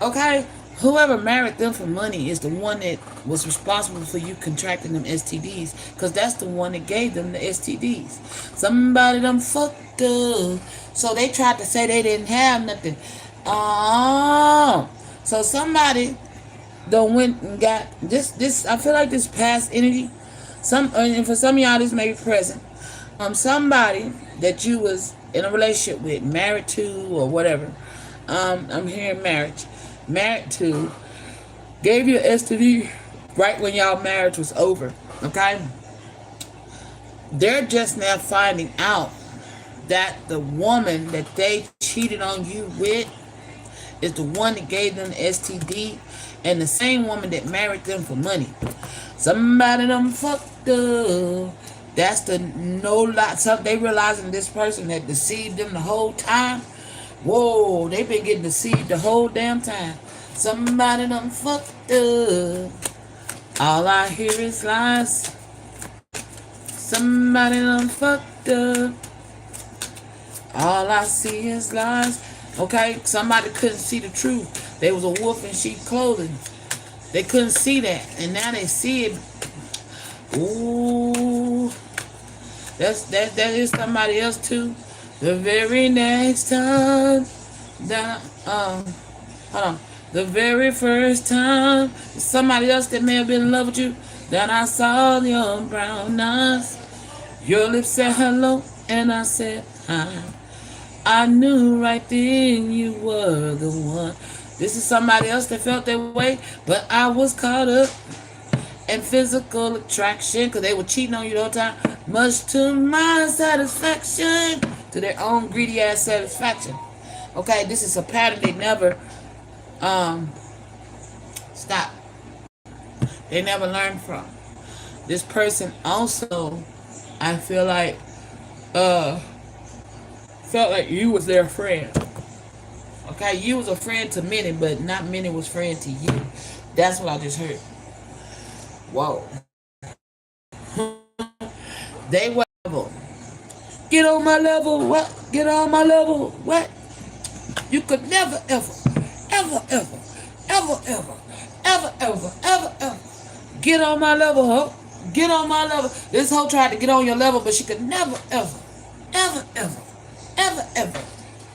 Okay? Whoever married them for money is the one that was responsible for you contracting them STDs. Because that's the one that gave them the STDs. Somebody done fucked up. So they tried to say they didn't have nothing. Oh. So somebody done went and got this I feel like this past energy. And for some of y'all this may be present. Somebody that you was in a relationship with, married to or whatever. I'm hearing married to, gave you an STD right when y'all marriage was over. Okay? They're just now finding out that the woman that they cheated on you with is the one that gave them the STD and the same woman that married them for money. Somebody done fucked up. That's the no lie. So they realizing this person had deceived them the whole time. Whoa, they been getting deceived the whole damn time. Somebody done fucked up. All I hear is lies. Somebody done fucked up. All I see is lies. Okay, somebody couldn't see the truth. They was a wolf in sheep clothing. They couldn't see that, and now they see it. Ooh, that is somebody else too. The very next time that hold on, the very first time somebody else that may have been in love with you, that I saw your brown eyes, your lips said hello, and I said hi. I knew right then you were the one. This is somebody else that felt that way, but I was caught up in physical attraction because they were cheating on you the whole time, much to my satisfaction, to their own greedy ass satisfaction. Okay, this is a pattern they never stop. They never learned from. This person also, I feel like, felt like you was their friend. Okay, you was a friend to many, but not many was friend to you. That's what I just heard. Whoa. They were level. Get on my level. What? Get on my level. What? You could never, ever, ever, ever, ever, ever, ever, ever, ever, ever get on my level, ho. Get on my level. This hoe tried to get on your level, but she could never, ever, ever, ever, ever, ever,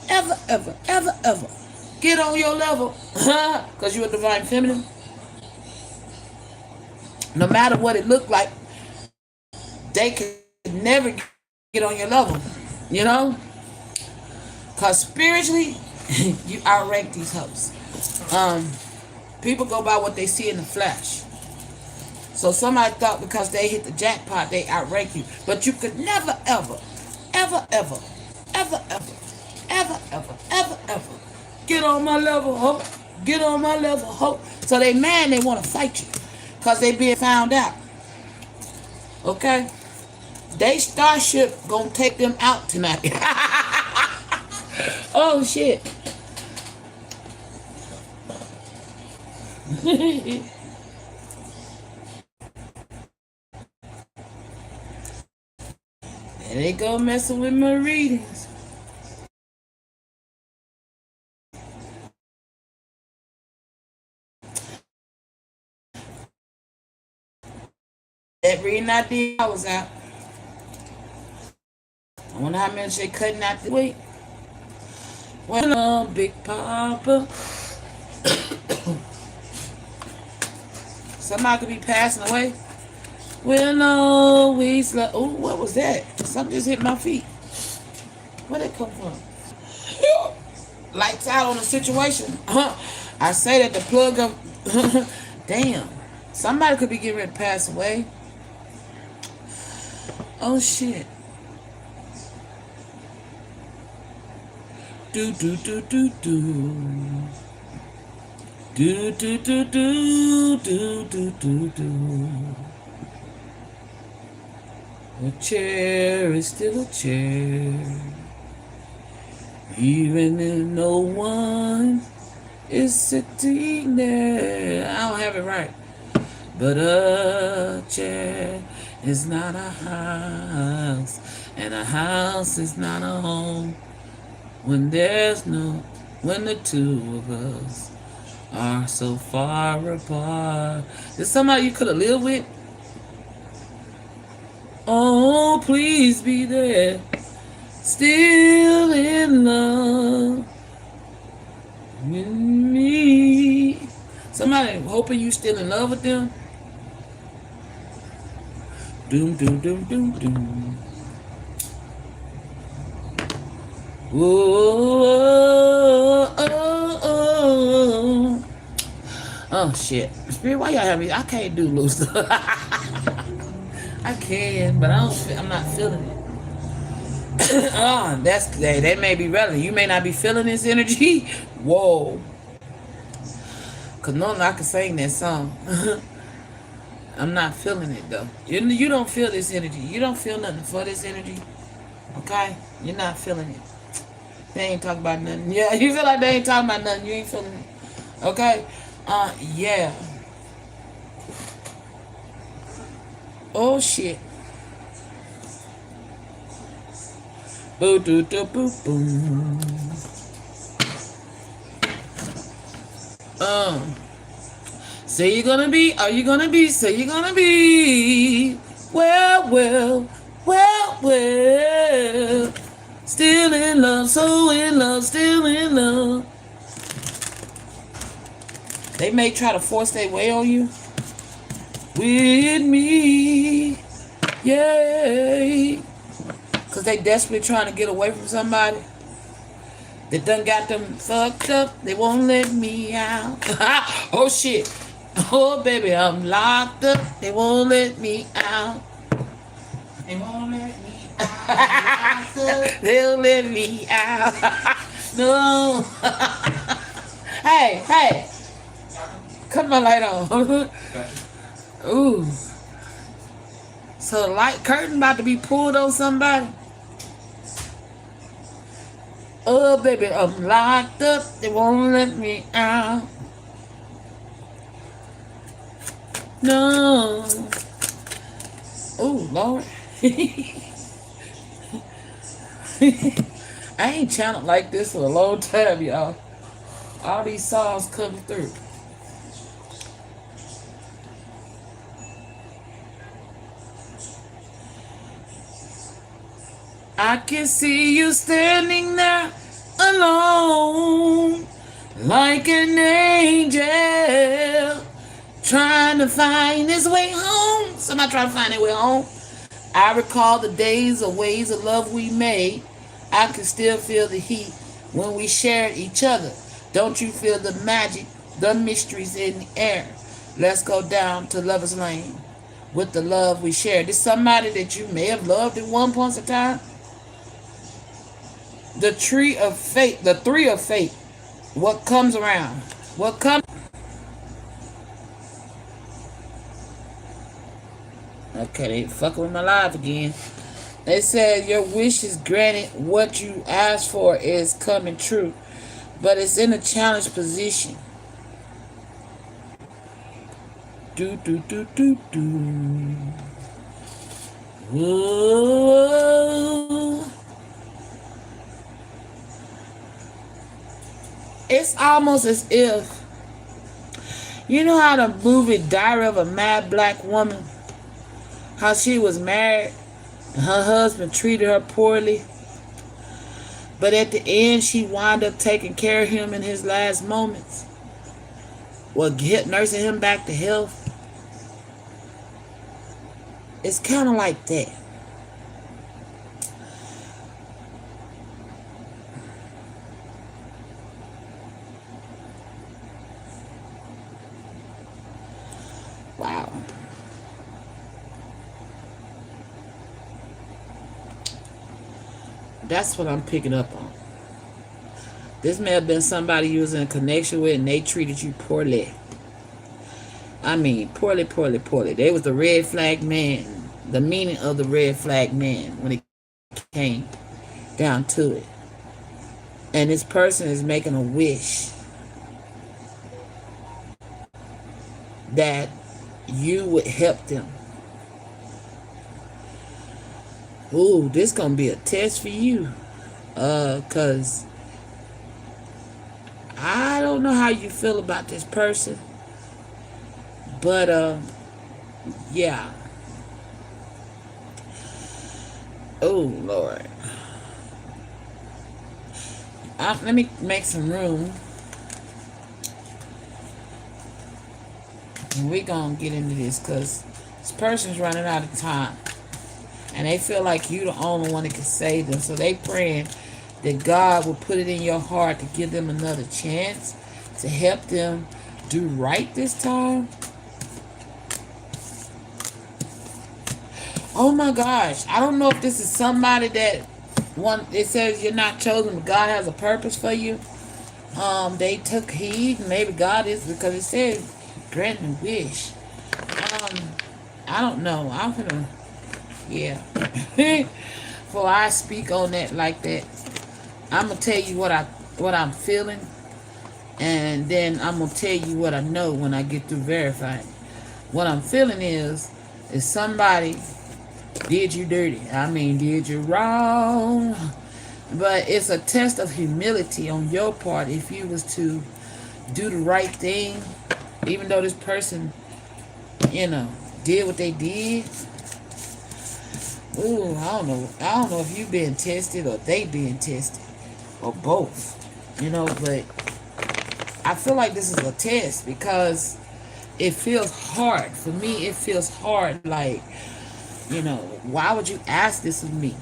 ever, ever, ever, ever get on your level. Because you're a divine feminine. No matter what it looked like, they could never get on your level. You know? Because spiritually, you outrank these hoes. People go by what they see in the flesh. So somebody thought because they hit the jackpot, they outrank you. But you could never, ever, ever, ever, ever, ever, ever, ever, ever, ever get on my level, ho. Get on my level, ho. So they mad, they want to fight you. Because they being found out. Okay? They starship gonna take them out tonight. Oh, shit. There they go messing with my readings. That reading I did, I was out. I wonder how much they cutting out the week. Well, Big Papa. Somebody could be passing away. We'll always love. Oh, what was that? Something just hit my feet. Where'd it come from? Lights out on the situation. I say that the plug up. Damn. Somebody could be getting ready to pass away. Oh, shit. Do do do do do. Do do do do do do do do. A chair is still a chair, even if no one is sitting there. I don't have it right, but a chair is not a house, and a house is not a home when when the two of us are so far apart. Is somebody you could have lived with? Oh, please be there, still in love with me. Somebody hoping you still in love with them. Doom, doom, doom, doom, doom. Oh, oh, oh. Oh, shit. Spirit, why y'all have me? I can't do loose stuff. I can, but I'm not feeling it. That may be relevant. You may not be feeling this energy. Whoa. Cause normally I can sing that song. I'm not feeling it though. You don't feel this energy. You don't feel nothing for this energy. Okay? You're not feeling it. They ain't talking about nothing. Yeah, you feel like they ain't talking about nothing. You ain't feeling it. Okay? Yeah. Oh shit. Boo doo doo boo boom. Say you're gonna be, are you gonna be, say you're gonna be, well, still in love, so in love, still in love. They may try to force their way on you. With me, yay. Cause they desperately trying to get away from somebody. They done got them fucked up. They won't let me out. Oh shit. Oh baby, I'm locked up. They won't let me out. They won't let me out. They'll let me out. No. Hey. Cut my light on. Ooh. So the light curtain about to be pulled on somebody. Oh baby, I'm locked up. They won't let me out. No. Oh Lord. I ain't channeled like this for a long time, y'all. All these songs coming through. I can see you standing there alone, like an angel, trying to find his way home. Somebody trying to find their way home. I recall the days or ways of love we made. I can still feel the heat when we shared each other. Don't you feel the magic, the mysteries in the air? Let's go down to Lover's Lane with the love we shared. This somebody that you may have loved at one point in time. The tree of fate, the three of fate. What comes around? What comes? Okay, they fucking with my life again. They said your wish is granted. What you asked for is coming true, but it's in a challenged position. Do. Whoa. It's almost as if, you know how the movie Diary of a Mad Black Woman, how she was married and her husband treated her poorly, but at the end she wound up taking care of him in his last moments, nursing him back to health. It's kind of like that. Wow. That's what I'm picking up on. This may have been somebody you was in a connection with and they treated you poorly. I mean, poorly. They was the red flag man. The meaning of the red flag man when it came down to it. And this person is making a wish that you would help them Ooh, this gonna be a test for you. Cause I don't know how you feel about this person, but yeah. Oh Lord. Let me make some room. And we gonna get into this because this person's running out of time. And they feel like you the only one that can save them. So they praying that God will put it in your heart to give them another chance to help them do right this time. Oh my gosh. I don't know if this is somebody that it says you're not chosen, but God has a purpose for you. They took heed, and maybe God is, because it said grant a wish. I don't know. I'm gonna, yeah. Before I speak on that like that, I'm gonna tell you what I'm feeling, and then I'm gonna tell you what I know when I get through verifying. What I'm feeling is somebody did you dirty. I mean, did you wrong. But it's a test of humility on your part if you was to do the right thing, even though this person, did what they did. Ooh, I don't know. I don't know if you being tested or they being tested or both. But I feel like this is a test because it feels hard. For me, it feels hard. Like, why would you ask this of me,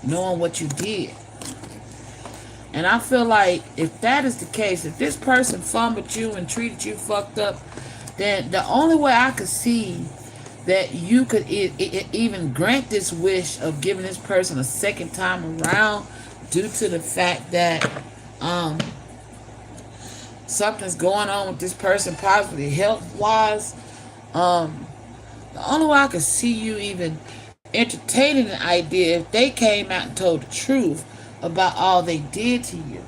knowing what you did? And I feel like if that is the case, if this person fumbled you and treated you fucked up, then the only way I could see that you could even grant this wish of giving this person a second time around, due to the fact that something's going on with this person, possibly health-wise. The only way I could see you even entertaining the idea if they came out and told the truth about all they did to you.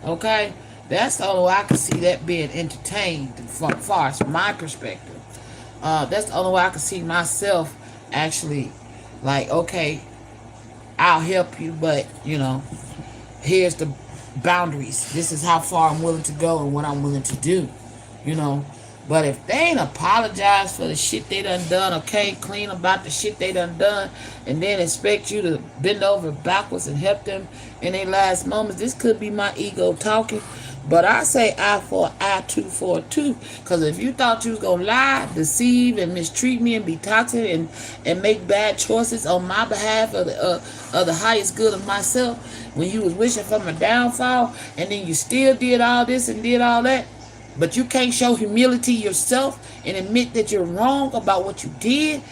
Okay? That's the only way I can see that being entertained from far as my perspective. That's the only way I can see myself actually like, okay, I'll help you, but here's the boundaries. This is how far I'm willing to go and what I'm willing to do. But if they ain't apologize for the shit they done or can't clean about the shit they done, and then expect you to bend over backwards and help them in their last moments, this could be my ego talking. But I say eye for eye, tooth for a tooth. Because if you thought you was going to lie, deceive, and mistreat me and be toxic and make bad choices on my behalf of the highest good of myself, when you was wishing for my downfall, and then you still did all this and did all that, but you can't show humility yourself and admit that you're wrong about what you did,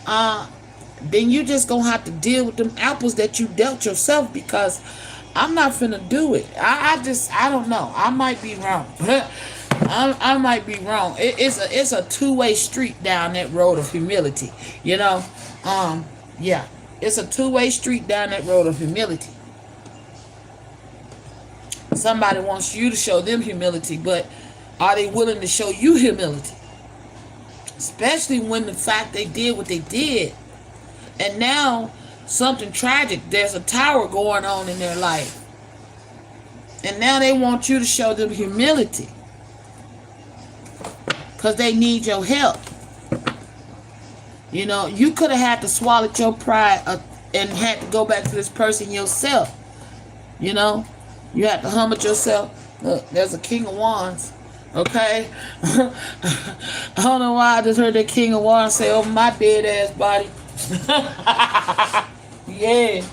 then you just gonna have to deal with them apples that you dealt yourself, because I'm not finna do it. I don't know. I might be wrong. I might be wrong. It's a two-way street down that road of humility. Yeah. It's a two-way street down that road of humility. Somebody wants you to show them humility, but are they willing to show you humility? Especially when the fact they did what they did. And now, something tragic, there's a tower going on in their life. And now they want you to show them humility. Because they need your help. You could have had to swallow your pride and had to go back to this person yourself. You had to humble yourself. Look, there's a King of Wands. Okay? I don't know why I just heard that King of Wands say over my dead ass body. Yeah.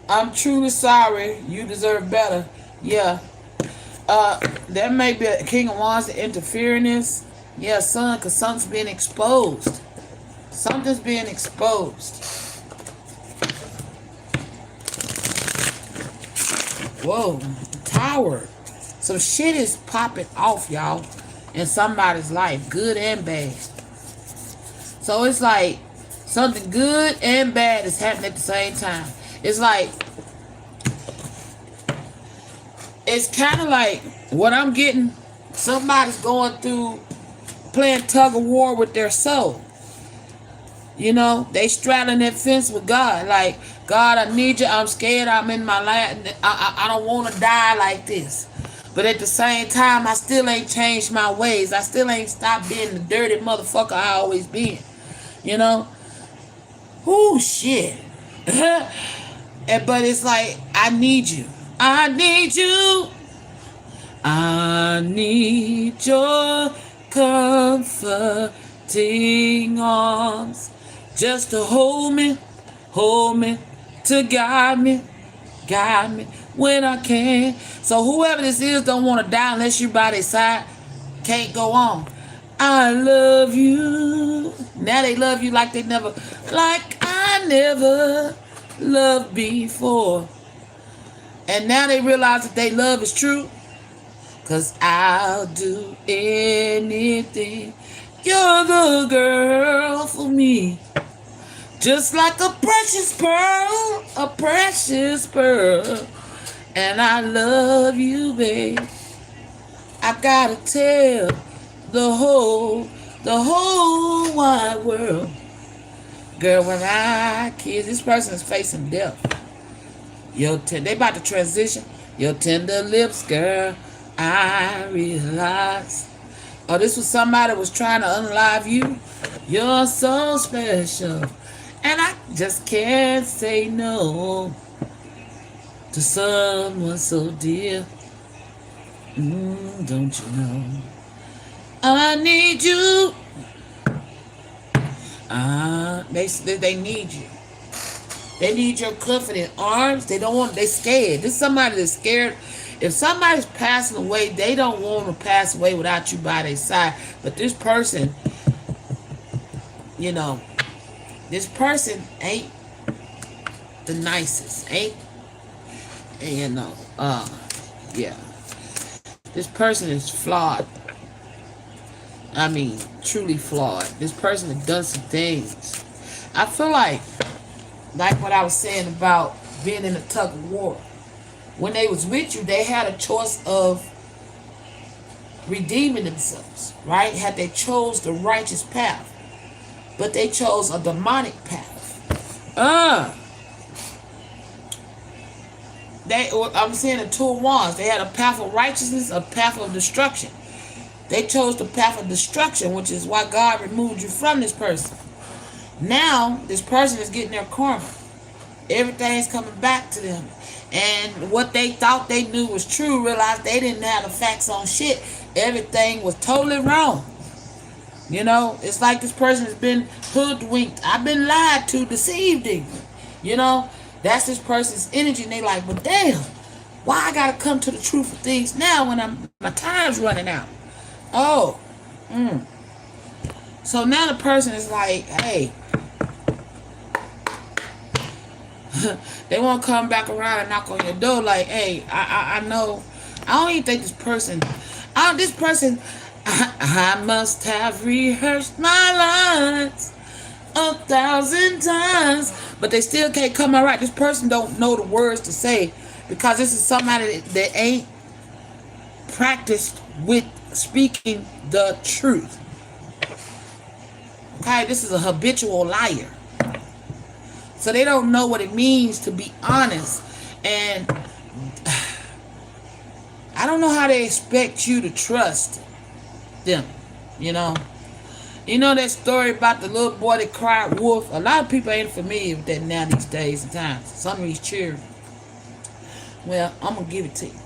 I'm truly sorry. You deserve better. Yeah. There may be a King of Wands to interfere in this. Yeah, son, because something's being exposed. Something's being exposed. Whoa, tower. Some shit is popping off, y'all, in somebody's life, good and bad. So it's like something good and bad is happening at the same time. It's like, it's kind of like what I'm getting. Somebody's going through playing tug of war with their soul. You know, they straddling that fence with God. Like, God, I need you. I'm scared. I'm in my life. I don't want to die like this. But at the same time, I still ain't changed my ways. I still ain't stopped being the dirty motherfucker I always been. You know? Whoo, shit. But it's like, I need you. I need you. I need your comforting arms just to hold me, to guide me when I can. So whoever this is don't want to die unless you by their side. Can't go on. I love you. Now they love you like I never loved before. And now they realize that they love is true. 'Cause I'll do anything. You're the girl for me. Just like a precious pearl, And I love you, babe. I gotta tell the whole wide world. Girl, when I kiss, this person is facing death. They about to transition. Your tender lips, girl, I realize. Oh, this was somebody was trying to unalive you. You're so special. And I just can't say no to someone so dear. Don't you know? I need you. They need you. They need your confident arms. They don't want. They scared. This is somebody that's scared. If somebody's passing away, they don't want to pass away without you by their side. But this person, this person ain't the nicest. Yeah. This person is flawed. I mean, truly flawed. This person has done some things. I feel like what I was saying about being in a tug of war. When they was with you, they had a choice of redeeming themselves, right? Had they chose the righteous path. But they chose a demonic path. I'm saying the two of wands. They had a path of righteousness, a path of destruction. They chose the path of destruction, which is why God removed you from this person. Now, this person is getting their karma. Everything's coming back to them. And what they thought they knew was true, realized they didn't have the facts on shit. Everything was totally wrong. It's like this person has been hoodwinked. I've been lied to, deceived even. That's this person's energy. And they like, but damn, why I gotta come to the truth of things now when my time's running out? Oh. So now the person is like, hey, they want to come back around and knock on your door like, hey, I know. I don't even think this person, I must have rehearsed my lines 1,000 times, but they still can't come out right. This person don't know the words to say because this is somebody that ain't practiced with speaking the truth. Okay, this is a habitual liar. So they don't know what it means to be honest. And I don't know how they expect you to trust them, that story about the little boy that cried wolf? A lot of people ain't familiar with that now these days and times. Some of these children. Well, I'm going to give it to you.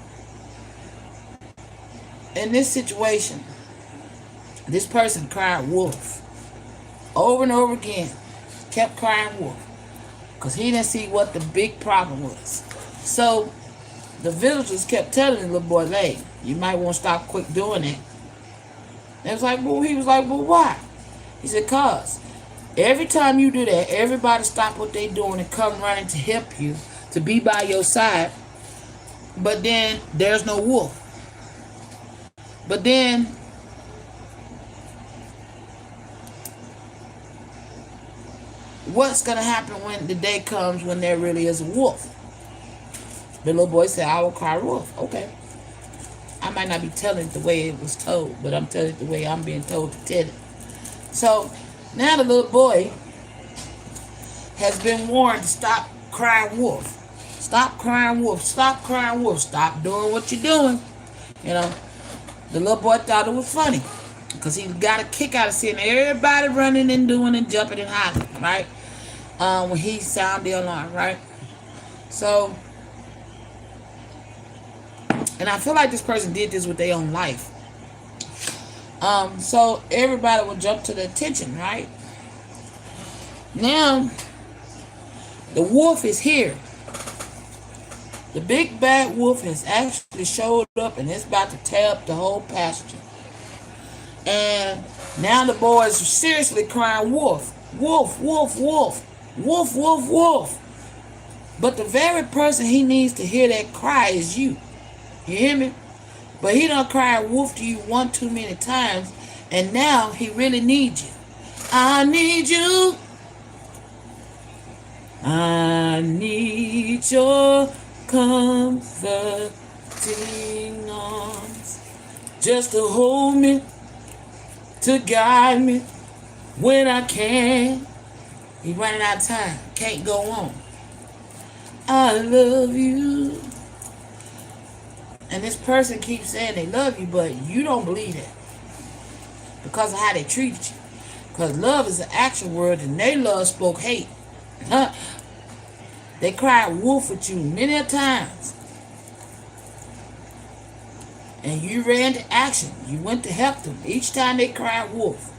In this situation, this person cried wolf. Over and over again. Kept crying wolf. Because he didn't see what the big problem was. So, the villagers kept telling the little boy, hey, you might want to stop quick doing it. And he was like, well, why? He said, cause every time you do that, everybody stop what they doing and come running to help you, to be by your side. But then there's no wolf. But then what's going to happen when the day comes when there really is a wolf? The little boy said, I will cry wolf. Okay. I might not be telling it the way it was told, but I'm telling it the way I'm being told to tell it. So now the little boy has been warned to stop crying wolf. Stop crying wolf. Stop crying wolf. Stop doing what you're doing. You know, the little boy thought it was funny because he got a kick out of seeing everybody running and doing and jumping and hollering, right? When he sounded the alarm, right? So, and I feel like this person did this with their own life. So everybody would jump to the attention, right? Now, the wolf is here. The big bad wolf has actually showed up and it's about to tear up the whole pasture. And now the boy is seriously crying wolf, wolf, wolf, wolf, wolf, wolf, wolf. But the very person he needs to hear that cry is you. You hear me? But he done cried wolf to you one too many times, and now he really needs you. I need you. I need your comforting arms just to hold me, to guide me when I can. He's running out of time. Can't go on. I love you. And this person keeps saying they love you, but you don't believe that because of how they treated you. Because love is an action word, and they love spoke hate. They cried wolf with you many a times. And you ran to action. You went to help them. Each time they cried wolf.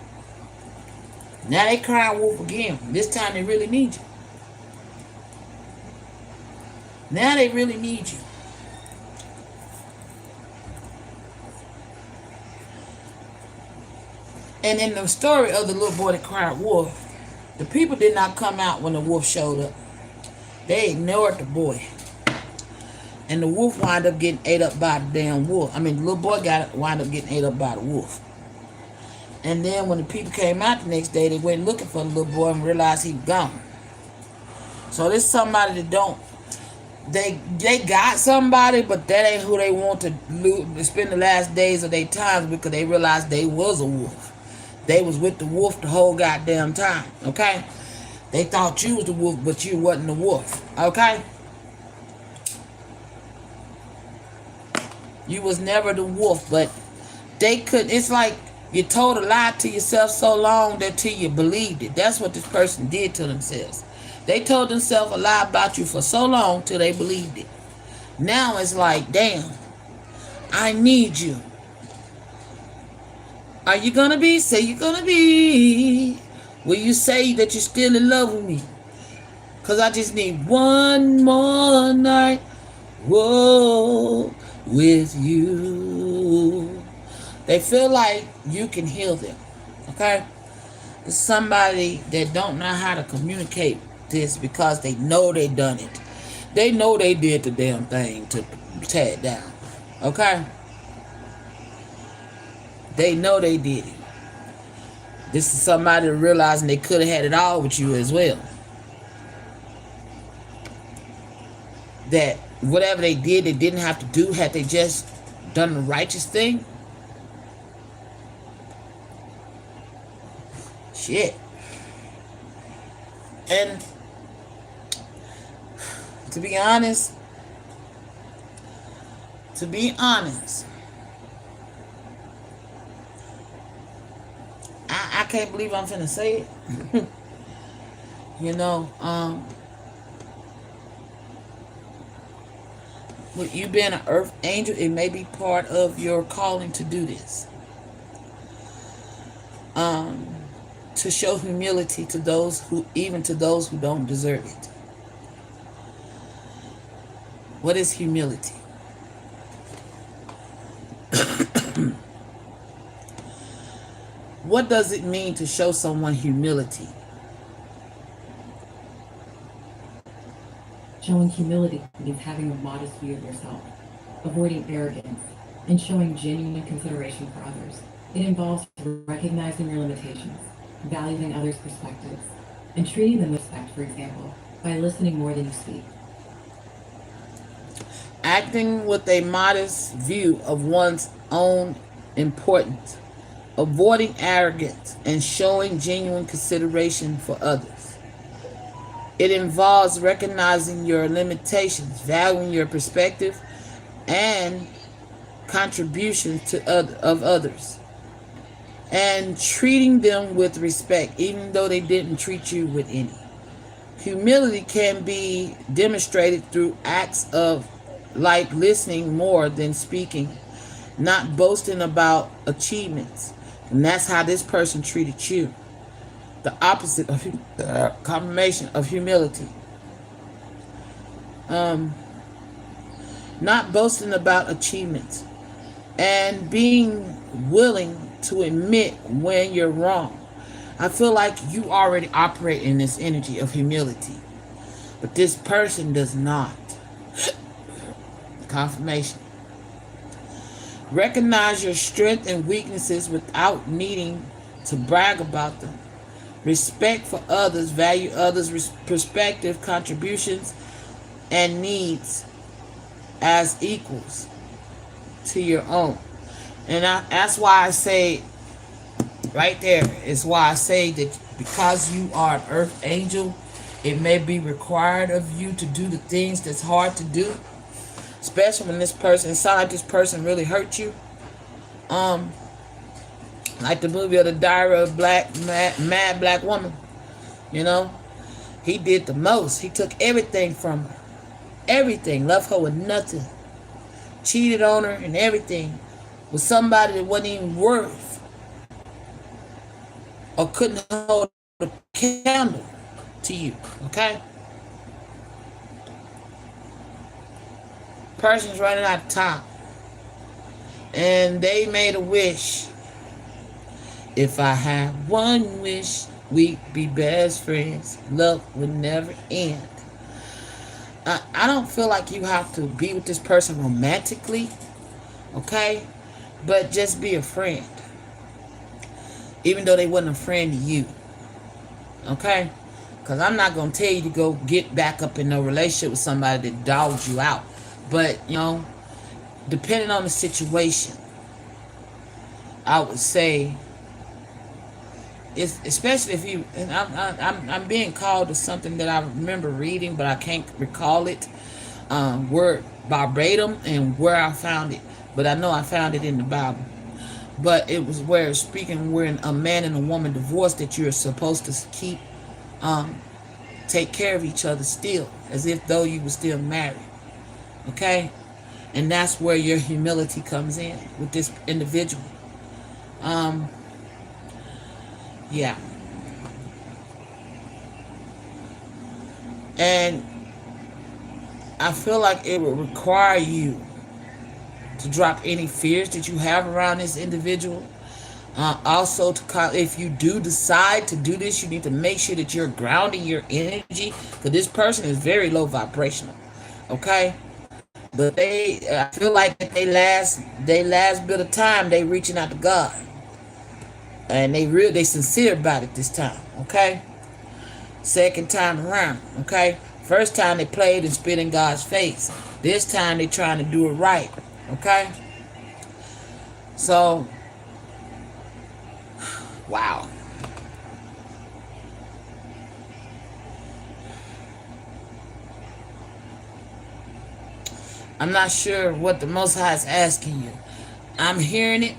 Now they crying wolf again. This time they really need you. Now they really need you. And in the story of the little boy that cried wolf, the people did not come out when the wolf showed up. They ignored the boy. And the wolf wound up getting ate up by the damn wolf. I mean, the little boy wound up getting ate up by the wolf. And then when the people came out the next day, they went looking for the little boy and realized he was gone. So this is somebody that don't, they got somebody, but that ain't who they want to spend the last days of their time, because they realized they was a wolf. They was with the wolf the whole goddamn time, okay? They thought you was the wolf, but you wasn't the wolf, okay? You was never the wolf, but they could, it's like you told a lie to yourself so long that till you believed it. That's what this person did to themselves. They told themselves a lie about you for so long till they believed it. Now it's like, damn, I need you. Are you gonna be? Say you're gonna be. Will you say that you're still in love with me? Cause I just need one more night, whoa, with you. They feel like you can heal them, okay? It's somebody that don't know how to communicate this because they know they done it. They know they did the damn thing to tear it down, okay? They know they did it. This is somebody realizing they could have had it all with you as well. That whatever they did, they didn't have to do had they just done the righteous thing. Shit. And to be honest, I can't believe I'm finna say it. You know, with you being an earth angel, it may be part of your calling to do this. To show humility to those who, even to those who don't deserve it. What is humility? What does it mean to show someone humility? Showing humility means having a modest view of yourself, avoiding arrogance, and showing genuine consideration for others. It involves recognizing your limitations, valuing others' perspectives, and treating them with respect, for example, by listening more than you speak. acting with a modest view of one's own importance, avoiding arrogance, and showing genuine consideration for others. It involves recognizing your limitations, valuing your perspective and contributions of others, and treating them with respect, even though they didn't treat you with any. Humility can be demonstrated through acts of like listening more than speaking, not boasting about achievements. And that's how this person treated you. The opposite of confirmation of humility. Um, Not boasting about achievements and being willing to admit when you're wrong. I feel like you already operate in this energy of humility, but this person does not. Confirmation. Recognize your strengths and weaknesses without needing to brag about them. Respect for others, value others' perspective, contributions, and needs as equals to your own. And that's why I say, right there, is why I say that because you are an earth angel, it may be required of you to do the things that's hard to do, especially when this person, inside this person really hurt you. Like the movie of the Diary of Mad Black Woman. You know, he did the most. He took everything from her. Everything. Left her with nothing. Cheated on her and everything with somebody that wasn't even worth or couldn't hold a candle to you. Okay? Person's running out of time. And they made a wish. If I had one wish, we'd be best friends. Love would never end. I don't feel like you have to be with this person romantically, okay? But just be a friend. Even though they wasn't a friend to you, okay? Because I'm not going to tell you to go get back up in no relationship with somebody that dogged you out. But, you know, depending on the situation, I would say, it's, especially if you, and I'm being called to something that I remember reading, but I can't recall it word verbatim and where I found it. But I know I found it in the Bible. But it was where it's speaking when a man and a woman divorced, that you're supposed to keep, take care of each other still, as if though you were still married. Okay? And that's where your humility comes in with this individual. Yeah. And I feel like it would require you to drop any fears that you have around this individual. Also, if you do decide to do this, you need to make sure that you're grounding your energy, because this person is very low vibrational. Okay? But I feel like at they last bit of time, they reaching out to God. And they sincere about it this time, okay? Second time around, okay? First time they played and spit in God's face. This time they trying to do it right, okay? So, wow. I'm not sure what the Most High is asking you. I'm hearing it,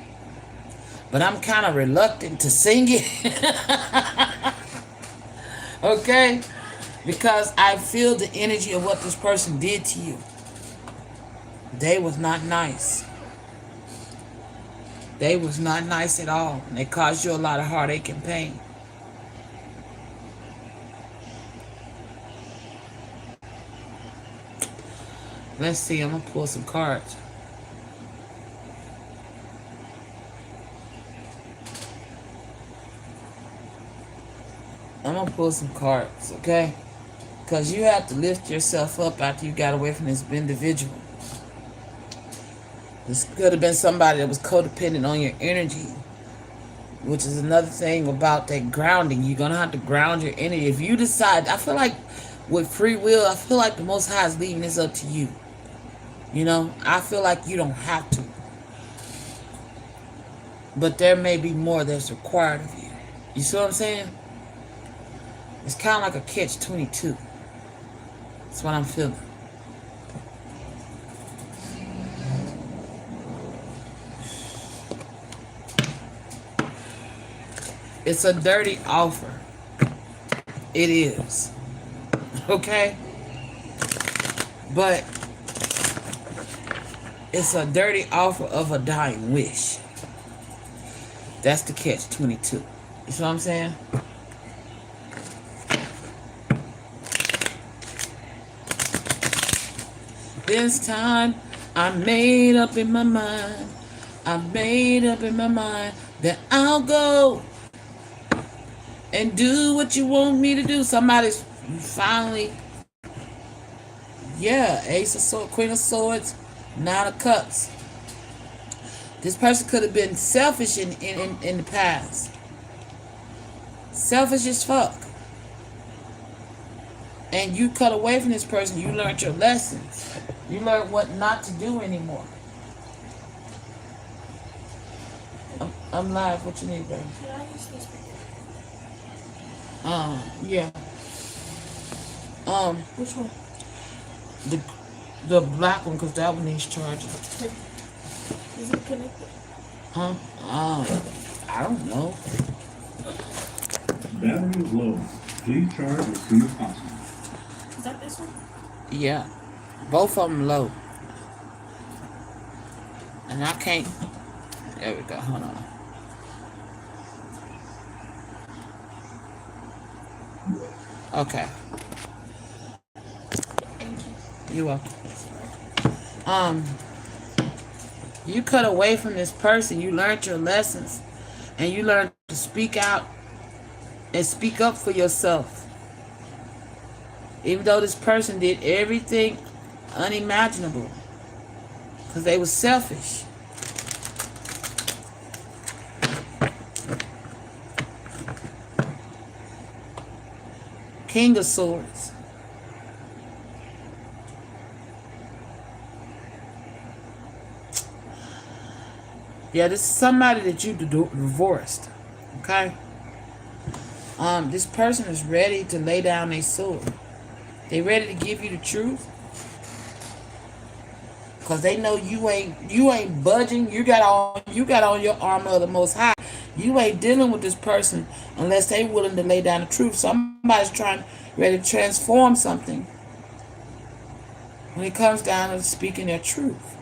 but I'm kind of reluctant to sing it. Okay? Because I feel the energy of what this person did to you. They was not nice. They was not nice at all. And they caused you a lot of heartache and pain. Let's see. I'm going to pull some cards. I'm going to pull some cards, okay? Because you have to lift yourself up after you got away from this individual. This could have been somebody that was codependent on your energy, which is another thing about that grounding. You're going to have to ground your energy. If you decide, I feel like with free will, I feel like the Most High is leaving this up to you. You know, I feel like you don't have to. But there may be more that's required of you. You see what I'm saying? It's kind of like a catch-22. That's what I'm feeling. It's a dirty offer. It is. Okay? But it's a dirty offer of a dying wish. That's the catch-22. You see what I'm saying? This time, I made up in my mind. I made up in my mind that I'll go and do what you want me to do. Somebody's finally, yeah, Ace of Swords, Queen of Swords, Nine of Cups. This person could have been selfish in the past. Selfish as fuck. And you cut away from this person. You learned your lessons. You learned what not to do anymore. I'm live. What you need, baby? Can I use this? Yeah. Which one? The black one, because that one needs charging. Is it connected? Huh? I don't know. Battery is low. Please charge as soon as possible. Is that this one? Yeah. Both of them low. And I can't. There we go. Hold on. Okay. Thank you. You're welcome. You cut away from this person. You learned your lessons. And you learned to speak out and speak up for yourself. Even though this person did everything unimaginable. Because they were selfish. King of Swords. Yeah, this is somebody that you divorced. Okay? This person is ready to lay down their sword. They ready to give you the truth. Cause they know you ain't budging. You got on your armor of the Most High. You ain't dealing with this person unless they willing to lay down the truth. Somebody's ready to transform something. When it comes down to speaking their truth.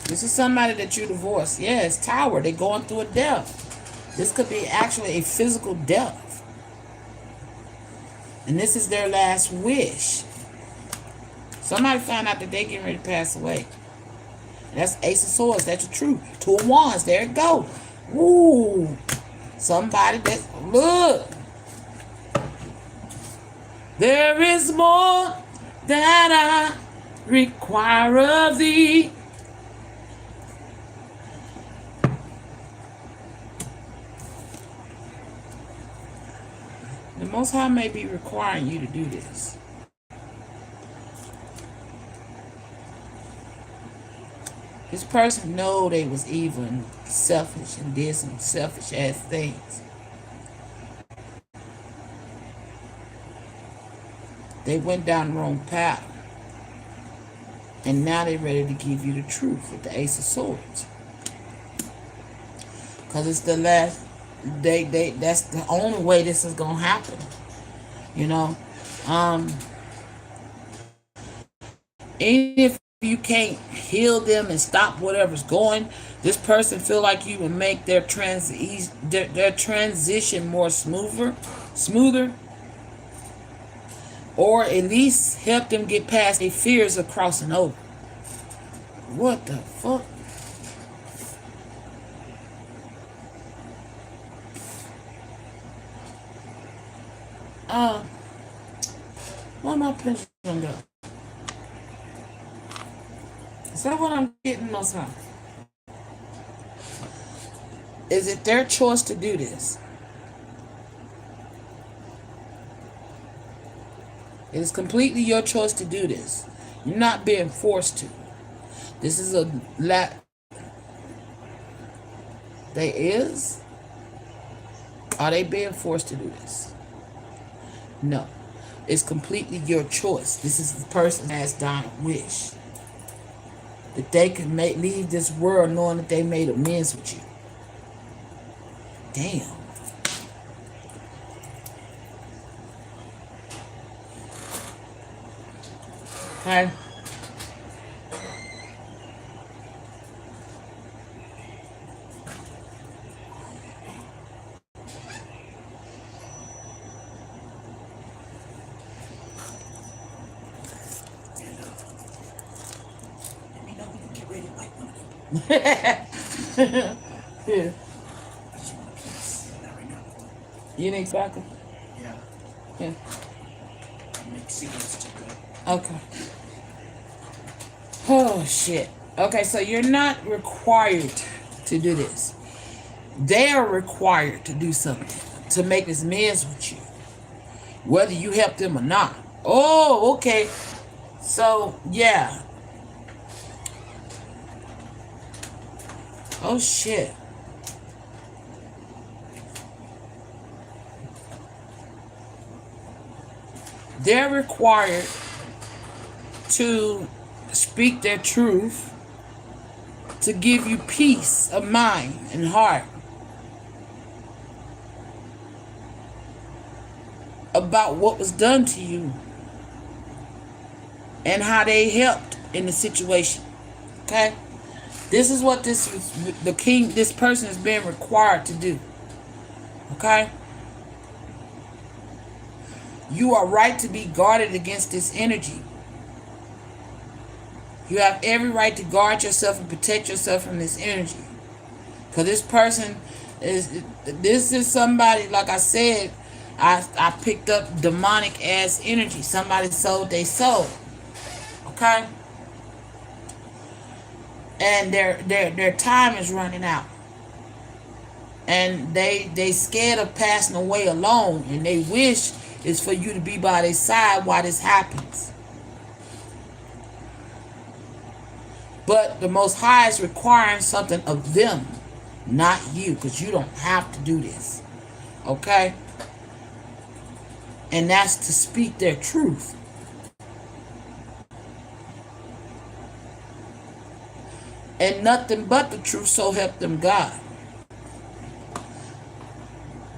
This is somebody that you divorced. Yeah, it's Tower. They're going through a death. This could be actually a physical death. And this is their last wish. Somebody found out that they're getting ready to pass away. That's Ace of Swords. That's the truth. Two of Wands. There it go. Ooh. Somebody that's... Look. There is more that I require of thee. The Most High may be requiring you to do this. This person know they was evil and selfish and did some selfish ass things. They went down the wrong path. And now they're ready to give you the truth with the Ace of Swords. Because it's the last... that's the only way this is gonna happen. You know, even if you can't heal them and stop whatever's going, this person feel like you will make their transition more smoother, or at least help them get past their fears of crossing over. What the fuck? Where my pencil go? Is that what I'm getting or something? Is it their choice to do this? It is completely your choice to do this. You're not being forced to. This is a they is? Are they being forced to do this? No. It's completely your choice. This is the person that has done a wish. That they can leave this world knowing that they made amends with you. Damn. Okay. Yeah. You need tobacco? Yeah. Yeah. Make cigarettes too good. Okay. Oh shit. Okay, so you're not required to do this. They are required to do something to make this amends with you, whether you help them or not. Oh, okay. So yeah. Oh shit. They're required to speak their truth, to give you peace of mind and heart about what was done to you and how they helped in the situation. Okay? This is what this person is being required to do. Okay? You are right to be guarded against this energy. You have every right to guard yourself and protect yourself from this energy. Because this is somebody, like I said, I picked up demonic ass energy. Somebody sold their soul. Okay? And their time is running out. And they scared of passing away alone. And they wish is for you to be by their side while this happens. But the Most High is requiring something of them, not you, because you don't have to do this. Okay? And that's to speak their truth. And nothing but the truth, so help them God.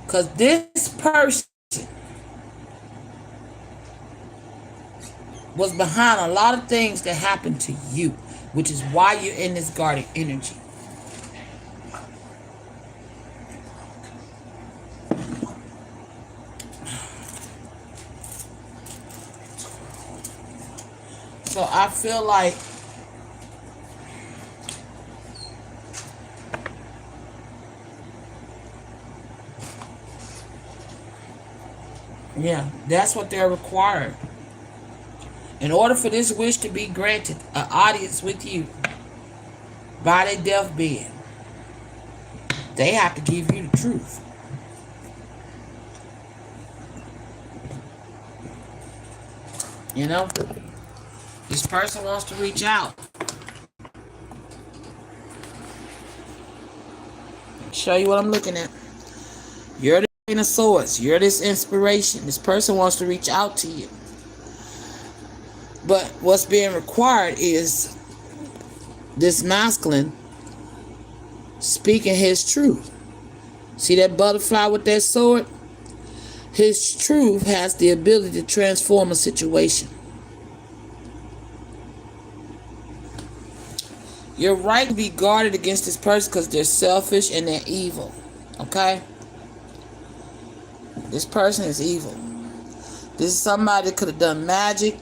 Because this person was behind a lot of things that happened to you, which is why you're in this guarded energy. So I feel like yeah, that's what they're required. In order for this wish to be granted, an audience with you by their deathbed, they have to give you the truth. You know? This person wants to reach out. Show you what I'm looking at. You're the Queen of Swords. You're this inspiration. This person wants to reach out to you. But what's being required is this masculine speaking his truth. See that butterfly with that sword? His truth has the ability to transform a situation. You're right to be guarded against this person because they're selfish and they're evil. Okay? This person is evil. This is somebody that could have done magic,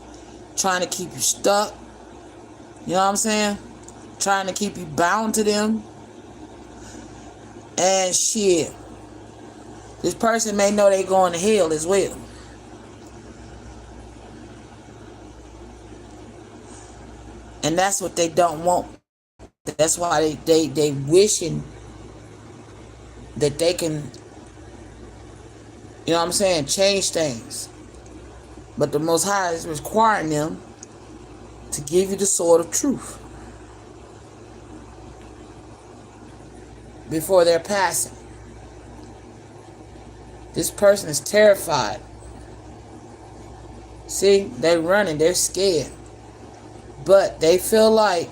trying to keep you stuck. You know what I'm saying? Trying to keep you bound to them. And shit. This person may know they going to hell as well. And that's what they don't want. That's why they wishing that they can, you know what I'm saying, change things. But the Most High is requiring them to give you the sword of truth before they're passing. This person is terrified. See, they're running, they're scared. But they feel like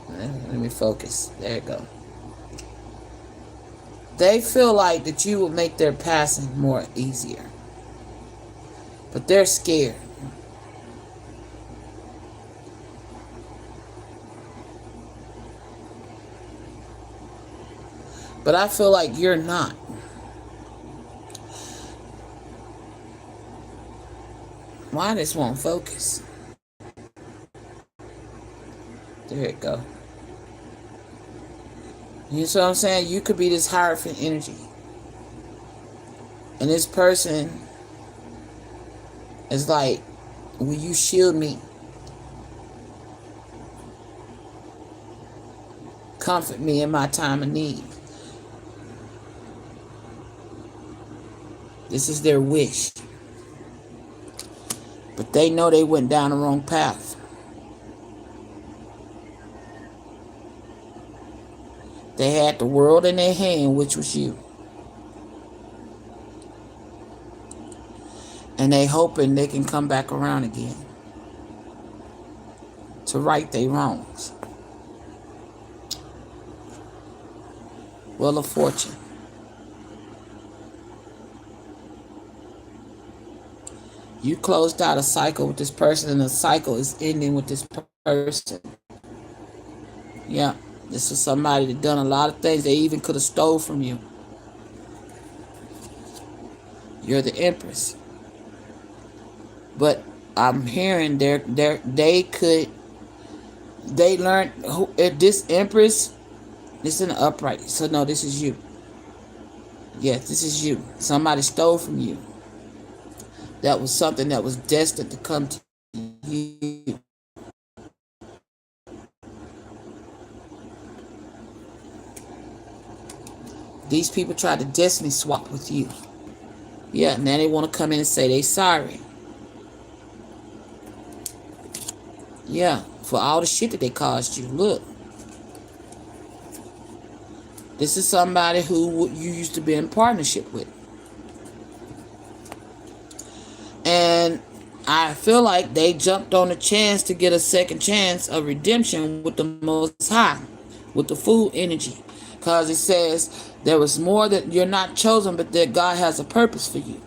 let me focus. There you go. They feel like that you will make their passing more easier. But they're scared. But I feel like you're not. Why this won't focus? There it go. You see what I'm saying? You could be this Hierophant energy. And this person is like, will you shield me? Comfort me in my time of need. This is their wish. But they know they went down the wrong path. They had the world in their hand, which was you. And they hoping they can come back around again to right their wrongs. Wheel of Fortune. You closed out a cycle with this person, and the cycle is ending with this person. Yeah, this is somebody that done a lot of things they even could have stole from you. You're the Empress. But I'm hearing they learned who this Empress, this is an upright. So no, this is you. Yes, this is you. Somebody stole from you. That was something that was destined to come to you. These people tried to destiny swap with you. Yeah, now they want to come in and say they sorry. Yeah, for all the shit that they caused you. Look. This is somebody who you used to be in partnership with. And I feel like they jumped on the chance to get a second chance of redemption with the Most High, with the full energy. Because it says there was more, that you're not chosen, but that God has a purpose for you.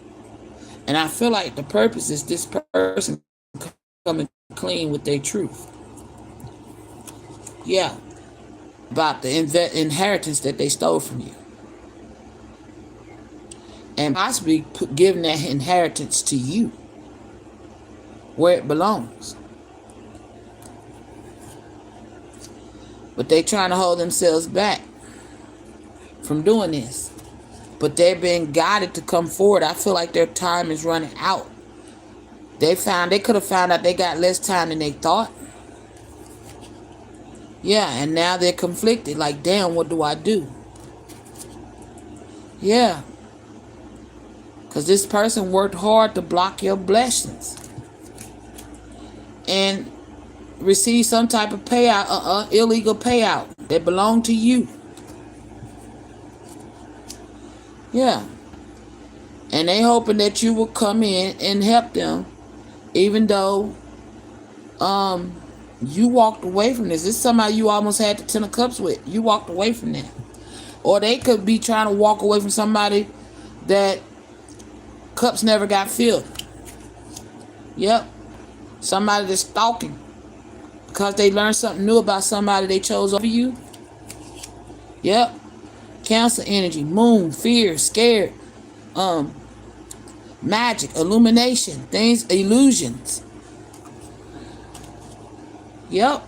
And I feel like the purpose is this person coming clean with their truth. Yeah. About the inheritance that they stole from you. And possibly giving that inheritance to you where it belongs. But they trying to hold themselves back from doing this. But they're being guided to come forward. I feel like their time is running out. They could have found out they got less time than they thought. Yeah, and now they're conflicted. Like, damn, what do I do? Yeah. Because this person worked hard to block your blessings. And receive some type of payout, illegal payout that belonged to you. Yeah. And they hoping that you will come in and help them. Even though you walked away from this. This is somebody you almost had the 10 of Cups with. You walked away from that. Or they could be trying to walk away from somebody that cups never got filled. Yep. Somebody that's stalking. Because they learned something new about somebody they chose over you. Yep. Cancer energy. Moon. Fear. Scared. Magic. Illumination. Things. Illusions. Yep.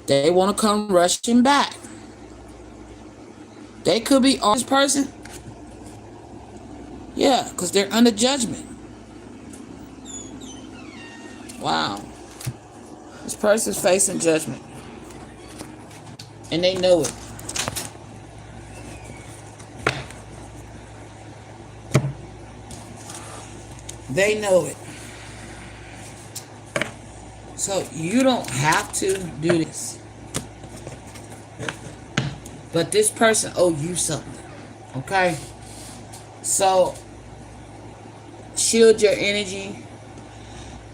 They want to come rushing back. They could be this person. Yeah, because they're under judgment. Wow. This person's facing judgment. And they know it. They know it. So you don't have to do this. But this person owe you something. Okay? So shield your energy.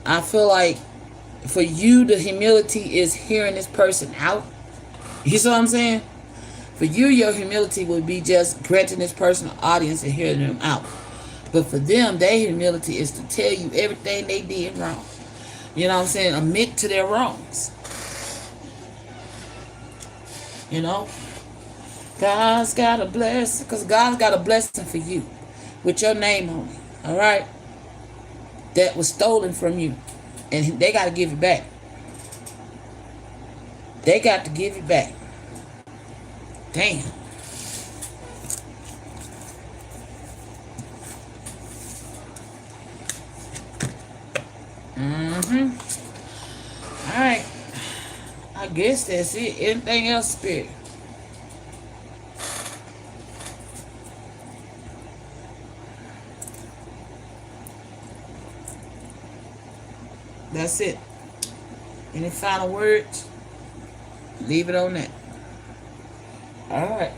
I feel like for you, the humility is hearing this person out. You see what I'm saying? For you, your humility would be just granting this person an audience and hearing them out. But for them, their humility is to tell you everything they did wrong. You know what I'm saying? Admit to their wrongs. You know? God's got a blessing. Because God's got a blessing for you. With your name on it. Alright? That was stolen from you. And they got to give it back. They got to give it back. Damn. Alright. I guess that's it. Anything else, Spirit? That's it. Any final words? Leave it on that. Alright.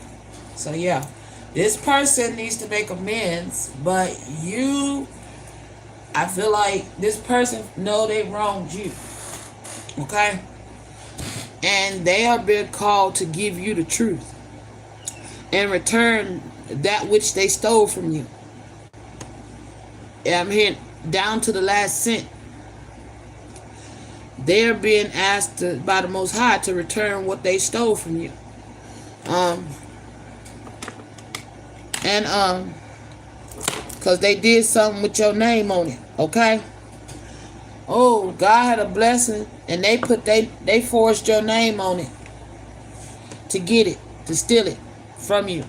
So yeah. This person needs to make amends, but I feel like this person know they wronged you. Okay? And they are being called to give you the truth. And return that which they stole from you. I'm here down to the last cent. They're being asked by the Most High to return what they stole from you. Because they did something with your name on it. Okay? Oh, God had a blessing. And they forged your name on it. To get it. To steal it from you.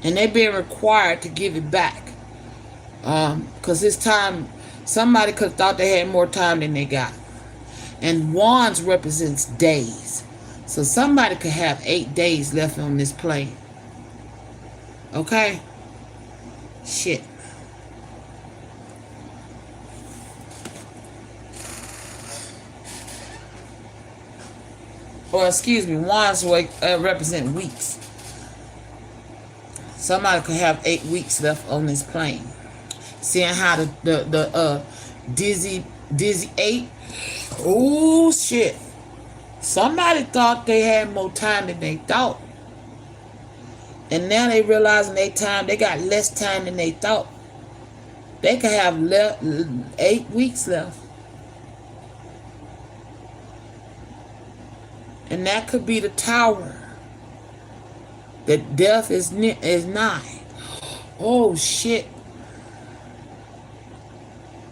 And they're being required to give it back. Because this time, somebody could have thought they had more time than they got. And wands represents days. So somebody could have 8 days left on this plane. Okay? Shit. Or excuse me, wands represent weeks. Somebody could have 8 weeks left on this plane. Seeing how the dizzy 8. Oh shit. Somebody thought they had more time than they thought. And now they realizing they got less time than they thought. They could have 8 weeks left. And that could be the tower. That death is nigh. Oh shit.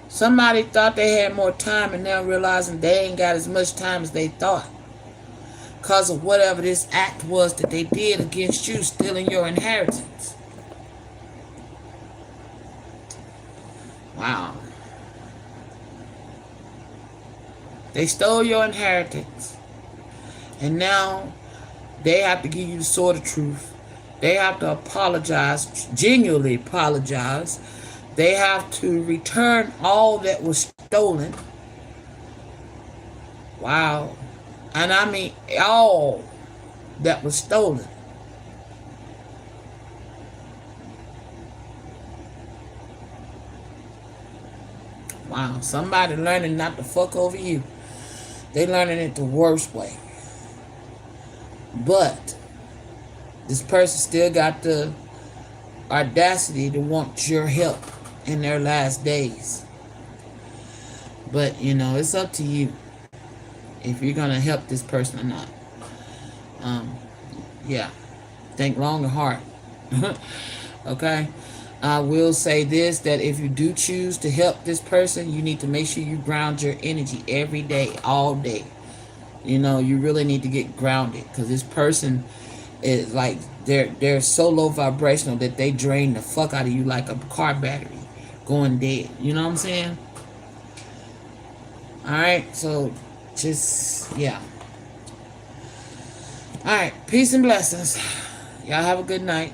Somebody thought they had more time and now realizing they ain't got as much time as they thought. Because of whatever this act was that they did against you, stealing your inheritance. Wow. They stole your inheritance. And now they have to give you the sword of truth. They have to apologize, genuinely apologize. They have to return all that was stolen. Wow. And I mean all that was stolen. Wow. Somebody learning not to fuck over you. They learning it the worst way. But this person still got the audacity to want your help in their last days. But, you know, it's up to you if you're going to help this person or not. Yeah. Think long and hard. Okay? I will say this, that if you do choose to help this person, you need to make sure you ground your energy every day, all day. You know, you really need to get grounded because this person is like, they're so low vibrational that they drain the fuck out of you like a car battery going dead. You know what I'm saying? Alright, so just, yeah. Alright, peace and blessings. Y'all have a good night.